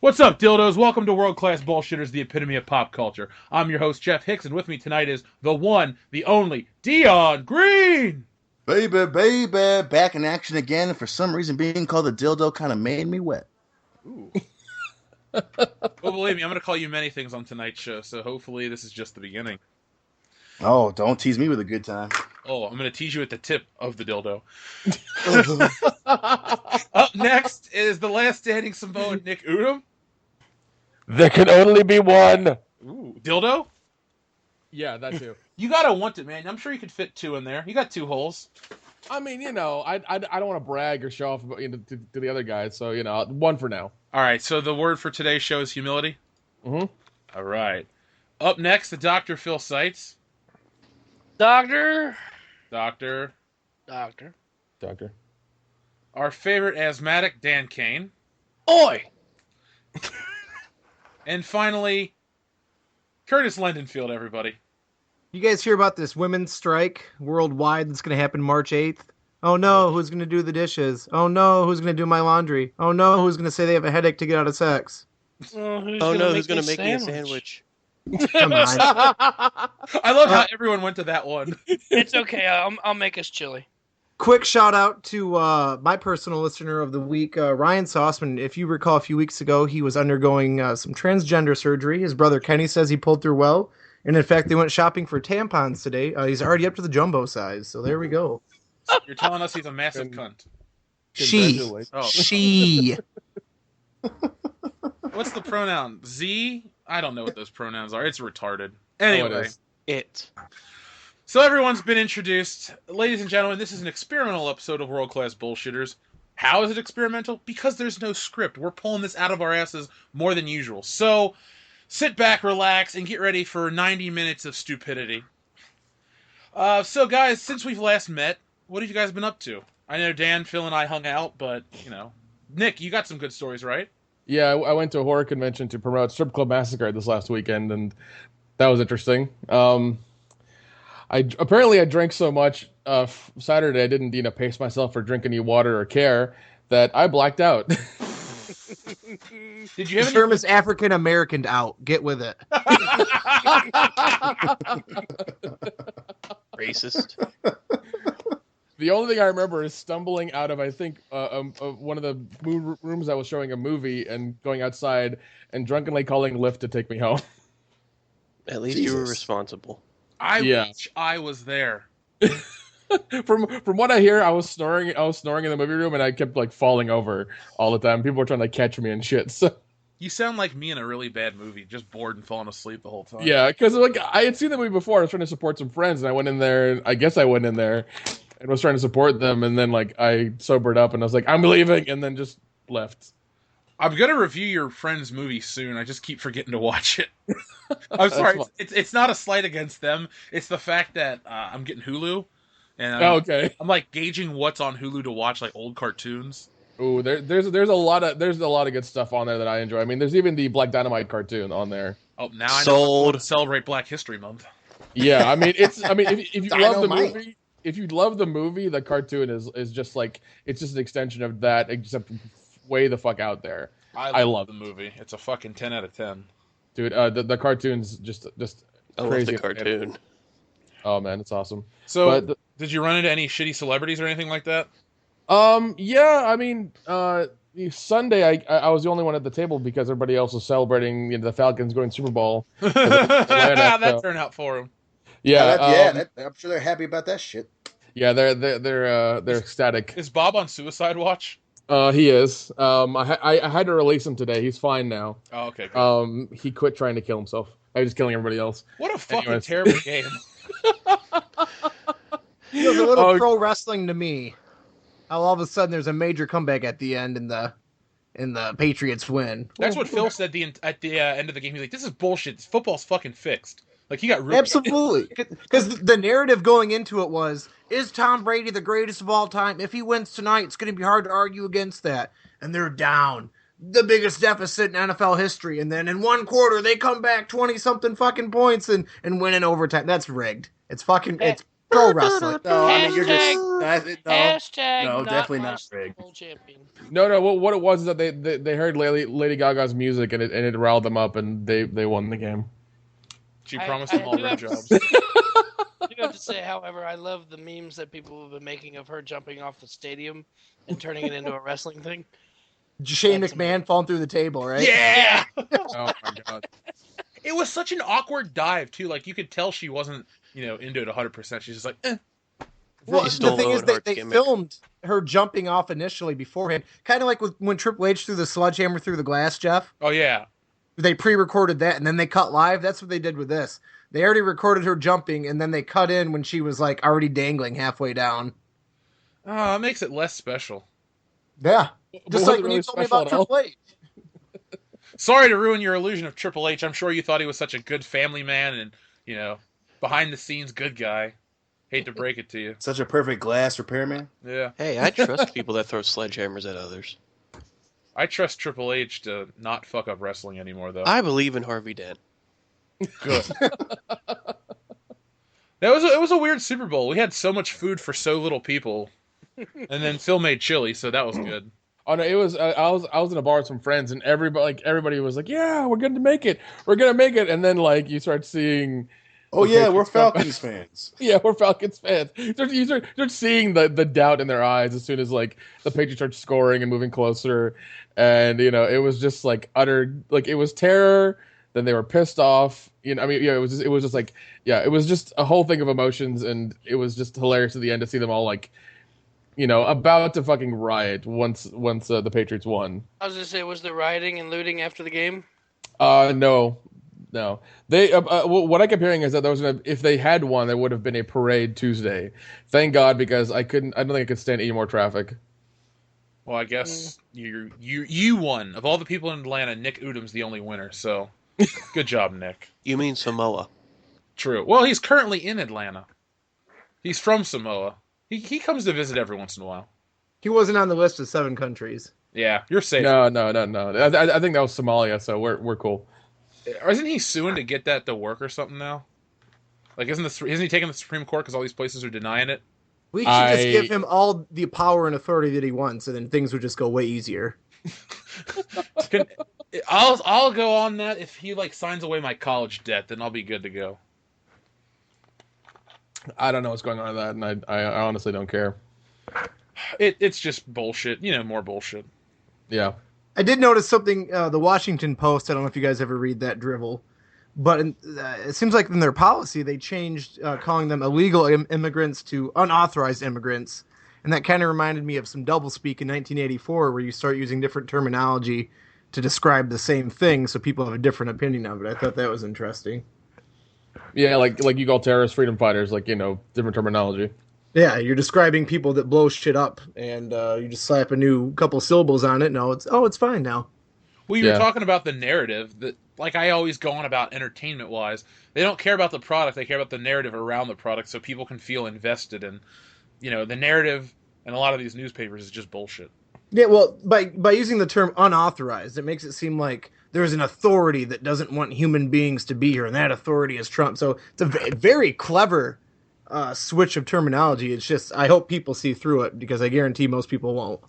What's up, dildos? Welcome to World Class Bullshitters, the epitome of pop culture. I'm your host, Jeff Hicks, and with me tonight is the one, the only, Dion Green! Baby, baby, back in action again. For some reason, being called a dildo kind of made me wet. Ooh. Well, believe me, I'm going to call you many things on tonight's show, so hopefully this is just the beginning. Oh, don't tease me with a good time. Oh, I'm going to tease you at the tip of the dildo. Up next is the last standing Samoan, Nick Udom. There can only be one. Ooh, dildo? Yeah, that too. You gotta want it, man. I'm sure you could fit two in there. You got two holes. I mean, I don't want to brag or show off to the other guys, so one for now. All right, so the word for today's show is humility. Mm-hmm. All right. Up next, the Dr. Phil Seitz. Doctor. Doctor. Our favorite asthmatic, Dan Kane. Oi! And finally, Curtis Lendenfield, everybody. You guys hear about this women's strike worldwide that's going to happen March 8th? Oh no, who's going to do the dishes? Oh no, who's going to do my laundry? Oh no, who's going to say they have a headache to get out of sex? Oh no, who's going to make me a sandwich? Come on. I love how everyone went to that one. It's okay, I'll make us chili. Quick shout out to my personal listener of the week, Ryan Sauceman. If you recall, a few weeks ago, he was undergoing some transgender surgery. His brother Kenny says he pulled through well. And in fact, they went shopping for tampons today. He's already up to the jumbo size. So there we go. You're telling us he's a massive cunt. She. Oh. She. What's the pronoun? Z? I don't know what those pronouns are. It's retarded. Anyway. It. So everyone's been introduced. Ladies and gentlemen, this is an experimental episode of World Class Bullshitters. How is it experimental? Because there's no script. We're pulling this out of our asses more than usual. So sit back, relax, and get ready for 90 minutes of stupidity. So guys, since we've last met, what have you guys been up to? I know Dan, Phil, and I hung out, but, Nick, you got some good stories, right? Yeah, I went to a horror convention to promote Strip Club Massacre this last weekend, and that was interesting. I drank so much Saturday I didn't pace myself or drink any water or care that I blacked out. Did you have The term is African American out. Get with it. Racist. The only thing I remember is stumbling out of, I think, one of the rooms I was showing a movie and going outside and drunkenly calling Lyft to take me home. At least you were responsible. I wish I was there. From what I hear, I was snoring in the movie room and I kept falling over all the time. People were trying to catch me and shit. So You sound like me in a really bad movie, just bored and falling asleep the whole time. yeah, because I had seen the movie before. I was trying to support some friends and I went in there. And I guess I went in there and was trying to support them. And then I sobered up and I was like, I'm leaving, and then just left. I'm gonna review your friend's movie soon. I just keep forgetting to watch it. I'm sorry. It's not a slight against them. It's the fact that I'm getting Hulu, and okay. I'm gauging what's on Hulu to watch, old cartoons. Ooh, there's a lot of good stuff on there that I enjoy. I mean, there's even the Black Dynamite cartoon on there. Oh, now I know to celebrate Black History Month. Yeah, I mean if you love the movie, the cartoon is just it's just an extension of that, except way the fuck out there. I love the movie. It's a fucking 10 out of 10. Dude, the cartoon's just I crazy. love the cartoon. Oh man, it's awesome. So, did you run into any shitty celebrities or anything like that? Yeah, I mean, Sunday I was the only one at the table because everybody else was celebrating the Falcons going Super Bowl. That turned out for them. Yeah, I'm sure they're happy about that shit. Yeah, they're ecstatic. Is Bob on suicide watch? He is. I had to release him today. He's fine now. Oh, okay. Good. He quit trying to kill himself. I was just killing everybody else. What a fucking terrible game. Feels a little pro wrestling to me. How all of a sudden there's a major comeback at the end and the Patriots win. That's what Phil said at the end of the game. He's like, "This is bullshit. This football's fucking fixed." He got really absolutely, because the narrative going into it was, is Tom Brady the greatest of all time? If he wins tonight, it's going to be hard to argue against that. And they're down the biggest deficit in NFL history, and then in one quarter they come back 20-something fucking points and win in overtime. That's rigged. It's fucking it's Pro wrestling. No, I mean you're Hashtag- just Hashtag no, not definitely my not Super rigged. Bowl champion. No. What it was is that they heard Lady Gaga's music and it riled them up and they won the game. She I- promised I them all do rim have- jobs. I do have to say, however, I love the memes that people have been making of her jumping off the stadium and turning it into a wrestling thing. Shane That's McMahon falling through the table, right? Yeah. Oh my god. It was such an awkward dive too. Like you could tell she wasn't, into it 100%. She's just like, eh. Well, He's the still thing is, Owen they Hart's gimmick. filmed her jumping off initially beforehand, kind of like when Triple H threw the sledgehammer through the glass, Jeff. Oh yeah. They pre-recorded that, and then they cut live. That's what they did with this. They already recorded her jumping, and then they cut in when she was like already dangling halfway down. Oh, it makes it less special. Yeah, But just was like it when really you told me special about at all? Triple H. Sorry to ruin your illusion of Triple H. I'm sure you thought he was such a good family man and, behind the scenes good guy. Hate to break it to you. Such a perfect glass repairman. Yeah. Hey, I trust people that throw sledgehammers at others. I trust Triple H to not fuck up wrestling anymore, though. I believe in Harvey Dent. Good. It was a weird Super Bowl. We had so much food for so little people, and then Phil made chili, so that was good. Oh no, it was. I was in a bar with some friends, and everybody was like, "Yeah, we're going to make it. We're going to make it." And then you start seeing. Oh the yeah, we're Patriots come Falcons fans. Yeah, we're Falcons fans. You start seeing the doubt in their eyes as soon as the Patriots start scoring and moving closer, and it was just utter it was terror. Then they were pissed off. It was just a whole thing of emotions, and it was just hilarious at the end to see them all about to fucking riot once the Patriots won. I was gonna say, was there rioting and looting after the game? No. They what I kept hearing is that if they had won, there would have been a parade Tuesday. Thank God, because I don't think I could stand any more traffic. Well, I guess you won. Of all the people in Atlanta, Nick Udum's the only winner, so good job, Nick. You mean Samoa? True. Well, he's currently in Atlanta. He's from Samoa. He comes to visit every once in a while. He wasn't on the list of 7 countries. Yeah, you're safe. No. I think that was Somalia, so we're cool. Isn't he suing to get that to work or something now? Isn't he taking the Supreme Court because all these places are denying it? We should just give him all the power and authority that he wants, and then things would just go way easier. I'll go on that if he signs away my college debt, then I'll be good to go. I don't know what's going on with that, and I honestly don't care. It's just bullshit. More bullshit. Yeah. I did notice something, the Washington Post, I don't know if you guys ever read that drivel, but it seems like in their policy they changed calling them illegal immigrants to unauthorized immigrants, and that kind of reminded me of some doublespeak in 1984 where you start using different terminology to describe the same thing so people have a different opinion of it. I thought that was interesting. Yeah, like you call terrorists freedom fighters, different terminology. Yeah, you're describing people that blow shit up, and you just slap a new couple syllables on it. No, it's fine now. Well, you were talking about the narrative that, I always go on about entertainment-wise. They don't care about the product; they care about the narrative around the product, so people can feel invested. And the narrative in a lot of these newspapers is just bullshit. Yeah, well, by using the term unauthorized, it makes it seem like there's an authority that doesn't want human beings to be here, and that authority is Trump. So it's a very clever switch of terminology. It's just, I hope people see through it, because I guarantee most people won't.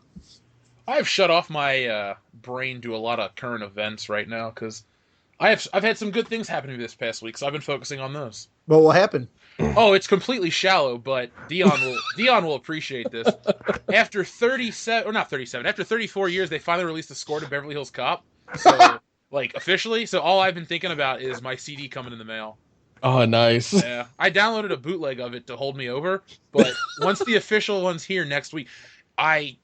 I've shut off my brain to a lot of current events right now because I've had some good things happen to me this past week, so I've been focusing on those. Well, what happened? Oh, it's completely shallow, but Dion will appreciate this. After 34 years, they finally released the score to Beverly Hills Cop. So, officially. So all I've been thinking about is my CD coming in the mail. Oh, nice. Yeah, I downloaded a bootleg of it to hold me over, but once the official one's here next week, that's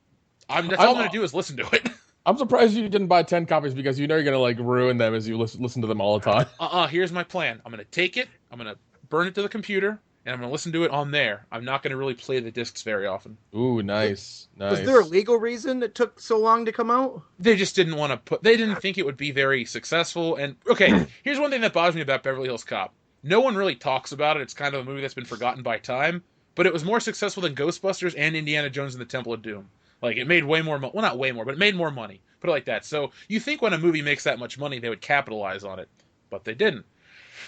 all I'm gonna do is listen to it. I'm surprised you didn't buy 10 copies because you're gonna ruin them as you listen to them all the time. Here's my plan. I'm gonna take it. I'm gonna burn it to the computer, and I'm gonna listen to it on there. I'm not gonna really play the discs very often. Ooh, nice. Was there a legal reason it took so long to come out? They just didn't want to they didn't think it would be very successful. And okay, here's one thing that bothers me about Beverly Hills Cop. No one really talks about it. It's kind of a movie that's been forgotten by time, but it was more successful than Ghostbusters and Indiana Jones and the Temple of Doom. It made way more money. Well, not way more, but it made more money. Put it like that. So you think when a movie makes that much money, they would capitalize on it, but they didn't.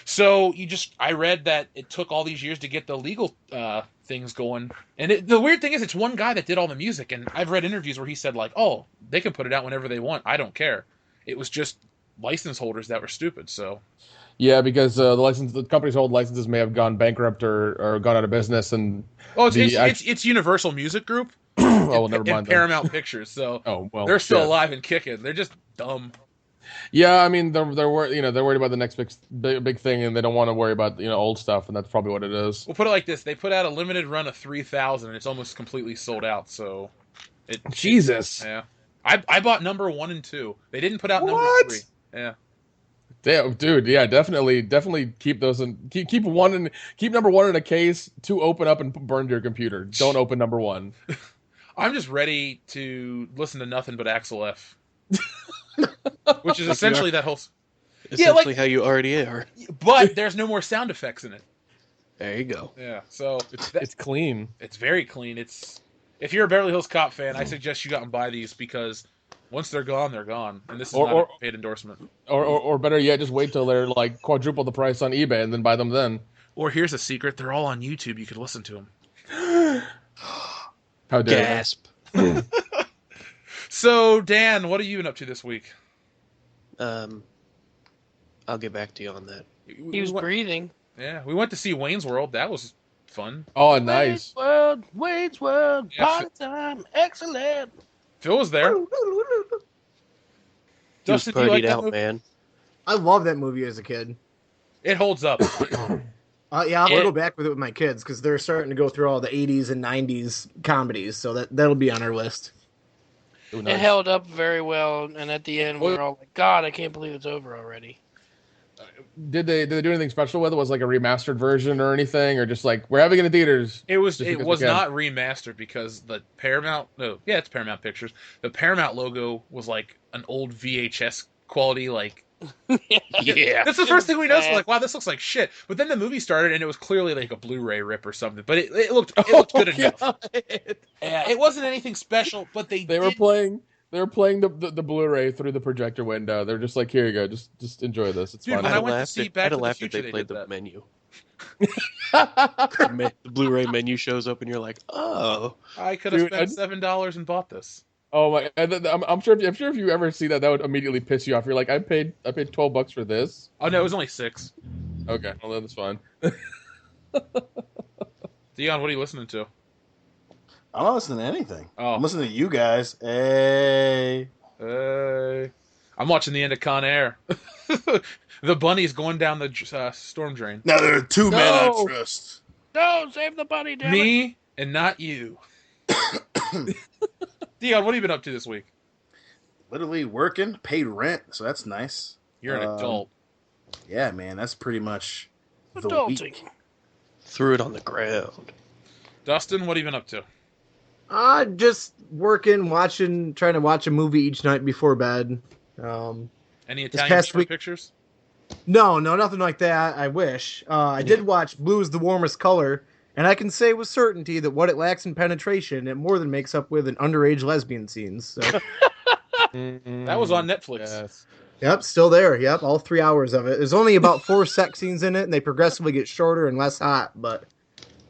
So I read that it took all these years to get the legal things going, and the weird thing is, it's one guy that did all the music, and I've read interviews where he said like, "Oh, they can put it out whenever they want. I don't care." It was just license holders that were stupid. So Yeah, because the company's hold licenses may have gone bankrupt or gone out of business, and it's Universal Music Group oh, well, never and mind then. Paramount Pictures. So Oh well, they're still shit. alive and kicking. They're just dumb. Yeah, I mean they're worried about the next big thing, and they don't want to worry about old stuff, and that's probably what it is. We'll put it like this: they put out a limited run of 3,000, and it's almost completely sold out. So, Jesus. Yeah, I bought number 1 and 2. They didn't put out number 3. Yeah, Damn, dude. Yeah, definitely keep those and keep number 1 in a case. 2 open up and burn to your computer. Don't open number 1. I'm just ready to listen to nothing but Axel F. Which is essentially that whole. Essentially how you already are. But there's no more sound effects in it. There you go. Yeah, so It's clean. It's very clean. If you're a Beverly Hills Cop fan, I suggest you go out and buy these because once they're gone, they're gone. And this is not a paid endorsement. Or better yet, just wait till they're like quadruple the price on eBay and then buy them then. Or here's a secret: they're all on YouTube. You could listen to them. How dare Gasp. So, Dan, what have you been up to this week? I'll get back to you on that. He was breathing. Yeah, we went to see Wayne's World. That was fun. Oh, nice. Wayne's World, Yeah, party time, excellent. Phil was there. He was Dustin, do you partied like that out, movie? man. I love that movie as a kid. It holds up. Yeah, I'll go back with it with my kids because they're starting to go through all the 80s and 90s comedies, so that'll be on our list. Ooh, It nice. held up very well, and at the end, we were all like, God, I can't believe it's over already. Did they do anything special with it? Was it like a remastered version or anything, or just like we're having it in theaters? It was Just because was we can. not remastered because the it's Paramount Pictures. The Paramount logo was like an old VHS quality, like Yeah. that's the first thing we noticed. We're like, wow, this looks like shit. But then the movie started and it was clearly like a Blu-ray rip or something. But it looked good enough. God. Yeah, it wasn't anything special, but they They were playing the Blu-ray through the projector window. They're just like, here you go, just enjoy this. It's Dude, fun. when I'd I have went to laughed see if- Back I'd to have the laughed if Future, they they played did the that. menu. The Blu-ray menu shows up and you're like, oh. I could have Dude, spent $7 and bought this. Oh my! And I'm sure if you ever see that, that would immediately piss you off. You're like, I paid $12 for this. Oh no, it was only 6. Okay, well that's fine. Dion, what are you listening to? I'm not listening to anything. Oh. I'm listening to you guys. Hey. I'm watching the end of Con Air. The bunny's going down the storm drain. Now there are 2 men I No. trust. No, save the bunny, damn it. Me and not you. Dion, what have you been up to this week? Literally working, paid rent, so that's nice. You're an adult. Yeah, man, that's pretty much the Adulting. week. Threw it on the ground. Dustin, what have you been up to? Just working, trying to watch a movie each night before bed. Any This Italian past Beaver week- pictures? No, nothing like that. I wish. I did watch Blue is the Warmest Color, and I can say with certainty that what it lacks in penetration, it more than makes up with in underage lesbian scenes. So, That was on Netflix. Yes. yep, still there. Yep, all 3 hours of it. There's only about 4 sex scenes in it, and they progressively get shorter and less hot. But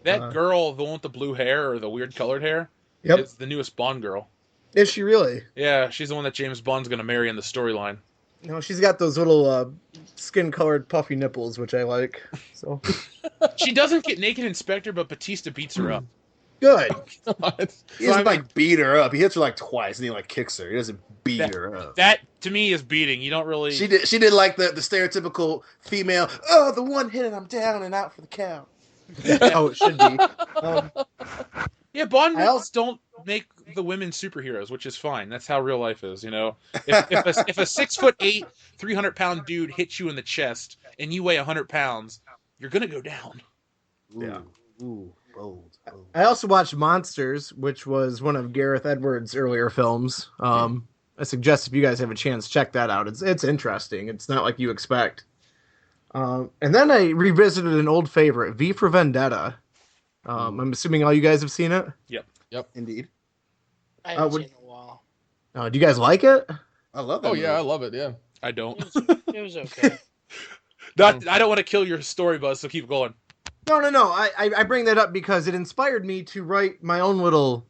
That girl, the one with the blue hair or the weird colored hair, yep, is the newest Bond girl. is she really? Yeah, she's the one that James Bond's going to marry in the storyline. No, she's got those little skin-colored puffy nipples, which I like. So She doesn't get naked in Spectre, but Batista beats her up. good. He doesn't like beat her up. He hits her like twice and he like kicks her. He doesn't beat her up. That, to me, is beating. You don't really... She did like the stereotypical female, oh, the one hit and I'm down and out for the count. Oh, it should be. Yeah, Bond I movies don't make the women superheroes, which is fine. That's how real life is, you know. If a 6'8", 300-pound dude hits you in the chest and you weigh 100 pounds, you're gonna go down. Yeah. Ooh, bold. I also watched Monsters, which was one of Gareth Edwards' earlier films. I suggest if you guys have a chance, check that out. It's interesting. It's not like you expect. And then I revisited an old favorite, V for Vendetta. I'm assuming all you guys have seen it. Indeed. I haven't would- seen it in a while. Do you guys like it? I love that Oh yeah, I movie. love it. Yeah. I don't. It was okay. I don't want to kill your story, Buzz. So keep going. No. I bring that up because it inspired me to write my own little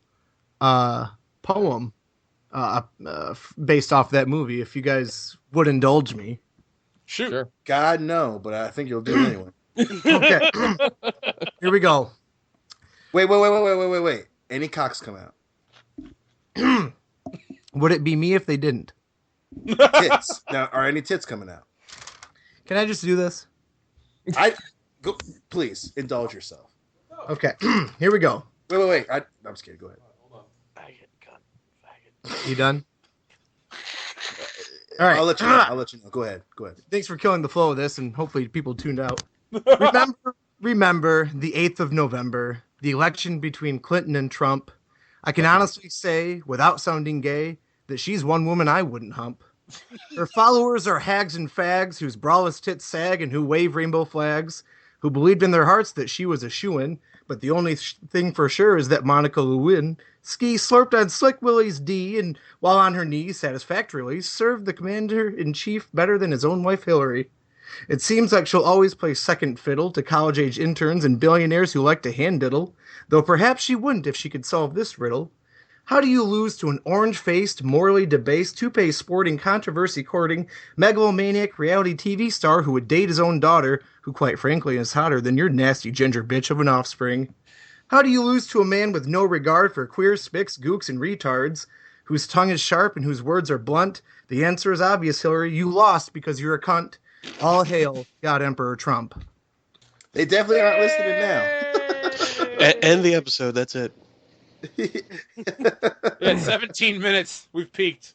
poem based off that movie. If you guys would indulge me. Shoot. Sure. God, no, but I think you'll do it anyway. Okay. Here we go. Wait. Any cocks come out? Would it be me if they didn't? Tits. Now, are any tits coming out? Can I just do this? Go, please, indulge yourself. Okay. Here we go. Wait. I'm just kidding. Go ahead. You done? All right. I'll let you know. Go ahead. Thanks for killing the flow of this, and hopefully people tuned out. Remember the 8th of November, the election between Clinton and Trump. I can honestly say, without sounding gay, that she's one woman I wouldn't hump. Her followers are hags and fags whose braless tits sag and who wave rainbow flags, who believed in their hearts that she was a shoo-in, but the only thing for sure is that Monica Lewinsky slurped on Slick Willie's D, and while on her knees, satisfactorily, served the commander-in-chief better than his own wife Hillary. It seems like she'll always play second fiddle to college-age interns and billionaires who like to hand-diddle, though perhaps she wouldn't if she could solve this riddle. How do you lose to an orange-faced, morally debased, toupee sporting, controversy-courting, megalomaniac reality TV star who would date his own daughter, who quite frankly is hotter than your nasty ginger bitch of an offspring? How do you lose to a man with no regard for queer spics, gooks, and retards, whose tongue is sharp and whose words are blunt? The answer is obvious, Hillary. You lost because you're a cunt. All hail God Emperor Trump. They definitely aren't listening now. End the episode. That's it. Yeah, 17 minutes. We've peaked.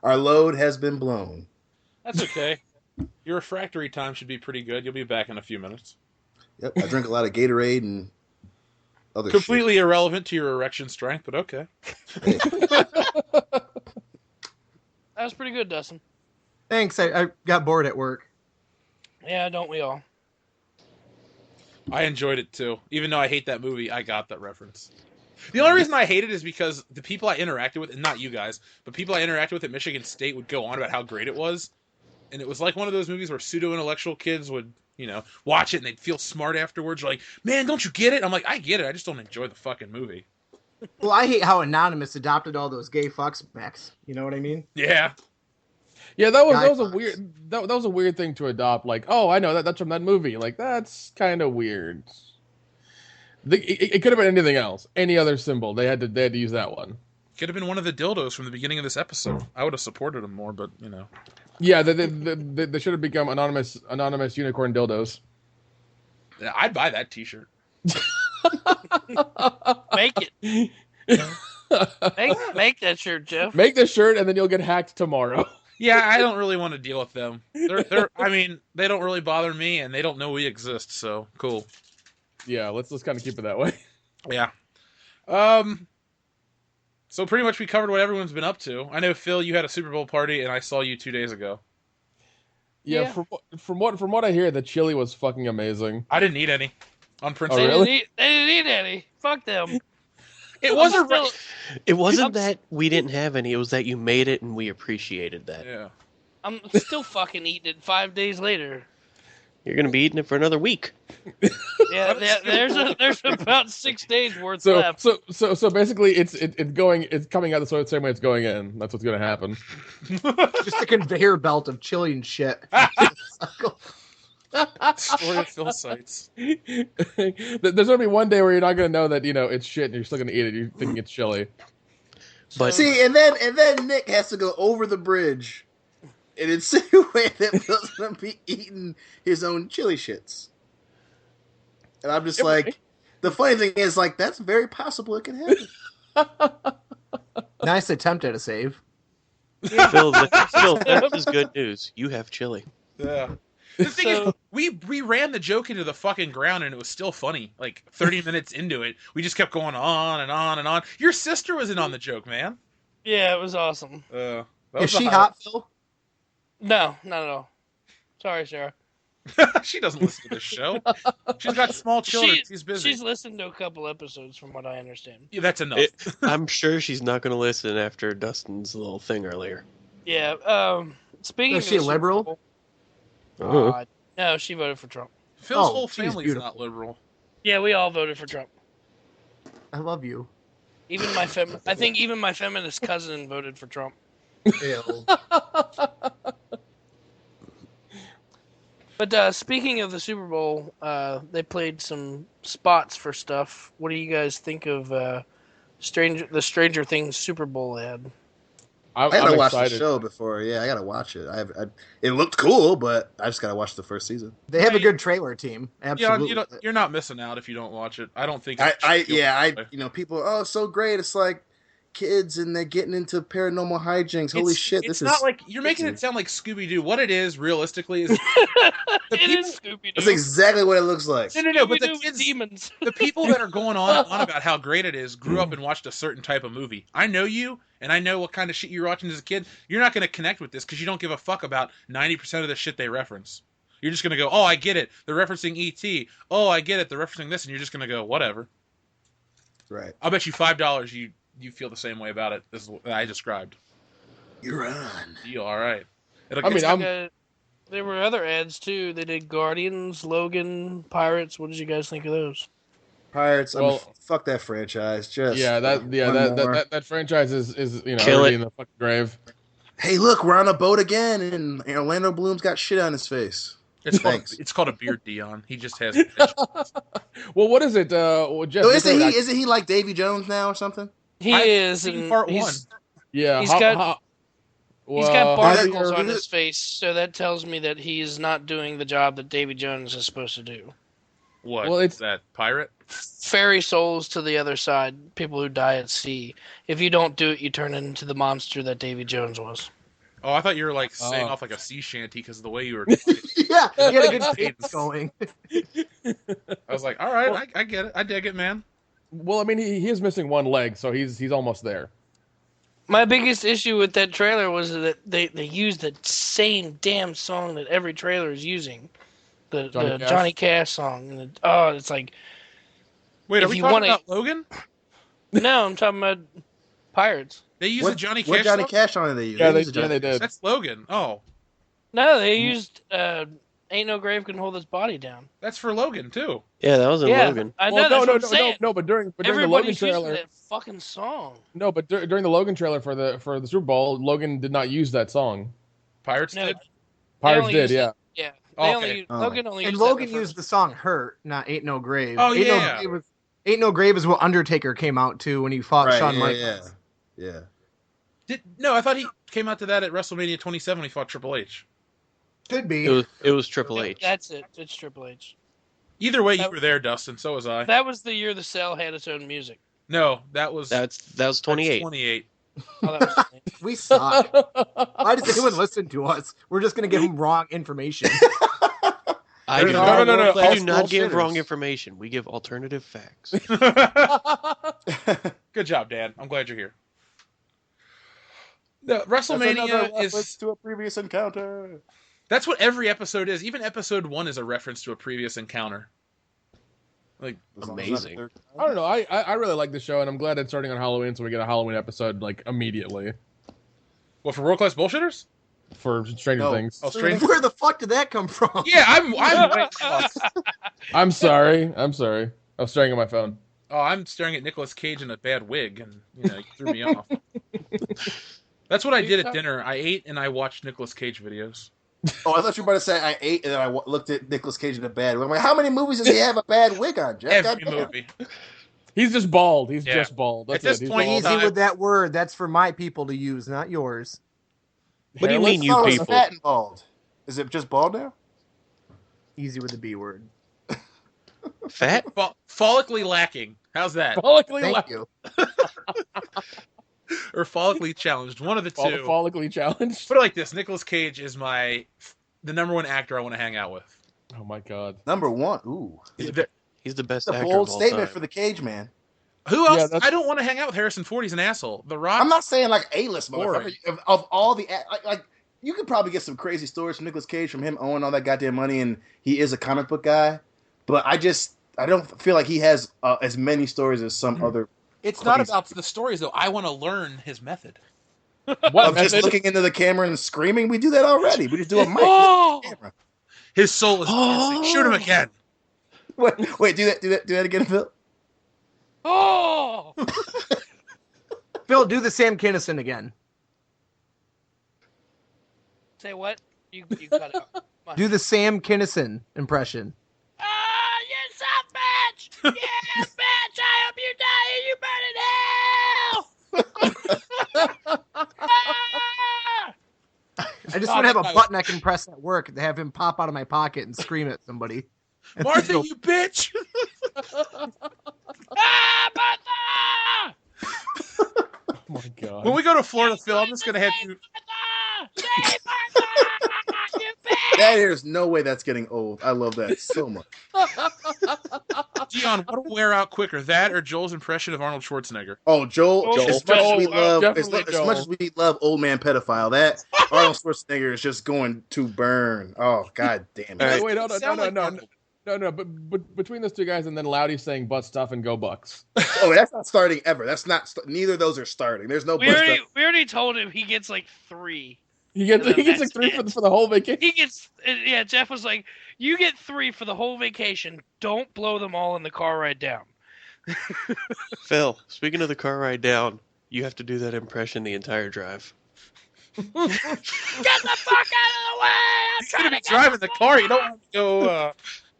Our load has been blown. That's okay. Your refractory time should be pretty good. You'll be back in a few minutes. Yep, I drink a lot of Gatorade and other Completely irrelevant to your erection strength, but okay. shit. That was pretty good, Dustin. Thanks. I got bored at work. Yeah, don't we all? I enjoyed it too. Even though I hate that movie, I got that reference. The only reason I hate it is because the people I interacted with, and not you guys, but people I interacted with at Michigan State would go on about how great it was. And it was like one of those movies where pseudo-intellectual kids would, watch it and they'd feel smart afterwards. Like, man, don't you get it? I'm like, I get it. I just don't enjoy the fucking movie. Well, I hate how Anonymous adopted all those gay fucks backs. You know what I mean? Yeah. Yeah, that Guy was a Fawkes. weird that was a weird thing to adopt. Like, oh, I know that's from that movie. Like, that's kind of weird. It could have been anything else, any other symbol. They had to use that one. Could have been one of the dildos from the beginning of this episode. I would have supported them more, but, Yeah, they should have become anonymous unicorn dildos. Yeah, I'd buy that t-shirt. Make it. Make that shirt, Jeff. Make this shirt, and then you'll get hacked tomorrow. Yeah, I don't really want to deal with them. They don't really bother me, and they don't know we exist, so cool. Yeah, let's kind of keep it that way. Yeah. So pretty much we covered what everyone's been up to. I know, Phil, you had a Super Bowl party, and I saw you 2 days ago. Yeah, Yeah. From what I hear, the chili was fucking amazing. I didn't eat any. On principle. Oh, really? They didn't eat any. Fuck them. It wasn't... It wasn't that we didn't have any. It was that you made it and we appreciated that. Yeah. I'm still fucking eating it 5 days later. You're going to be eating it for another week. Yeah, there's about 6 days worth So left. so basically, it's coming out the same way it's going in. That's what's going to happen. Just a conveyor belt of chili and shit. Story of Phil Sites. There's gonna be one day where you're not gonna know that it's shit, and you're still gonna eat it. You're thinking it's chili. But See, and then Nick has to go over the bridge and insinuate that Phil's gonna be eating his own chili shits. And I'm just like, the funny thing is, like, that's very possible it can happen. Nice attempt at a save. Phil, this is good news. You have chili. Yeah. The thing is, we ran the joke into the fucking ground, and it was still funny. Like 30 minutes into it, we just kept going on and on and on. Your sister was in on the joke, man. Yeah, it was awesome. That Is was she the hot, Phil? No, not at all. Sorry, Sarah. She doesn't listen to this show. She's got small children. She's busy. She's listened to a couple episodes, from what I understand. Yeah, that's enough. I'm sure she's not going to listen after Dustin's little thing earlier. Yeah. Speaking Is of she the Super liberal? Bowl, No, she voted for Trump. Phil's Oh, whole she's family's beautiful. not liberal. Yeah, we all voted for Trump. I love you. Even I think even my feminist cousin voted for Trump. Ew. But speaking of the Super Bowl, they played some spots for stuff. What do you guys think of the Stranger Things Super Bowl ad? I gotta I'm watch the excited. show before. Yeah, I gotta watch it. It looked cool, but I just gotta watch the first season. They have a good trailer team. Absolutely. Yeah, you're not missing out if you don't watch it. I don't think. People, oh, so great. It's like kids and they're getting into paranormal hijinks. Holy shit! It's not like you're making it sound like Scooby Doo. What it is, realistically, is It is Scooby-Doo. That's exactly what it looks like. no. But the Scooby-Doo with kids, demons. the people that are going on about how great it is, grew up and watched a certain type of movie. I know you, and I know what kind of shit you were watching as a kid. You're not going to connect with this because you don't give a fuck about 90% of the shit they reference. You're just going to go, oh, I get it. They're referencing E.T. Oh, I get it. They're referencing this, and you're just going to go, whatever. Right. I'll bet you $5 you feel the same way about it as I described. You're on. Deal, all right. There were other ads too. They did Guardians, Logan, Pirates. What did you guys think of those? Pirates. Well, fuck that franchise. Just that franchise is Kill already it. in the fucking grave. Hey, look, we're on a boat again, and Orlando Bloom's got shit on his face. It's called a beard, Dion. He just has. Well, what is it? Jeff, So isn't he like Davy Jones now or something? He is seen in part he's, Yeah, He's got barnacles or- on his face, so that tells me that he is not doing the job that Davy Jones is supposed to do. What? Well, it's that pirate. Ferry souls to the other side, people who die at sea. If you don't do it, you turn into the monster that Davy Jones was. Oh, I thought you were like saying Oh. off like a sea shanty because of the way you were. Yeah, you got a good Cadence. cadence going. I was like, all right, I get it. I dig it, man. Well, I mean, he is missing one leg, so he's almost there. My biggest issue with that trailer was that they used the same damn song that every trailer is using. The Johnny Cash song. And it's like... Wait, are If we you talking wanna- about Logan? No, I'm talking about Pirates. They used the Johnny Cash. What Johnny song? Cash on it? They use? Yeah, They use the Johnny they did. That's Logan. Oh, No, they used Ain't No Grave Can Hold His Body Down. that's for Logan too. Yeah, that was in Yeah, Logan. I know, Well, that's what I'm saying. no. But during the Logan Everybody's using trailer, that fucking song. no, but during the Logan trailer for the Super Bowl, Logan did not use that song. Pirates No, did. Pirates only did, used yeah. Yeah. Okay. Logan only And used that in Logan the first- used the song "Hurt," not "Ain't No Grave." Oh, Ain't yeah. No Grave "Ain't No Grave" is what Undertaker came out to when he fought Right, Shawn yeah, Michaels. yeah. No, I thought he came out to that at WrestleMania 27 when he fought Triple H. Could be. It was Triple H. That's it. It's Triple H. Either way, you were there, Dustin. So was I. That was the year the Cell had its own music. No, that was that was 28. 28. Oh, that was We suck. Why does anyone listen to us? We're just gonna give them wrong information. I do No, not, no, no. We do not give Bullshitters. wrong information. We give alternative facts. Good job, Dan. I'm glad you're here. No, That's another WrestleMania reference is. to a previous encounter. That's what every episode is. Even episode 1 is a reference to a previous encounter. Like, Amazing. I don't know. I really like the show, and I'm glad it's starting on Halloween, so we get a Halloween episode like immediately what, for World Class Bullshitters? for Stranger No. Things. Oh, Stranger. Where the fuck did that come from? Yeah, I'm way off. I'm sorry. I was staring at my phone. Oh, I'm staring at Nicolas Cage in a bad wig, and you threw me off. That's what I did at dinner. I ate and I watched Nicolas Cage videos. Oh, I thought you were about to say I ate and then I looked at Nicolas Cage in a bad wig. I'm like, how many movies does he have a bad wig on, Jeff? Every Goddamn. movie. He's just bald. He's Yeah. just bald. That's At this it. He's point, bald. Easy with that word. That's for my people to use, not yours. What do you mean, you Oh, it's people? fat and bald. Is it just bald now? Easy with the B word. Fat? Follically lacking. How's that? Follically Thank la- you. Or follically challenged. One of the two. follically challenged. Put it like this: Nicolas Cage is the number one actor I want to hang out with. Oh my god. Number one. Ooh. He's the best It's a actor bold of all statement time. for the Cage Man. Who else? Yeah, that's- I don't want to hang out with Harrison Ford. He's an asshole. The Rock. I'm not saying like A-list Boring. motherfucker. Of all the like you could probably get some crazy stories from Nicolas Cage from him owning all that goddamn money, and he is a comic book guy. But I don't feel like he has as many stories as some other. It's not Crazy. about the stories though. I want to learn his method. What Of just method? looking into the camera and screaming. We do that already. We just do a mic Oh! camera. His soul is dancing. Shoot him again. Wait, do that again, Phil. Oh! Phil, do the Sam Kinison again. Say what? You cut out. Do the Sam Kinison impression. Ah, you son bitch! Yeah, bitch! I hope you die and you burn in hell! Ah! I just want to have a button I can press at work to have him pop out of my pocket and scream at somebody. Martha, you bitch! Ah, Martha! Oh my god. When we go to Florida, Phil, I'm just gonna have you. Martha! Say Martha! You bitch! There's no way that's getting old. I love that so much. Dion, what'll wear out quicker, that or Joel's impression of Arnold Schwarzenegger? Oh, Joel. As much as we love, Definitely as much as we love Old Man Pedophile, that Arnold Schwarzenegger is just going to burn. Oh, god damn it! Wait, Sound like no. Arnold. No, but between those two guys and then Loudy saying butt stuff and go Bucks. Oh, that's not starting ever. That's not. Neither of those are starting. There's no. We already told him he gets like 3. He gets like 3 for the whole vacation. He gets, yeah, Jeff was like, you get 3 for the whole vacation. Don't blow them all in the car ride down. Phil, speaking of the car ride down, you have to do that impression the entire drive. Get the fuck out of the way! I'm He's trying gonna be to driving the car. You don't want to go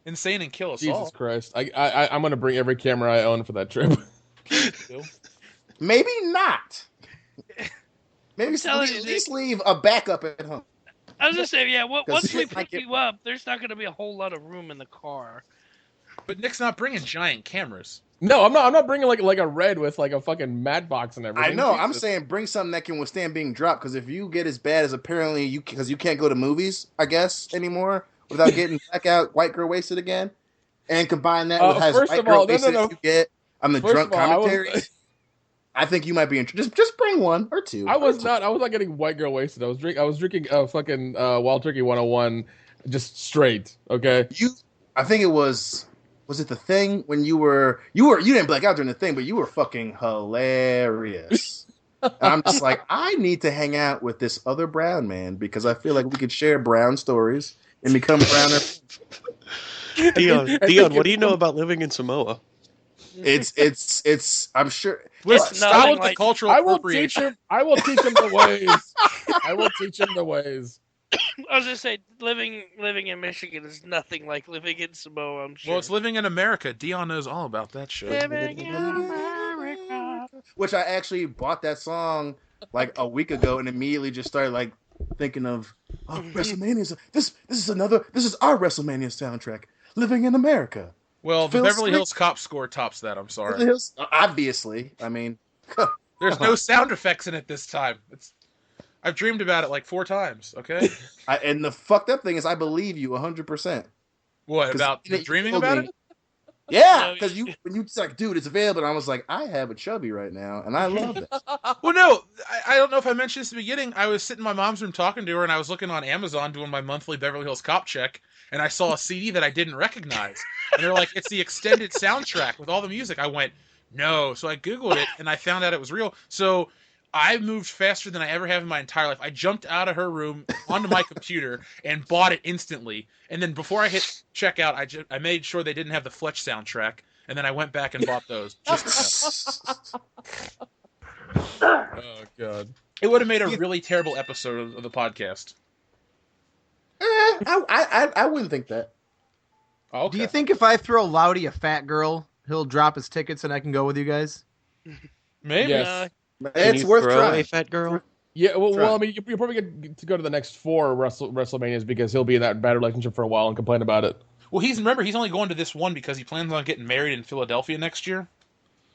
insane and kill us Jesus all. Christ! I'm gonna bring every camera I own for that trip. Maybe not. Maybe telling at you, least leave a backup at home. I was just saying, yeah, once we shit might pick get- you up, there's not going to be a whole lot of room in the car. But Nick's not bringing giant cameras. No, I'm not. I'm not bringing like a red with like a fucking mat box and everything. I know. I'm Jesus. saying bring something that can withstand being dropped. Because if you get as bad as apparently you, because you can't go to movies, I guess anymore without getting blackout white girl wasted again, and combine that with how first white of girl all, no. wasted you get on the First drunk of all, commentary. I think you might be interested. Just bring 1 or 2. I was not getting white girl wasted. I was drinking fucking Wild Turkey 101 just straight. Okay. I think it was it The Thing when you didn't black out during The Thing, but you were fucking hilarious. And I'm just like, I need to hang out with this other brown man because I feel like we could share brown stories and become browner. Dion, what do you know about living in Samoa? It's I'm sure. Listen, No, stop with the like- cultural I will teach appropriation. him. I will teach him the ways. I will teach him the ways. I was just saying, living in Michigan is nothing like living in Samoa, I'm sure. Well, it's living in America. Dion knows all about that shit. Living in America. Which I actually bought that song like a week ago and immediately just started like thinking of WrestleMania. This is our WrestleMania soundtrack. Living in America. Well, the Phil Beverly Smith- Hills Cop score tops that. I'm sorry. Obviously, I mean, There's no sound effects in it this time. I've dreamed about it like 4 times. Okay. and the fucked up thing is, I believe you 100%. What 'Cause about you dreaming told about me- it? Yeah, No, because when you like, dude, it's available. And I was like, I have a chubby right now, and I love it. Well, no, I don't know if I mentioned this at the beginning. I was sitting in my mom's room talking to her, and I was looking on Amazon doing my monthly Beverly Hills Cop check, and I saw a CD that I didn't recognize. And they're like, it's the extended soundtrack with all the music. I went, no. So I Googled it, and I found out it was real. So I moved faster than I ever have in my entire life. I jumped out of her room onto my computer and bought it instantly. And then before I hit checkout, I made sure they didn't have the Fletch soundtrack. And then I went back and bought those. Oh god. It would have made a really terrible episode of the podcast. I wouldn't think that. Oh, okay. Do you think if I throw Loudy a fat girl, he'll drop his tickets and I can go with you guys? Maybe. Yes. Can It's you worth throw trying. a fat girl? Yeah, well, Try. I mean, you're probably going to go to the next 4 WrestleManias because he'll be in that bad relationship for a while and complain about it. Well, he's only going to this one because he plans on getting married in Philadelphia next year,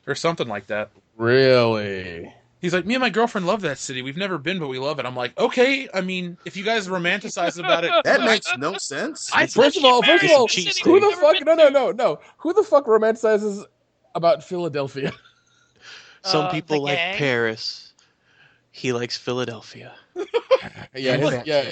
or something like that. Really? He's like, me and my girlfriend love that city. We've never been, but we love it. I'm like, okay. I mean, if you guys romanticize about it, That makes no sense. First of all, cheat who the state. fuck? No. Who the fuck romanticizes about Philadelphia? Some people the like gang? Paris. He likes Philadelphia. Yeah.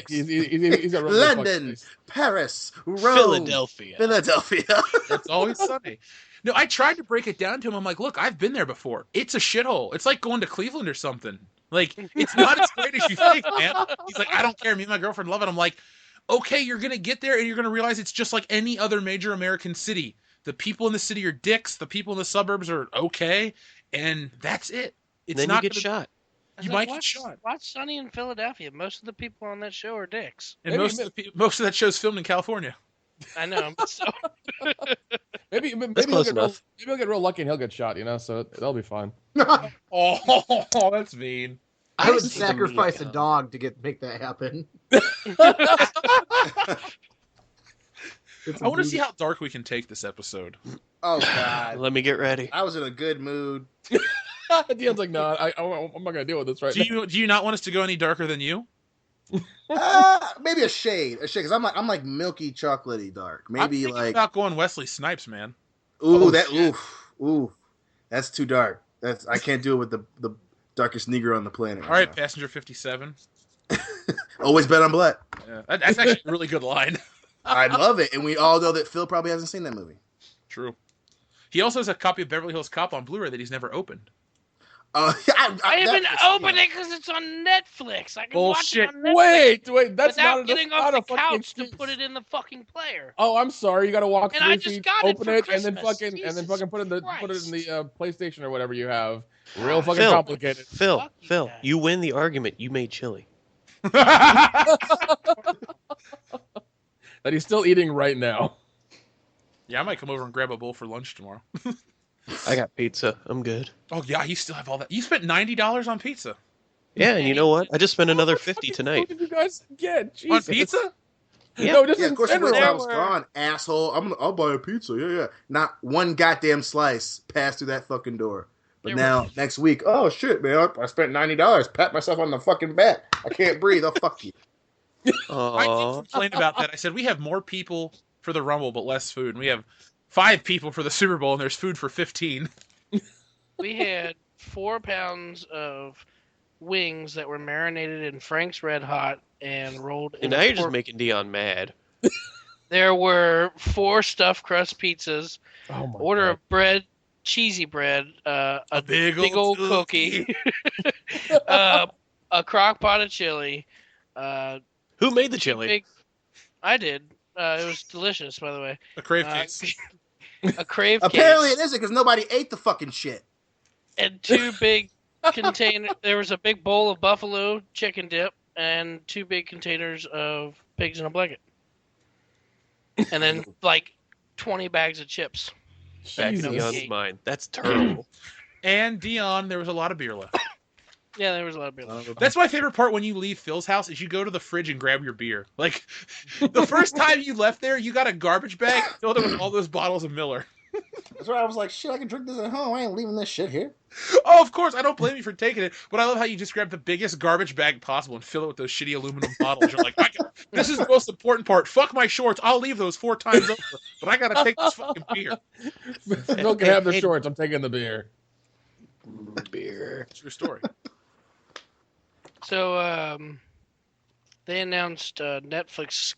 He's got really London, fucked face. Paris, Rome, Philadelphia. Philadelphia. it's always sunny. No, I tried to break it down to him. I'm like, look, I've been there before. It's a shithole. It's like going to Cleveland or something. Like, it's not as great as you think, man. He's like, I don't care. Me and my girlfriend love it. I'm like, Okay, you're gonna get there and you're gonna realize it's just like any other major American city. The people in the city are dicks. The people in the suburbs are okay, and that's it. It's then not you get gonna, shot. You might get shot. Watch Sunny in Philadelphia. Most of the people on that show are dicks. And most of that show's filmed in California. I know. So maybe close enough. Maybe he'll get real lucky and he'll get shot. So that'll be fine. Oh, that's mean. I would sacrifice a dog to make that happen. I want to see how dark we can take this episode. Oh God! Let me get ready. I was in a good mood. Dion's like, no, I'm not gonna deal with this right now. Do you not want us to go any darker than you? Maybe a shade, because I'm like milky chocolatey dark. Maybe I'm thinking about going Wesley Snipes, man. That's too dark. I can't do it with the darkest Negro on the planet. All right, Passenger 57. Always bet on black. Yeah, that's actually a really good line. I love it, and we all know that Phil probably hasn't seen that movie. True. He also has a copy of Beverly Hills Cop on Blu-ray that he's never opened. I haven't opened it because it's on Netflix. I can watch it on Netflix. Wait, that's without getting off the couch to put it in the fucking player. Oh, I'm sorry. You got to walk 3 feet, open it, and then Christmas. fucking put it in the PlayStation or whatever you have. Real fucking Phil, complicated. Phil, you win the argument. You made chili. That he's still eating right now. Yeah, I might come over and grab a bowl for lunch tomorrow. I got pizza. I'm good. Oh yeah, you still have all that. You spent $90 on pizza. Yeah, and you know what? I just spent another $50 tonight. What did you guys get? On Jesus. pizza? Yeah. No, just Yeah, in of course you general. wish I was gone, asshole. I'll buy a pizza. Yeah. Not one goddamn slice passed through that fucking door. But now, next week, oh shit, man, I spent $90. Pat myself on the fucking back. I can't breathe. Oh, fuck you. I did complain about that. I said we have more people for the Rumble, but less food. And we have 5 people for the Super Bowl, and there's food for 15. We had 4 pounds of wings that were marinated in Frank's Red Hot and rolled. And now you're just making Dion mad. There were 4 stuffed crust pizzas, Oh my order God. of bread, cheesy bread, a big old cookie, a crock pot of chili. Who made the chili? I did. It was delicious, by the way. A crave case. A crave Apparently case. it isn't because nobody ate the fucking shit. And 2 big containers. There was a big bowl of buffalo chicken dip and 2 big containers of pigs in a blanket. And then like 20 bags of chips. Back in Jesus. Dion's mind. That's terrible. And Dion, there was a lot of beer left. Yeah, there was a lot of beer. That's my favorite part when you leave Phil's house is you go to the fridge and grab your beer. Like, the first time you left there, you got a garbage bag filled it with all those bottles of Miller. That's why I was like, shit, I can drink this at home. I ain't leaving this shit here. Oh, of course, I don't blame you for taking it, but I love how you just grab the biggest garbage bag possible and fill it with those shitty aluminum bottles. You're like, this is the most important part. Fuck my shorts. I'll leave those 4 times over, but I gotta take this fucking beer. Phil can have the shorts. I'm taking the beer. Beer. True story. So, they announced Netflix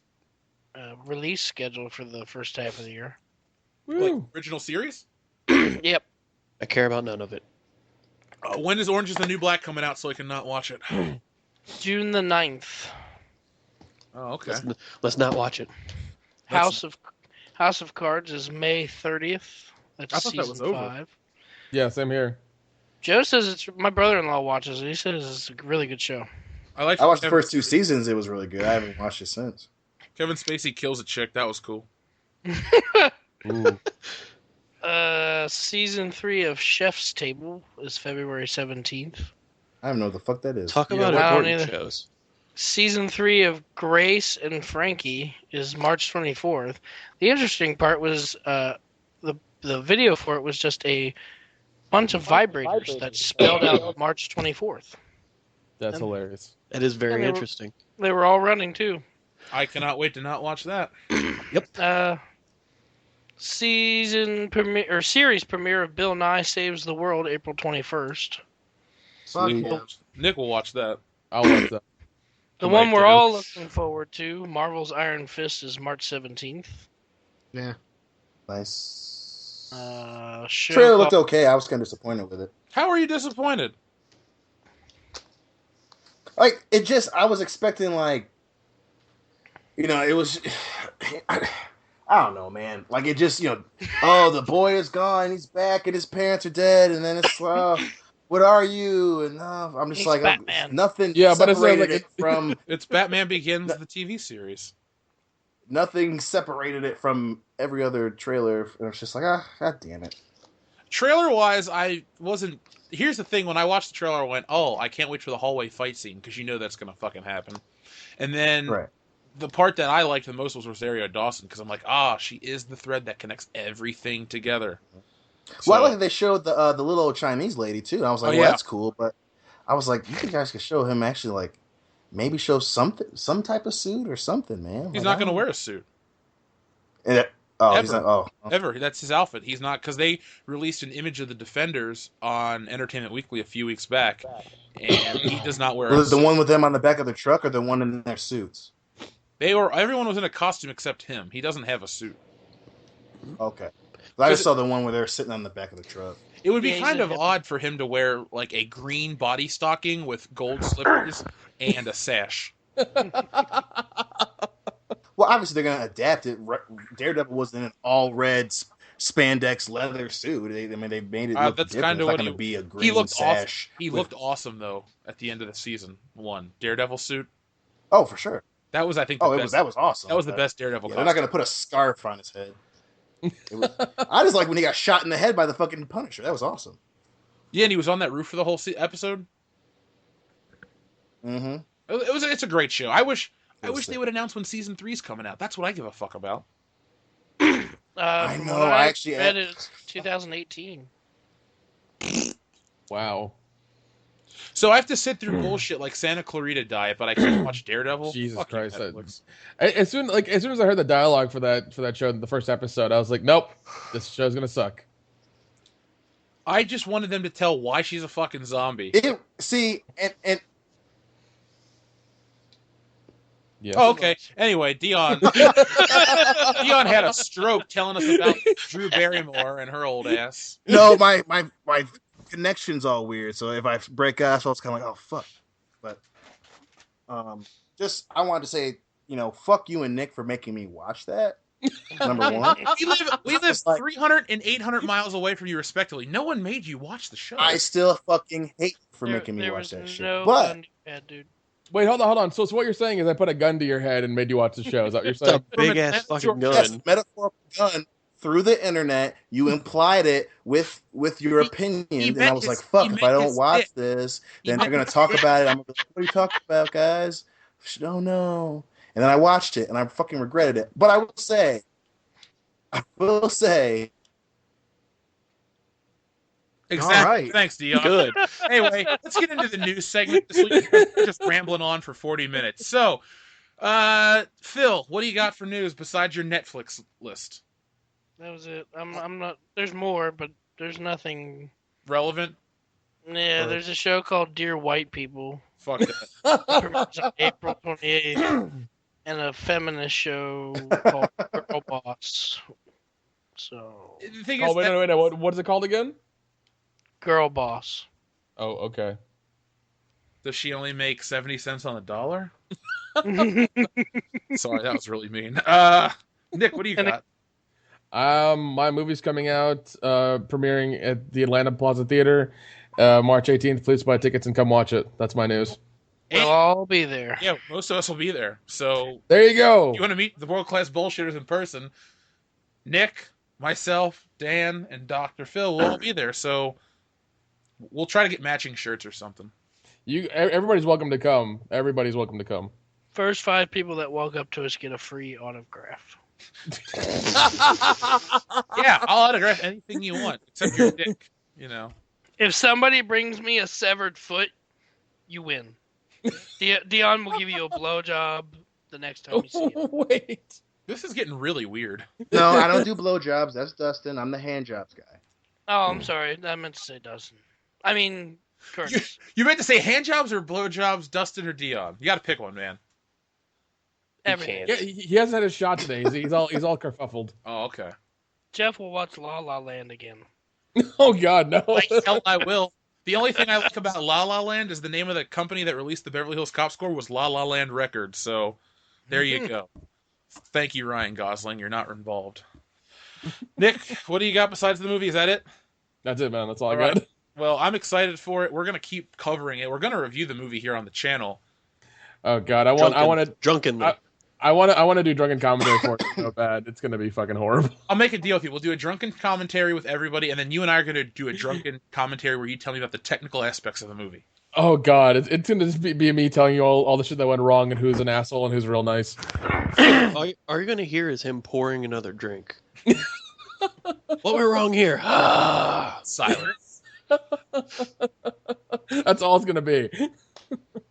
release schedule for the first half of the year. Like, Woo. original series? Yep. I care about none of it. When is Orange is the New Black coming out so I can not watch it? June the 9th. Oh, okay. Let's not watch it. House of Cards is May 30th. That's I thought that season was over. 5. Yeah, same here. Joe says it's. My brother-in-law watches it. He says it's a really good show. I like. I watched the first 2 seasons. It was really good. I haven't watched it since. Kevin Spacey kills a chick. That was cool. Ooh. Season 3 of Chef's Table is February 17th. I don't know what the fuck that is. Talk Yeah, about I don't important either. shows. Season 3 of Grace and Frankie is March 24th. The interesting part was the video for it was just a bunch of vibrators that spelled out March 24th. That's hilarious. That is very And they were- interesting. They were all running too. I cannot wait to not watch that. Season premiere or series premiere of Bill Nye Saves the World, April 21st. Fuck Sweet. yeah. Nick will watch that. I'll watch that. The I one might we're do. all looking forward to, Marvel's Iron Fist, is March 17th. Yeah. Nice. Show Trailer looked called- okay. I was kind of disappointed with it. How are you disappointed? Like, it just, I was expecting, like, it was. I don't know, man. Like it just, oh, the boy is gone, he's back, and his parents are dead, and then it's, what are you? And I'm just He's like, Batman. nothing Yeah, but it's separated like it from It's Batman Begins, the TV series. nothing separated it from every other trailer. And it's just like, god damn it. Trailer-wise, I wasn't... Here's the thing, when I watched the trailer, I went, oh, I can't wait for the hallway fight scene, because that's going to fucking happen. And then Right. the part that I liked the most was Rosario Dawson, because I'm like, she is the thread that connects everything together. Well, I like that they showed the little Chinese lady too. And I was like, yeah. That's cool. But I was like, you guys could show him actually, like, maybe show something, some type of suit or something, man. He's like, not going to wear a suit. And he's Ever. not. Ever. That's his outfit. He's not, because they released an image of the Defenders on Entertainment Weekly a few weeks back, and he does not wear a Was it suit. the one with them on the back of the truck or the one in their suits? Everyone was in a costume except him. He doesn't have a suit. Okay. I just saw the one where they're sitting on the back of the truck. It would be Yeah, kind he's of a- odd for him to wear like a green body stocking with gold slippers and a sash. Well, obviously they're going to adapt it. Daredevil was in an all red spandex leather suit. They made it look That's different. kind of It's not what going to be a he green looked sash. awesome. He looked awesome though at the end of the season 1 Daredevil suit. Oh, for sure. That was, I think, the best. That was awesome. That was the best Daredevil. Yeah, they're not going to put a scarf on his head. I just like when he got shot in the head by the fucking Punisher. That was awesome. Yeah, and he was on that roof for the whole episode. Mm-hmm. It's a great show. I wish sick. they would announce when season 3's coming out. That's what I give a fuck about. I from know, what I actually read it's 2018. Wow. So I have to sit through bullshit like Santa Clarita Diet, but I can't watch Daredevil. Jesus Fuck you, Christ! Netflix. As soon as I heard the dialogue for that show, the first episode, I was like, nope, this show's gonna suck. I just wanted them to tell why she's a fucking zombie. And Yeah. Oh, okay. Anyway, Dion had a stroke telling us about Drew Barrymore and her old ass. no, my connection's all weird. So if I break up, so it's kind of like, oh fuck. But just I wanted to say, fuck you and Nick for making me watch that. Number one. We live 300 and 800 miles away from you, respectively. No one made you watch the show. I still fucking hate for making me There watch was that shit. no But gun bad, dude. Wait, hold on. So what you're saying is I put a gun to your head and made you watch the show. Is that what you're It's a saying? big ass fucking yes, gun. metaphorical gun through the internet. You implied it with your opinion, and I was like, "Fuck! If I don't watch this, then they're gonna talk about it." I'm gonna be like, "What are you talking about, guys?" Oh no! And then I watched it, and I fucking regretted it. But I will say, Exactly. All right. Thanks, Dion. Good. Anyway, let's get into the news segment this week. We're just rambling on for 40 minutes. So, Phil, what do you got for news besides your Netflix list? That was it. I'm not. There's more, but there's nothing. Relevant? Yeah, there's a show called Dear White People. Fuck that. It premieres on April 28th, and a feminist show called Girl Boss. So, The thing Oh is, wait. What is it called again? Girl Boss. Oh, okay. does she only make 70 cents on the dollar? That's Sorry, that was really mean. Nick, what do you got? My movie's coming out, premiering at the Atlanta Plaza Theater, March 18th. Please buy tickets and come watch it. That's my news. We'll all be there. Yeah, most of us will be there. So, There you go. if you want to meet the world-class bullshitters in person, Nick, myself, Dan, and Dr. Phil will all be there. So, we'll try to get matching shirts or something. Everybody's welcome to come. Everybody's welcome to come. First 5 people that walk up to us get a free autograph. Yeah, I'll autograph anything you want, except your dick. If somebody brings me a severed foot, you win. Dion will give you a blowjob the next time you see him. Wait. This is getting really weird. no, I don't do blowjobs. That's Dustin. I'm the hand jobs guy. Oh, I'm sorry. I meant to say Dustin. I mean, Curtis. You meant to say hand jobs or blow jobs, Dustin or Dion? You got to pick one, man. Everything. Yeah, he hasn't had his shot today. He's all kerfuffled. Oh, okay. Jeff will watch La La Land again. Oh God, no. Like hell, I will. The only thing I like about La La Land is the name of the company that released the Beverly Hills Cop score was La La Land Records. So there you go. Thank you, Ryan Gosling. You're not involved. Nick, what do you got besides the movie? Is that it? That's it, man. That's all I All got. right. Well, I'm excited for it. We're gonna keep covering it. We're gonna review the movie here on the channel. Oh God, I want drunkenly. to do drunken commentary for it so bad. It's gonna be fucking horrible. I'll make a deal with you. We'll do a drunken commentary with everybody, and then you and I are gonna do a drunken commentary where you tell me about the technical aspects of the movie. Oh God, it's gonna just be me telling you all the shit that went wrong and who's an asshole and who's real nice. All you're going to hear is him pouring another drink. What went wrong here? Silence. That's all it's gonna be.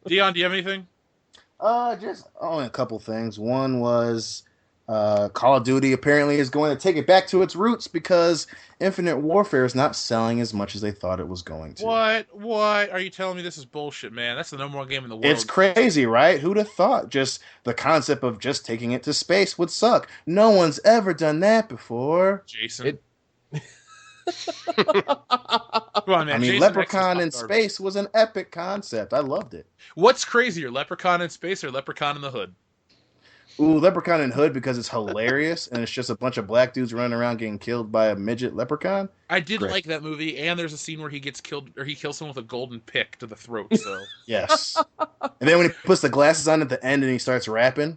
Dion, do you have anything? Just only a couple things. One was Call of Duty apparently is going to take it back to its roots because Infinite Warfare is not selling as much as they thought it was going to. What? Are you telling me this is bullshit, man? That's the number one game in the world. It's crazy, right? Who'd have thought? Just the concept of just taking it to space would suck. No one's ever done that before. Jason. Come on, man. I mean, Jason Leprechaun X in is not garbage. space was an epic concept. I loved it. What's crazier, Leprechaun in space or Leprechaun in the Hood? Ooh, Leprechaun in Hood because it's hilarious and it's just a bunch of black dudes running around getting killed by a midget leprechaun. I did Great. like that movie, and there's a scene where he gets killed, or he kills someone with a golden pick to the throat. So Yes. And then when he puts the glasses on at the end and he starts rapping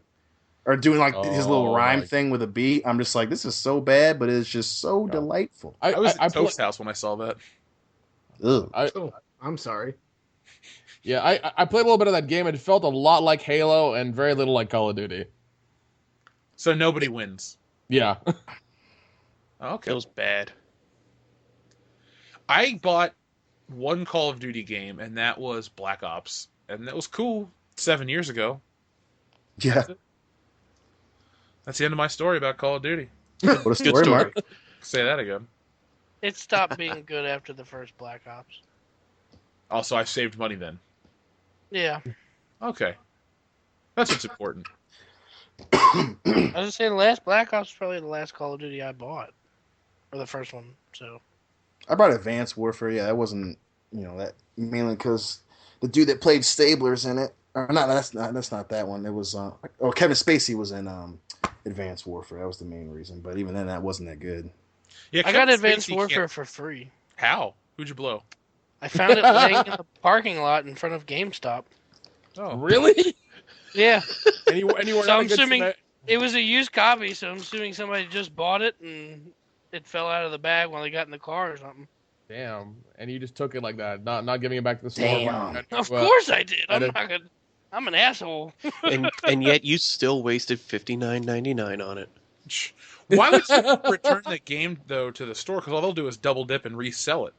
or doing like his little rhyme thing with a beat, I'm just like, this is so bad, but it's just so delightful. I was at Toast House when I saw that. Ugh. I'm sorry. Yeah, I played a little bit of that game. It felt a lot like Halo and very little like Call of Duty. So nobody wins. Yeah. Okay. It was bad. I bought one Call of Duty game, and that was Black Ops, and that was cool 7 years ago. Yeah. That's the end of my story about Call of Duty. What a Good story, story. Mark. Say that again. It stopped being good after the first Black Ops. Also, I saved money then. Yeah. Okay. That's what's important. I was gonna say the last Black Ops was probably the last Call of Duty I bought. Or the first one, so. I brought Advanced Warfare. Yeah, that wasn't, that mainly because the dude that played Stabler's in it. Or not, that's not that one. It was, Kevin Spacey was in Advanced Warfare. That was the main reason. But even then, that wasn't that good. Yeah, I got Kevin Advanced Spacey Warfare can't- for free. How? Who'd you blow? I found it laying in the parking lot in front of GameStop. Oh, Really? Yeah. Anywhere So not I'm a good assuming cement- it was a used copy, so I'm assuming somebody just bought it and it fell out of the bag while they got in the car or something. Damn. And you just took it like that, not giving it back to the store. Damn. Of course I did. I did. I'm an asshole. And yet you still wasted $59.99 on it. why would you return the game though to the store? Because all they'll do is double dip and resell it.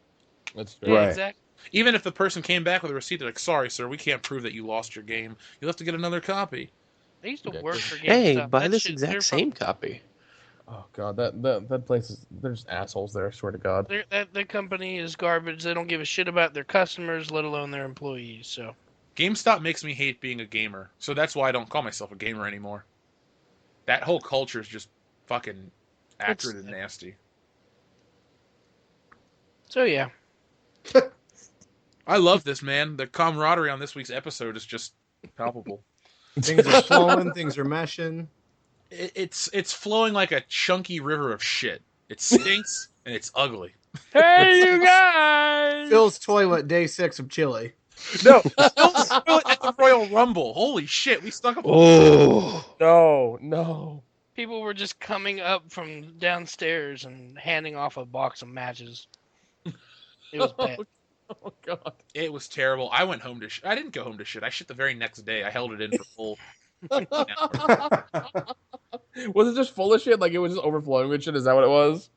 That's true. Yeah, Right. exactly. Even if the person came back with a receipt, they're like, "Sorry, sir, we can't prove that you lost your game. You'll have to get another copy." I used to Okay. work for GameStop. Hey, buy That this shit- exact they're same copy. Oh God, that place is, there's assholes there. I swear to God. That company is garbage. They don't give a shit about their customers, let alone their employees. So GameStop makes me hate being a gamer, so that's why I don't call myself a gamer anymore. That whole culture is just fucking accurate and nasty. So yeah. I love this, man. The camaraderie on this week's episode is just palpable. Things are flowing, things are meshing. It's flowing like a chunky river of shit. It stinks and it's ugly. Hey, you guys! Phil's toilet, day 6 of Chile. No, still at the Royal Rumble. Holy shit, we stuck a Oh. No. People were just coming up from downstairs and handing off a box of matches. It was bad. Oh God. It was terrible. I went home to I didn't go home to shit. I shit the very next day. I held it in for full. Was it just full of shit? Like it was just overflowing with shit? Is that what it was?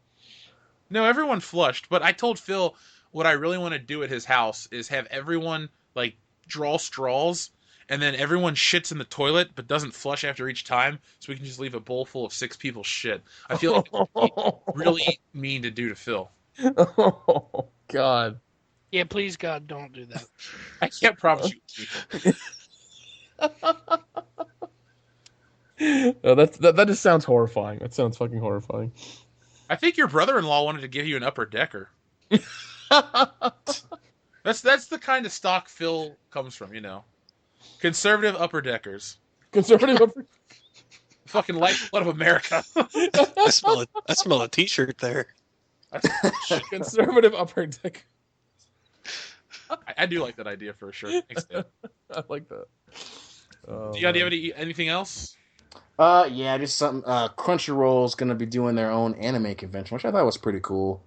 No, everyone flushed, but I told Phil what I really want to do at his house is have everyone like draw straws and then everyone shits in the toilet but doesn't flush after each time so we can just leave a bowl full of 6 people's shit. I feel like it would be really mean to do to Phil. Oh God. Yeah, please God, don't do that. I can't promise you. No, that just sounds horrifying. That sounds fucking horrifying. I think your brother-in-law wanted to give you an upper decker. That's the kind of stock Phil comes from, Conservative upper deckers. Conservative. Fucking lifeblood of America. I smell a t-shirt there. That's Conservative upper dick. I do like that idea for sure. Thanks, Dan. I like that. Oh, Do you have man. anything else? Yeah, just something. Crunchyroll's gonna be doing their own anime convention, which I thought was pretty cool.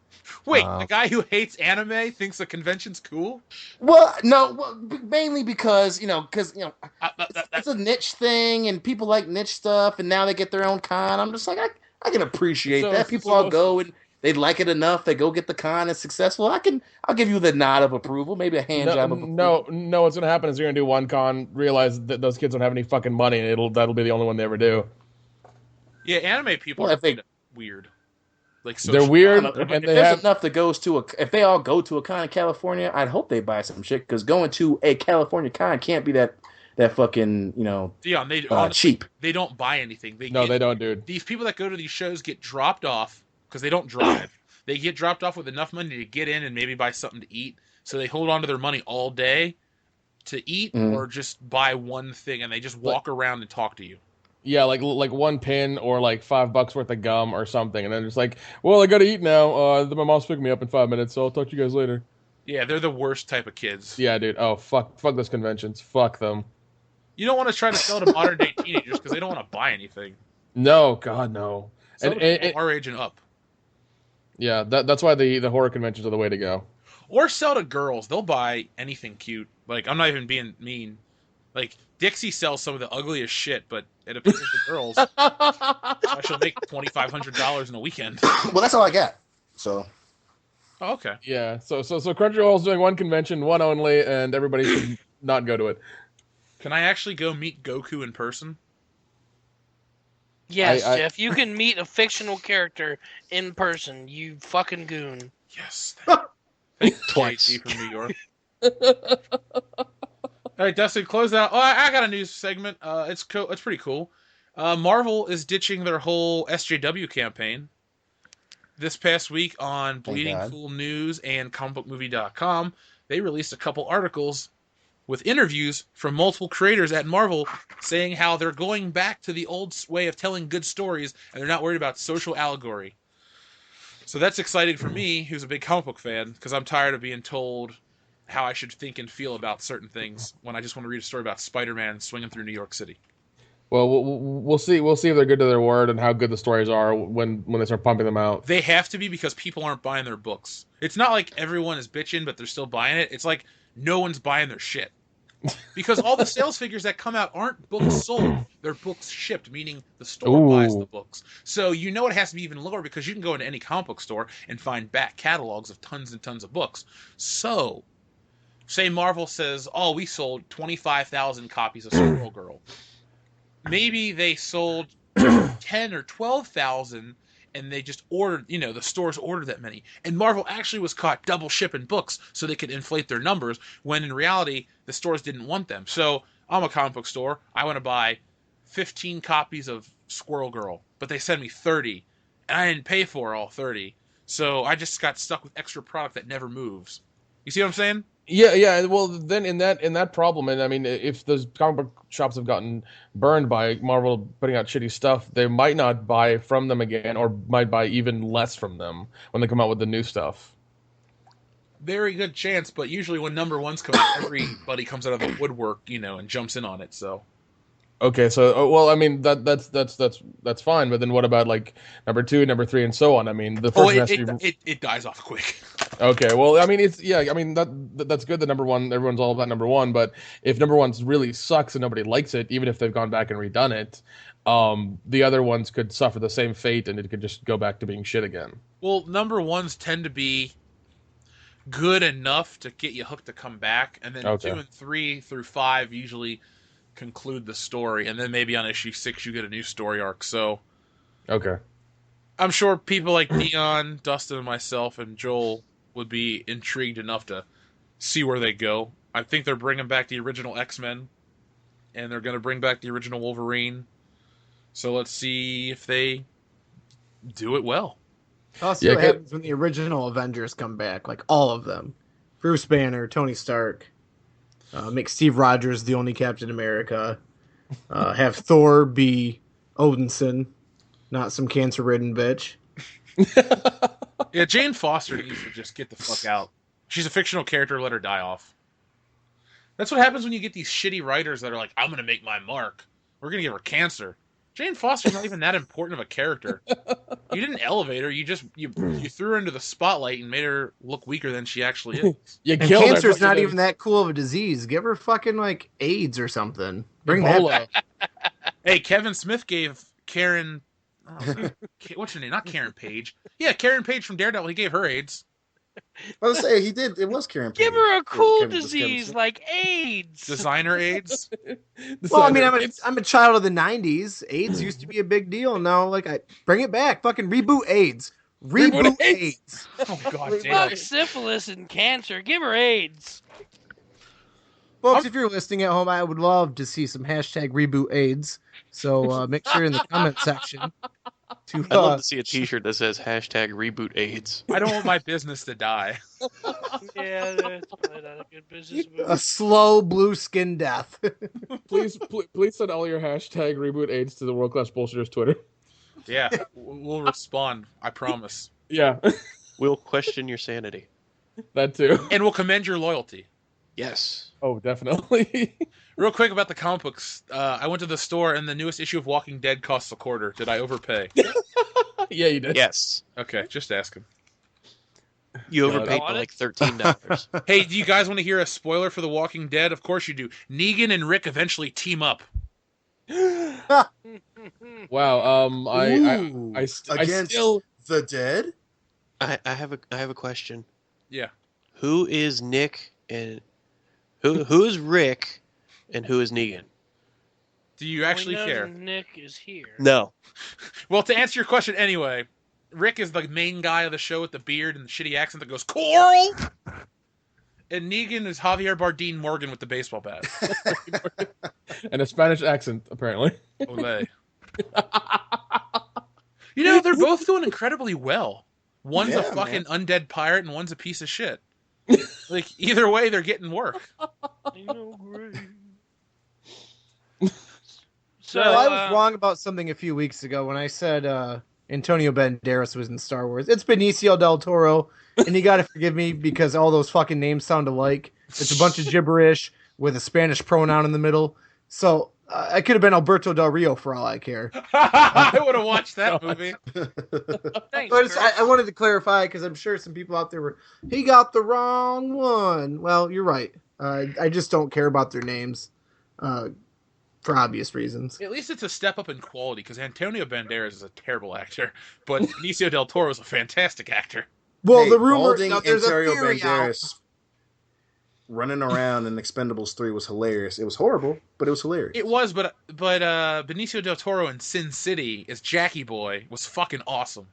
Wait, the guy who hates anime thinks the convention's cool? Well, no, mainly because That- it's a niche thing, and people like niche stuff, and now they get their own con. I'm just like, I can appreciate that. People all go and they like it enough. They go get the con. It's successful. I'll give you the nod of approval, maybe a hand job of approval. No. What's gonna happen is you're gonna do one con, realize that those kids don't have any fucking money, and that'll be the only one they ever do. Yeah, anime people Well, are if they- weird. Like They're social- weird, If and there's enough that goes to if they all go to a con in California, I'd hope they buy some shit, because going to a California con can't be that fucking Dion, they honestly, cheap. they don't buy anything. they don't, dude. These people that go to these shows get dropped off because they don't drive. They get dropped off with enough money to get in and maybe buy something to eat. So they hold on to their money all day to eat or just buy one thing, and they just walk around and talk to you. Yeah, like one pin or like $5 worth of gum or something, and then it's like, well, I gotta eat now. My mom's picking me up in 5 minutes, so I'll talk to you guys later. Yeah, they're the worst type of kids. Yeah, dude. Oh, fuck those conventions. Fuck them. You don't want to try to sell to modern day teenagers because they don't want to buy anything. No, God, no. Sell to people our age and up. Yeah, that's why the horror conventions are the way to go. Or sell to girls. They'll buy anything cute. Like, I'm not even being mean. Like, Dixie sells some of the ugliest shit, but it appeals to girls. So she'll make $2,500 in a weekend. Well, that's all I got. So. Oh, okay. Yeah, so Crunchyroll's doing one convention, one only, and everybody should not go to it. Can I actually go meet Goku in person? Yes, Jeff, you can meet a fictional character in person. You fucking goon. Yes. Thank Twice. JG from New York. All right, Dustin, close out. Oh, I got a news segment. It's cool. It's pretty cool. Marvel is ditching their whole SJW campaign. This past week on Bleeding Cool News and comicbookmovie.com, they released a couple articles with interviews from multiple creators at Marvel saying how they're going back to the old way of telling good stories and they're not worried about social allegory. So that's exciting for me, who's a big comic book fan, because I'm tired of being told how I should think and feel about certain things when I just want to read a story about Spider-Man swinging through New York City. Well, we'll see. We'll see if they're good to their word and how good the stories are when they start pumping them out. They have to be, because people aren't buying their books. It's not like everyone is bitching, but they're still buying it. It's like no one's buying their shit. Because all the sales figures that come out aren't books sold. They're books shipped, meaning the store buys the books. So you know it has to be even lower, because you can go into any comic book store and find back catalogs of tons and tons of books. So, say Marvel says, oh, we sold 25,000 copies of Squirrel Girl. Maybe they sold 10 or 12,000 and they just ordered, the stores ordered that many. And Marvel actually was caught double shipping books so they could inflate their numbers, when in reality, the stores didn't want them. So I'm a comic book store. I want to buy 15 copies of Squirrel Girl, but they send me 30, and I didn't pay for all 30. So I just got stuck with extra product that never moves. You see what I'm saying? Yeah. Well, then in that problem, and I mean, if those comic book shops have gotten burned by Marvel putting out shitty stuff, they might not buy from them again, or might buy even less from them when they come out with the new stuff. Very good chance, but usually when number ones come out, everybody comes out of the woodwork, and jumps in on it. So. Okay, so well, I mean that's fine, but then what about like number 2, number 3, and so on? I mean, the first has to be... it dies off quick. Okay, well, I mean, that's good that number 1, everyone's all about number 1, but if number 1 really sucks and nobody likes it, even if they've gone back and redone it, the other ones could suffer the same fate, and it could just go back to being shit again. Well, number ones tend to be good enough to get you hooked to come back, and then 2 and 3 through 5 usually conclude the story, and then maybe on issue 6 you get a new story arc. So okay, I'm sure people like Dion, Dustin, and myself, and Joel would be intrigued enough to see where they go. I think they're bringing back the original X-Men, and they're going to bring back the original Wolverine. So let's see if they do it well. I'll see what happens when the original Avengers come back, like all of them. Bruce Banner, Tony Stark. Make Steve Rogers the only Captain America. Have Thor be Odinson, not some cancer-ridden bitch. Yeah, Jane Foster needs to just get the fuck out. She's a fictional character. Let her die off. That's what happens when you get these shitty writers that are like, I'm going to make my mark. We're going to give her cancer. Jane Foster's not even that important of a character. You didn't elevate her. You threw her into the spotlight and made her look weaker than she actually is. And cancer's not even that cool of a disease. Give her fucking like AIDS or something. Bring Ebola. that back. Hey, Kevin Smith gave Karen... what's her name? Not Karen Page. Yeah, Karen Page from Daredevil. He gave her AIDS. I was say he did. It was Karen. Give her a cool Kevin- disease like AIDS. Designer AIDS. Well, I mean, I'm a child of the '90s. AIDS used to be a big deal. Now, like, I bring it back. Fucking reboot AIDS. Reboot AIDS. Oh god damn. Fuck syphilis and cancer. Give her AIDS. Folks, if you're listening at home, I would love to see some hashtag reboot AIDS. So make sure in the comment section to I'd love to see a T-shirt that says hashtag reboot AIDS. I don't want my business to die. Yeah, that's probably not a good business move. a slow blue skin death. please send all your hashtag reboot AIDS to the World Class Bullshitters Twitter. Yeah, we'll respond. I promise. Yeah, We'll question your sanity. that too. And we'll commend your loyalty. Yes. Oh, definitely. Real quick about the comic books. I went to the store and the newest issue of Walking Dead costs a quarter. Did I overpay? Yeah, you did. Yes. Okay, just asking. You God, overpaid by like $13. Hey, do you guys want to hear a spoiler for The Walking Dead? Of course you do. Negan and Rick eventually team up. Wow. Ooh, I against still. the dead. I have a question. Yeah. Who is Nick and who is Rick and who is Negan? Do you actually We know care? Nick is here. No. Well, to answer your question anyway, Rick is the main guy of the show with the beard and the shitty accent that goes, Coral! And Negan is Javier Bardem Morgan with the baseball bat. And a Spanish accent, apparently. Olay. You know, they're both doing incredibly well. One's a fucking undead pirate and one's a piece of shit. Like, either way, they're getting work. So I was wrong about something a few weeks ago when I said Antonio Banderas was in Star Wars. It's Benicio del Toro, and you got to forgive me because all those fucking names sound alike. It's a bunch of gibberish with a Spanish pronoun in the middle. So I could have been Alberto Del Rio for all I care. I would have watched that movie. Thanks, But Chris. I wanted to clarify because I'm sure some people out there were, he got the wrong one. Well, you're right. I just don't care about their names for obvious reasons. At least it's a step up in quality, because Antonio Banderas is a terrible actor, but Benicio del Toro is a fantastic actor. Well, Hey, the rumor balding now, there's a Antonio theory out. Banderas running around in Expendables 3 was hilarious. It was horrible, but it was hilarious. It was, but Benicio del Toro in Sin City as Jackie Boy was fucking awesome.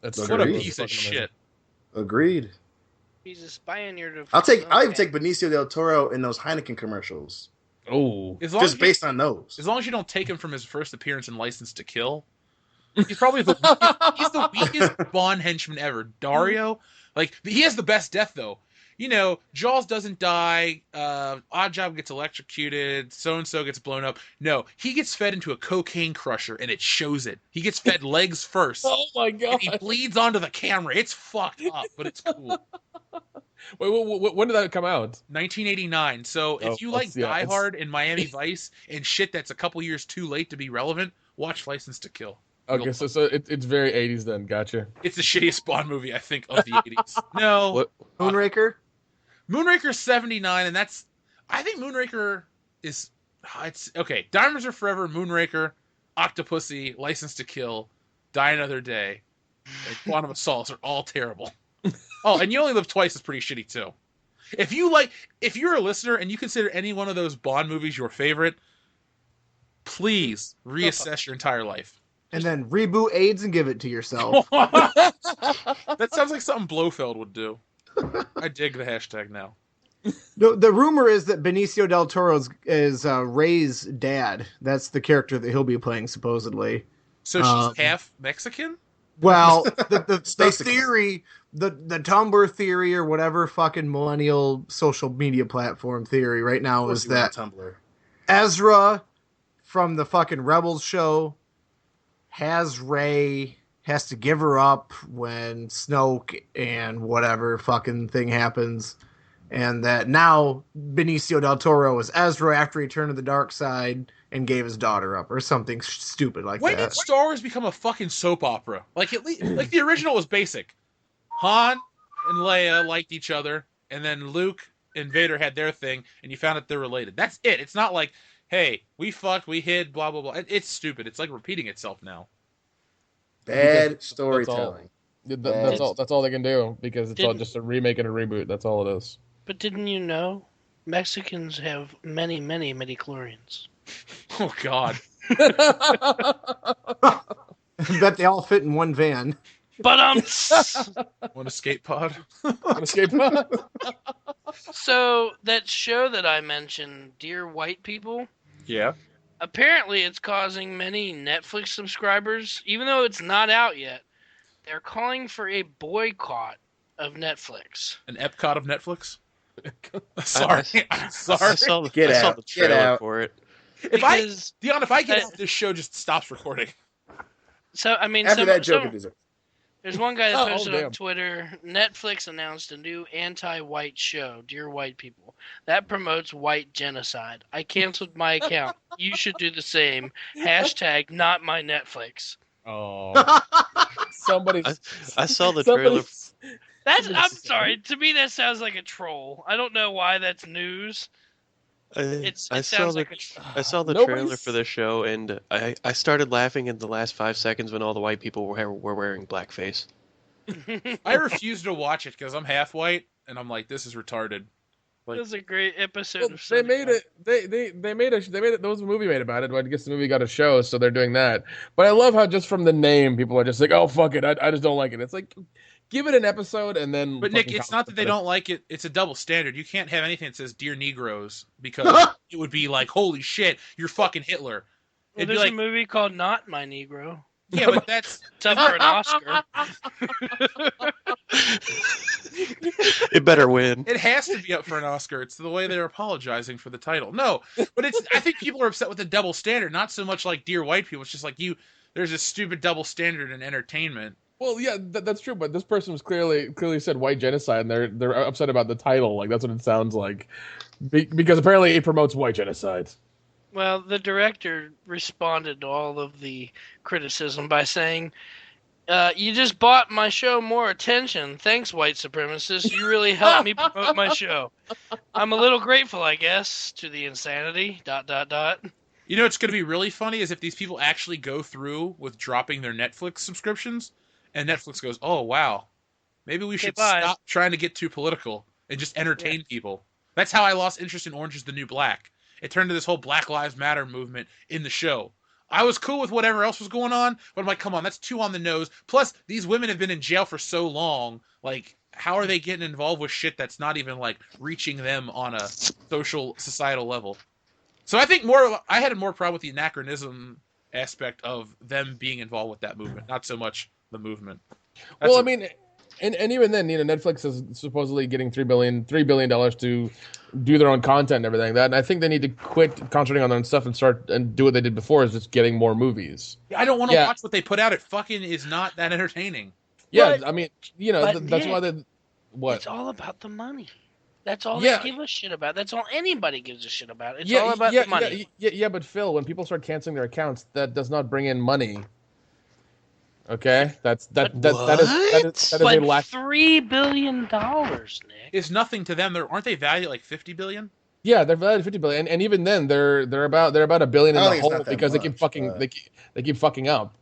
That's What What a Agreed. piece of shit. Agreed. He's a spy on your. I'll even take Benicio del Toro in those Heineken commercials, Oh, As long just as based on those. as long as you don't take him from his first appearance in License to Kill, he's probably he's the weakest Bond henchman ever. Dario, like, he has the best death though. You know, Jaws doesn't die. Oddjob gets electrocuted. So and so gets blown up. No, he gets fed into a cocaine crusher, and it shows it. He gets fed legs first, oh my and god! he bleeds onto the camera. It's fucked up, but it's cool. Wait, when did that come out? 1989. So if Oh, you like that's- yeah, Die it's- Hard and Miami Vice and shit that's a couple years too late to be relevant, watch License to Kill. Okay, so it's very 80s then. Gotcha. It's the shittiest Bond movie, I think, of the 80s. No. What? Moonraker? Moonraker's 79, and I think Moonraker is, it's, okay, Diamonds Are Forever, Moonraker, Octopussy, License to Kill, Die Another Day, and Quantum of Solace are all terrible. Oh, and You Only Live Twice is pretty shitty, too. If you're a listener and you consider any one of those Bond movies your favorite, please reassess your entire life. And then reboot AIDS and give it to yourself. That sounds like something Blofeld would do. I dig the hashtag now. The rumor is that Benicio del Toro is Ray's dad. That's the character that he'll be playing, supposedly. So she's half Mexican? Well, the Basically. theory, the Tumblr theory or whatever fucking millennial social media platform theory right now is that Tumblr. Ezra from the fucking Rebels show has Rey, has to give her up when Snoke and whatever fucking thing happens, and that now Benicio del Toro is Ezra after he turned to the dark side and gave his daughter up, or something stupid like When that. did Star Wars become a fucking soap opera? Like at least, like the original was basic. Han and Leia liked each other, and then Luke and Vader had their thing, and you found out they're related. That's it. It's not like, hey, we fucked, we hid, blah blah blah. It's stupid. It's like repeating itself now. Bad Because storytelling. That's all they can do because it's all Didn't- just a remake and a reboot. That's all it is. But didn't you know Mexicans have many, many midichlorians? Oh God. I bet they all fit in one van. But One escape pod. An escape pod. so that show that I mentioned, Dear White People, Yeah. apparently it's causing many Netflix subscribers, even though it's not out yet, they're calling for a boycott of Netflix. An Epcot of Netflix. Sorry. I'm sorry. I saw the Get trailer out. for it. If I Because Dion, if I get that- out, this show just stops recording. so I mean, After that joke, there's one guy that Oh, posted damn. on Twitter, Netflix announced a new anti-white show, Dear White People, that promotes white genocide. I canceled my account. You should do the same. Hashtag not my Netflix. Oh, somebody. I saw the trailer. I'm sorry. To me, that sounds like a troll. I don't know why that's news. It sounds like a troll. I saw the Nobody's- trailer for the show, and I started laughing in the last 5 seconds when all the white people were wearing blackface. I refuse to watch it because I'm half white, and I'm like, this is retarded. It was a great episode. Well, of they made Seinfeld. it. They made it. There was a movie made about it. But I guess the movie got a show, so they're doing that. But I love how just from the name, people are just like, "Oh fuck it, I just don't like it." It's like, give it an episode and then. But Nick, fucking it's not that they comment. don't like it. It's a double standard. You can't have anything that says "Dear Negroes" because it would be like, "Holy shit, you're fucking Hitler." Well, It'd be there's like, a movie called Not My Negro. yeah, but that's It's up for an Oscar. It better win. it has to be up for an Oscar. It's the way they're apologizing for the title. No, but it's. I think people are upset with the double standard, not so much like "Dear White People." It's just like there's a stupid double standard in entertainment. Well, yeah, that's true. But this person was clearly said white genocide, and they're upset about the title. Like that's what it sounds like, because apparently it promotes white genocide. Well, the director responded to all of the criticism by saying, you just bought my show more attention. Thanks, white supremacists. You really helped me promote my show. I'm a little grateful, I guess, to the insanity. ... You know what's going to be really funny is if these people actually go through with dropping their Netflix subscriptions, and Netflix goes, "Oh wow, maybe we should bye." stop trying to get too political and just entertain people." That's how I lost interest in Orange Is the New Black. It turned to this whole Black Lives Matter movement in the show. I was cool with whatever else was going on, but I'm like, come on, that's too on the nose. Plus, these women have been in jail for so long. Like, how are they getting involved with shit that's not even like reaching them on a societal level? So I think I had more problem with the anachronism aspect of them being involved with that movement, not so much the movement. Well, I mean, and even then, Netflix is supposedly getting $3 billion to do their own content and everything. That, and I think they need to quit concentrating on their own stuff and start and do what they did before, is just getting more movies. I don't want to watch what they put out. It fucking is not that entertaining. Yeah, But- I mean, but that's Nick, why they. What? It's all about the money. That's all Yeah. they give a shit about. That's all anybody gives a shit about. It's yeah, all about yeah, the money. Yeah, but Phil, when people start canceling their accounts, that does not bring in money. Okay, that is But a lack. $3 billion, Nick. It's nothing to them. Aren't they valued at like $50 billion? Yeah, they're valued at $50 billion, and even then, they're about $1 billion in I don't the think it's hole not that because they keep much, fucking but- they keep fucking up,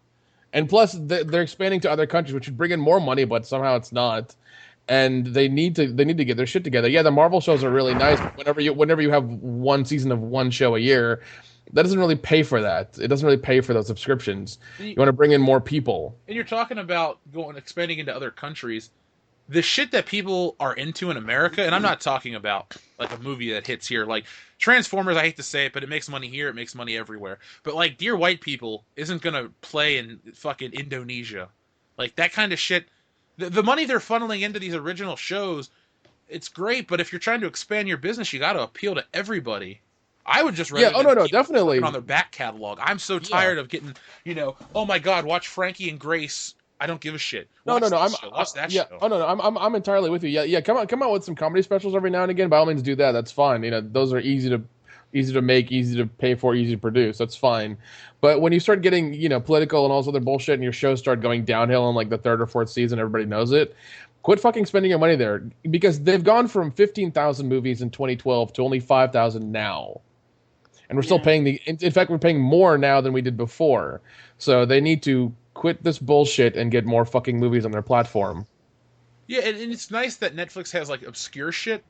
and plus they're expanding to other countries, which would bring in more money, but somehow it's not, and they need to get their shit together. Yeah, the Marvel shows are really nice. But whenever you have one season of one show a year, that doesn't really pay for that. It doesn't really pay for those subscriptions. You want to bring in more people. And you're talking about expanding into other countries. The shit that people are into in America, and I'm not talking about like a movie that hits here, like Transformers. I hate to say it, but it makes money here. It makes money everywhere. But like Dear White People isn't gonna play in fucking Indonesia, like that kind of shit. The money they're funneling into these original shows, it's great. But if you're trying to expand your business, you got to appeal to everybody. I would just Yeah, rather keep definitely. working on their back catalog. I'm so tired of getting, oh my God, watch Frankie and Grace. I don't give a shit. Watch watch that show. Oh no, I'm entirely with you. Yeah. Come out with some comedy specials every now and again. By all means, do that. That's fine. Those are easy to make, easy to pay for, easy to produce. That's fine. But when you start getting political and all this other bullshit, and your shows start going downhill in like the third or fourth season, everybody knows it. Quit fucking spending your money there, because they've gone from 15,000 movies in 2012 to only 5,000 now. And we're still paying in fact, we're paying more now than we did before. So they need to quit this bullshit and get more fucking movies on their platform. Yeah, and it's nice that Netflix has like obscure shit.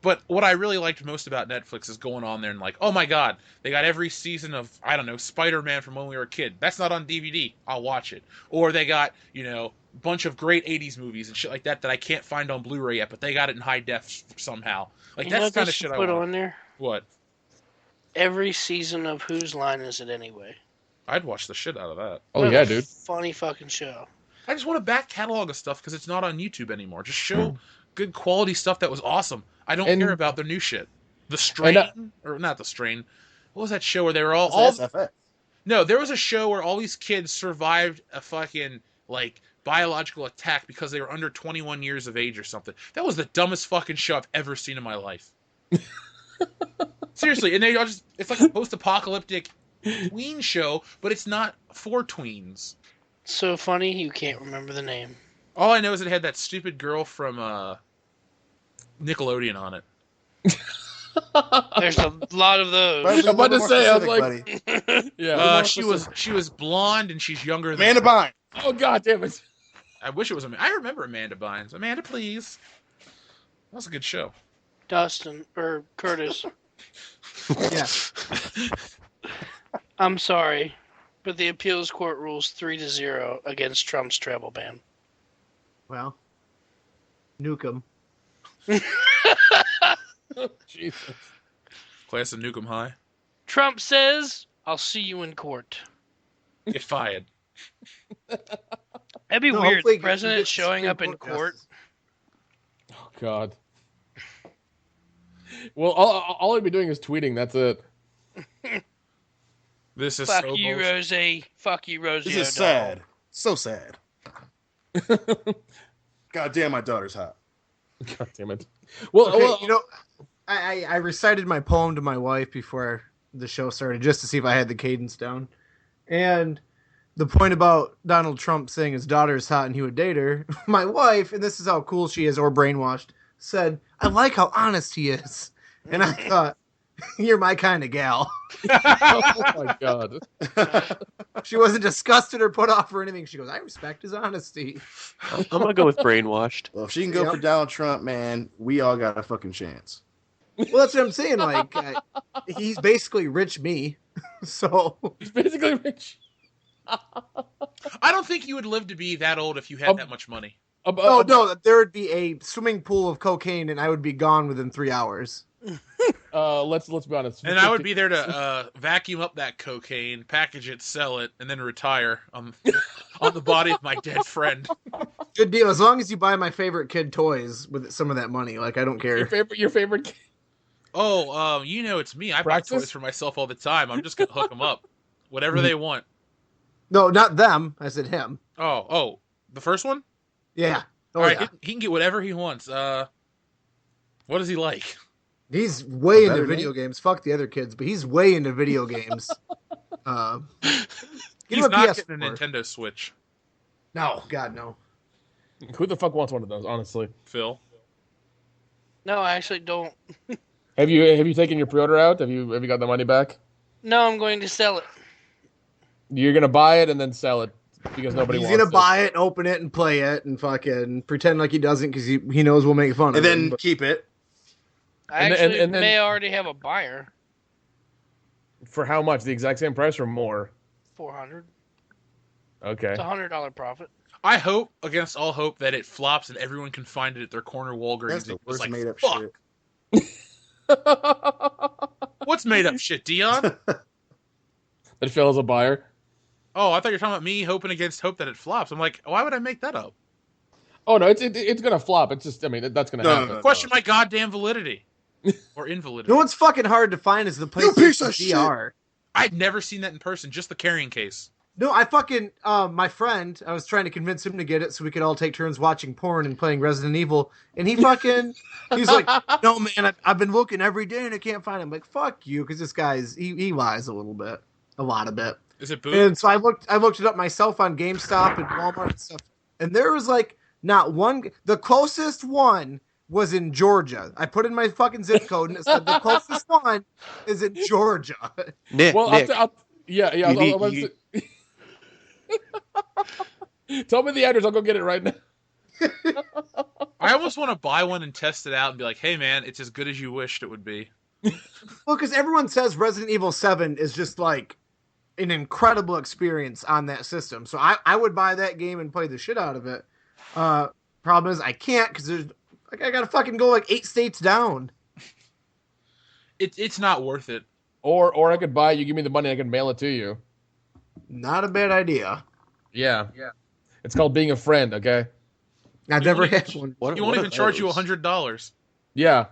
But what I really liked most about Netflix is going on there and like, oh my God, they got every season of, I don't know, Spider-Man from when we were a kid. That's not on DVD. I'll watch it. Or they got, a bunch of great 80s movies and shit like that I can't find on Blu-ray yet, but they got it in high def somehow. Like, that's the kind of shit I put want. On there? What? Every season of Whose Line Is It Anyway? I'd watch the shit out of that. Oh, yeah, dude. Funny fucking show. I just want a back catalog of stuff because it's not on YouTube anymore. Just show good quality stuff that was awesome. I don't care about their new shit. The Strain, or not The Strain. What was that show where they were all SFX. No, there was a show where all these kids survived a fucking like biological attack because they were under 21 years of age or something. That was the dumbest fucking show I've ever seen in my life. Seriously, and it's like a post-apocalyptic tween show, but it's not for tweens. So funny you can't remember the name. All I know is it had that stupid girl from Nickelodeon on it. There's a lot of those. I'm about to say, I was like, yeah. She was blonde and she's younger than Amanda Bynes. Oh God damn it! I wish it was Amanda. I remember Amanda Bynes. Amanda, please. That was a good show. Dustin or Curtis. Yeah. I'm sorry, but the appeals court rules 3-0 against Trump's travel ban. Well, nuke him. Jesus. Class of Nukem High. Trump says, "I'll see you in court." Get fired. That'd be weird. The president showing up in court. Oh God. Well, all I'd be doing is tweeting. That's it. This is Fuck so you, bullshit. Rose. Fuck you, Rose. This is sad. So sad. God damn, my daughter's hot. God damn it. Well, Okay, I recited my poem to my wife before the show started just to see if I had the cadence down. And the point about Donald Trump saying his daughter is hot and he would date her, my wife, and this is how cool she is or brainwashed, said, "I like how honest he is." And I thought, you're my kind of gal. oh my God. She wasn't disgusted or put off or anything. She goes, "I respect his honesty." I'm gonna go with brainwashed. Well, if she can go for Donald Trump, man, we all got a fucking chance. Well, that's what I'm saying. Like, he's basically rich me. So He's basically rich. I don't think you would live to be that old if you had that much money. no, there would be a swimming pool of cocaine, and I would be gone within 3 hours. Let's be honest. And I would be there to vacuum up that cocaine, package it, sell it, and then retire on the body of my dead friend. Good deal. As long as you buy my favorite kid toys with some of that money, like I don't care. Your favorite kid? Oh, it's me. I buy toys for myself all the time. I'm just gonna hook them up, whatever they want. No, not them. I said him. Oh, the first one? Yeah. All right, he can get whatever he wants. What does he like? He's way into video games. Fuck the other kids, but he's way into video games. He's not getting a Nintendo Switch. No, God, no. Who the fuck wants one of those, honestly? Phil? No, I actually don't. Have you taken your pre-order out? Have you got the money back? No, I'm going to sell it. You're gonna buy it and then sell it because nobody wants it. He's gonna buy it, open it, and play it, and fucking pretend like he doesn't because he knows we'll make fun of him. And then keep it. I actually may already have a buyer. For how much? The exact same price or more? $400. Okay. It's $100 profit. I hope, against all hope, that it flops and everyone can find it at their corner Walgreens. That's the worst like, made up fuck. shit. What's made up shit, Dion? That Phil is a buyer. Oh, I thought you were talking about me hoping against hope that it flops. I'm like, why would I make that up? Oh no, it's gonna flop. It's just, I mean, that's gonna happen. Question my goddamn validity. or invalidity. You know what's fucking hard to find is the You piece PlayStation of shit. VR. I'd never seen that in person, just the carrying case. No, I fucking my friend. I was trying to convince him to get it so we could all take turns watching porn and playing Resident Evil, and he's like, "No, man, I've been looking every day and I can't find him." I'm like, fuck you, because this guy's he lies a lot of bit. Is it boot? And so I looked it up myself on GameStop and Walmart and stuff, and there was like not one. The closest one was in Georgia. I put in my fucking zip code and it said the closest one is in Georgia. Nick, Well, Nick, yeah. Tell me the address. I'll go get it right now. I almost want to buy one and test it out and be like, hey, man, it's as good as you wished it would be. Well, because everyone says Resident Evil 7 is just like an incredible experience on that system. So I would buy that game and play the shit out of it. Problem is I can't because there's like I gotta fucking go like 8 states down. It's not worth it. Or I could buy it. You give me the money, I can mail it to you. Not a bad idea. Yeah. It's called being a friend. Okay. I've never had one. He won't even charge you $100. Yeah.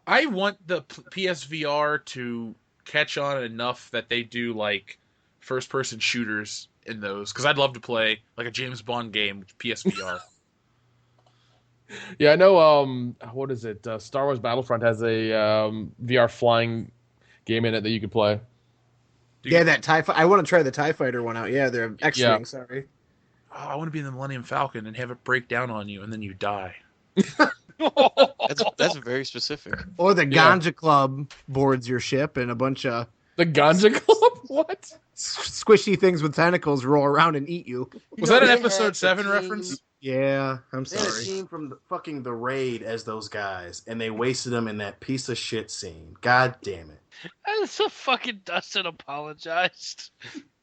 I want the PSVR to catch on enough that they do like first-person shooters in those, because I'd love to play like a James Bond game with PSVR. Yeah, I know. What is it? Star Wars Battlefront has a VR flying game in it that you could play. Yeah, that TIE Fighter. I want to try the TIE Fighter one out. Yeah, they're X-Wing, sorry. Oh, I want to be in the Millennium Falcon and have it break down on you, and then you die. that's very specific. Or the Ganja Club boards your ship and a bunch of The Ganja Club? What? squishy things with tentacles roll around and eat you. Was that an they episode had 7 the team- reference? Yeah, I'm They had a sorry. team from the Raid as those guys, and they wasted them in that piece of shit scene. God damn it. And so fucking Dustin apologized.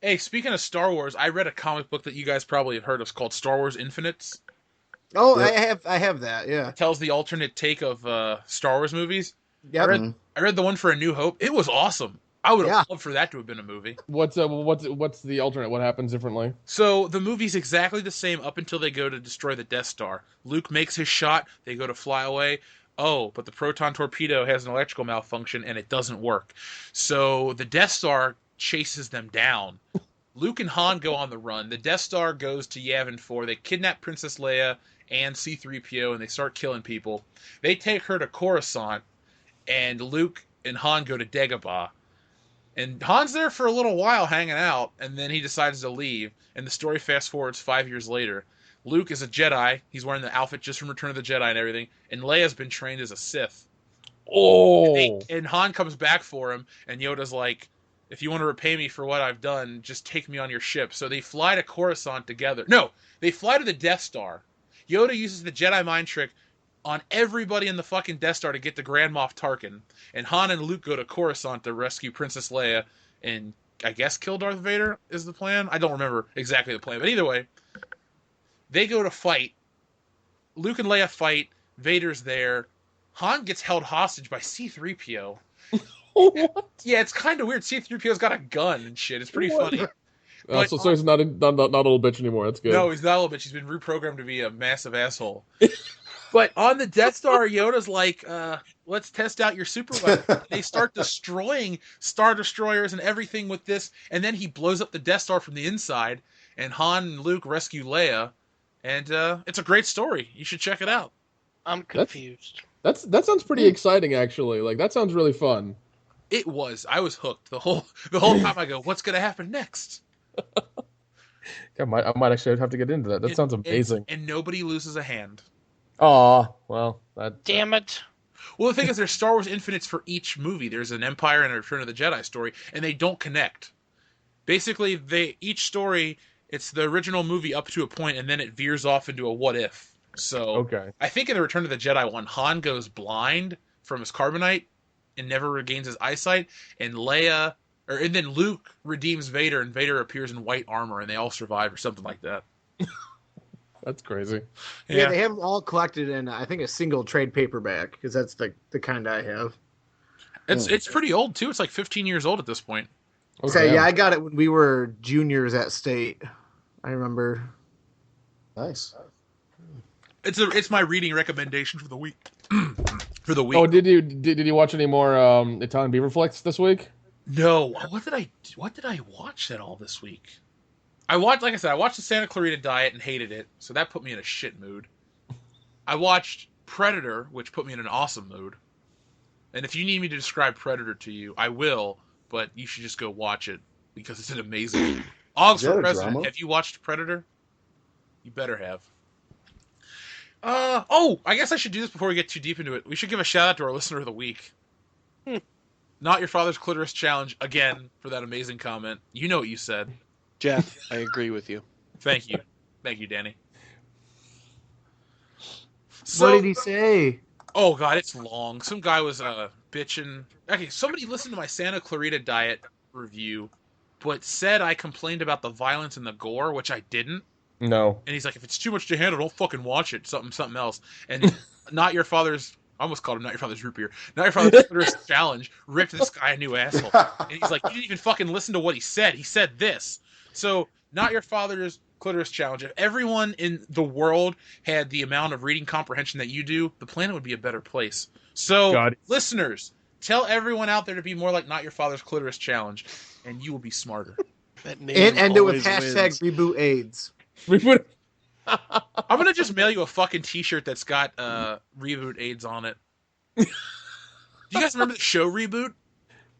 Hey, speaking of Star Wars, I read a comic book that you guys probably have heard of called Star Wars Infinites. Oh, Yep. I have that. Yeah. It tells the alternate take of Star Wars movies. Yep. I read the one for A New Hope. It was awesome. I would have Yeah. loved for that to have been a movie. What's the alternate? What happens differently? So the movie's exactly the same up until they go to destroy the Death Star. Luke makes his shot. They go to fly away. Oh, but the proton torpedo has an electrical malfunction and it doesn't work. So the Death Star chases them down. Luke and Han go on the run. The Death Star goes to Yavin 4. They kidnap Princess Leia and C-3PO and they start killing people. They take her to Coruscant, and Luke and Han go to Dagobah. And Han's there for a little while hanging out, and then he decides to leave, and the story fast forwards 5 years later. Luke is a Jedi. He's wearing the outfit just from Return of the Jedi and everything, and Leia's been trained as a Sith. Oh. And Han comes back for him, and Yoda's like, if you want to repay me for what I've done, just take me on your ship. So they fly to Coruscant together. No, they fly to the Death Star. Yoda uses the Jedi mind trick on everybody in the fucking Death Star to get to Grand Moff Tarkin. And Han and Luke go to Coruscant to rescue Princess Leia and, I guess, kill Darth Vader is the plan? I don't remember exactly the plan. But either way, they go to fight. Luke and Leia fight. Vader's there. Han gets held hostage by C-3PO. What? Yeah, it's kind of weird. C-3PO's got a gun and shit. It's pretty What? funny. So he's not a little bitch anymore. That's good. No, he's not a little bitch. He's been reprogrammed to be a massive asshole. But on the Death Star, Yoda's like, let's test out your super weapon. They start destroying Star Destroyers and everything with this, and then he blows up the Death Star from the inside, and Han and Luke rescue Leia, and it's a great story. You should check it out. I'm confused. That sounds pretty exciting, actually. Like, that sounds really fun. It was. I was hooked the whole time. I go, what's going to happen next? I might actually have to get into that. That sounds amazing. And nobody loses a hand. Aw, well, that. Damn it. Well, the thing is, there's Star Wars Infinites for each movie. There's an Empire and a Return of the Jedi story, and they don't connect. Basically, each story, it's the original movie up to a point, and then it veers off into a what if. So, Okay. I think in the Return of the Jedi one, Han goes blind from his carbonite and never regains his eyesight, and then Luke redeems Vader, and Vader appears in white armor, and they all survive, or something like that. That's crazy. Yeah, they have them all collected in, I think, a single trade paperback, because that's the kind I have. It's pretty old, too. It's like 15 years old at this point. Okay, yeah, I got it when we were juniors at State. I remember. Nice. It's my reading recommendation for the week. For the week. Oh, did you watch any more Italian Beaver flicks this week? No. What did I watch at all this week? Like I said, I watched the Santa Clarita Diet and hated it, so that put me in a shit mood. I watched Predator, which put me in an awesome mood. And if you need me to describe Predator to you, I will, but you should just go watch it because it's an amazing. Oggs for President. Drama? Have you watched Predator? You better have. I guess I should do this before we get too deep into it. We should give a shout out to our listener of the week. Not Your Father's Clitoris Challenge, again, for that amazing comment. You know what you said. Jeff, I agree with you. Thank you. Thank you, Danny. So, what did he say? Oh, God, it's long. Some guy was bitching. Okay, somebody listened to my Santa Clarita Diet review, but said I complained about the violence and the gore, which I didn't. No. And he's like, if it's too much to handle, don't fucking watch it. Something else. And Not Your Father's... I almost called him Not Your Father's Root Beer. Not Your Father's Clitoris Challenge ripped this guy a new asshole. And he's like, you didn't even fucking listen to what he said. He said this. So, Not Your Father's Clitoris Challenge. If everyone in the world had the amount of reading comprehension that you do, the planet would be a better place. So, listeners, tell everyone out there to be more like Not Your Father's Clitoris Challenge, and you will be smarter. That name and end it with hashtag reboot AIDS. Reboot. I'm gonna just mail you a fucking T-shirt that's got Reboot AIDS on it. Do you guys remember the show Reboot?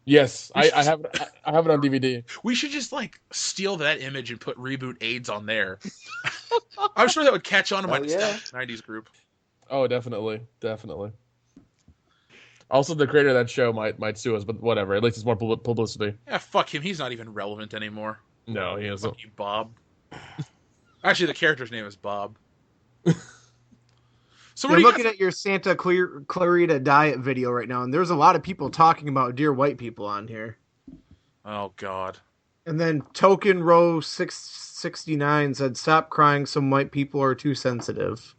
Yes, I have it on DVD. We should just like steal that image and put Reboot AIDS on there. I'm sure that would catch on to my 90s group. Oh, definitely. Also, the creator of that show might sue us, but whatever. At least it's more publicity. Yeah, fuck him. He's not even relevant anymore. No, he isn't. Fuck you, Bob. Actually, the character's name is Bob. So we're looking at your Santa Clarita Diet video right now, and there's a lot of people talking about dear white people on here. Oh, God. And then Token Row 669 said, stop crying, some white people are too sensitive.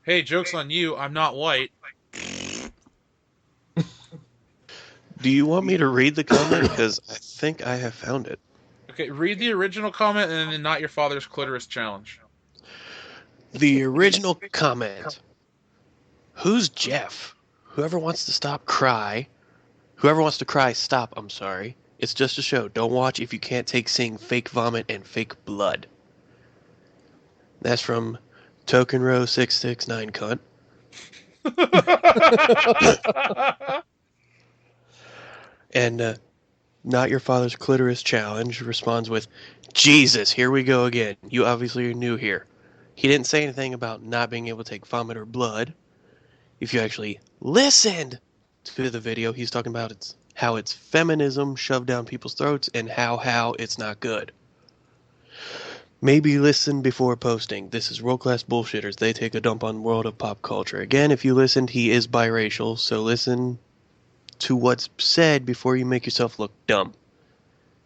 Hey, joke's on you. I'm not white. Do you want me to read the comment? Because I think I have found it. Okay, read the original comment and then Not Your Father's Clitoris Challenge. The original comment. Who's Jeff? Whoever wants to cry, stop, I'm sorry. It's just a show. Don't watch if you can't take seeing fake vomit and fake blood. That's from Token Row 669 cunt. And Not Your Father's Clitoris Challenge responds with, Jesus, here we go again. You obviously are new here. He didn't say anything about not being able to take vomit or blood. If you actually listened to the video, he's talking about how it's feminism shoved down people's throats and how it's not good. Maybe listen before posting. This is World Class Bullshitters. They take a dump on the world of pop culture. Again, if you listened, he is biracial, so listen to what's said before you make yourself look dumb.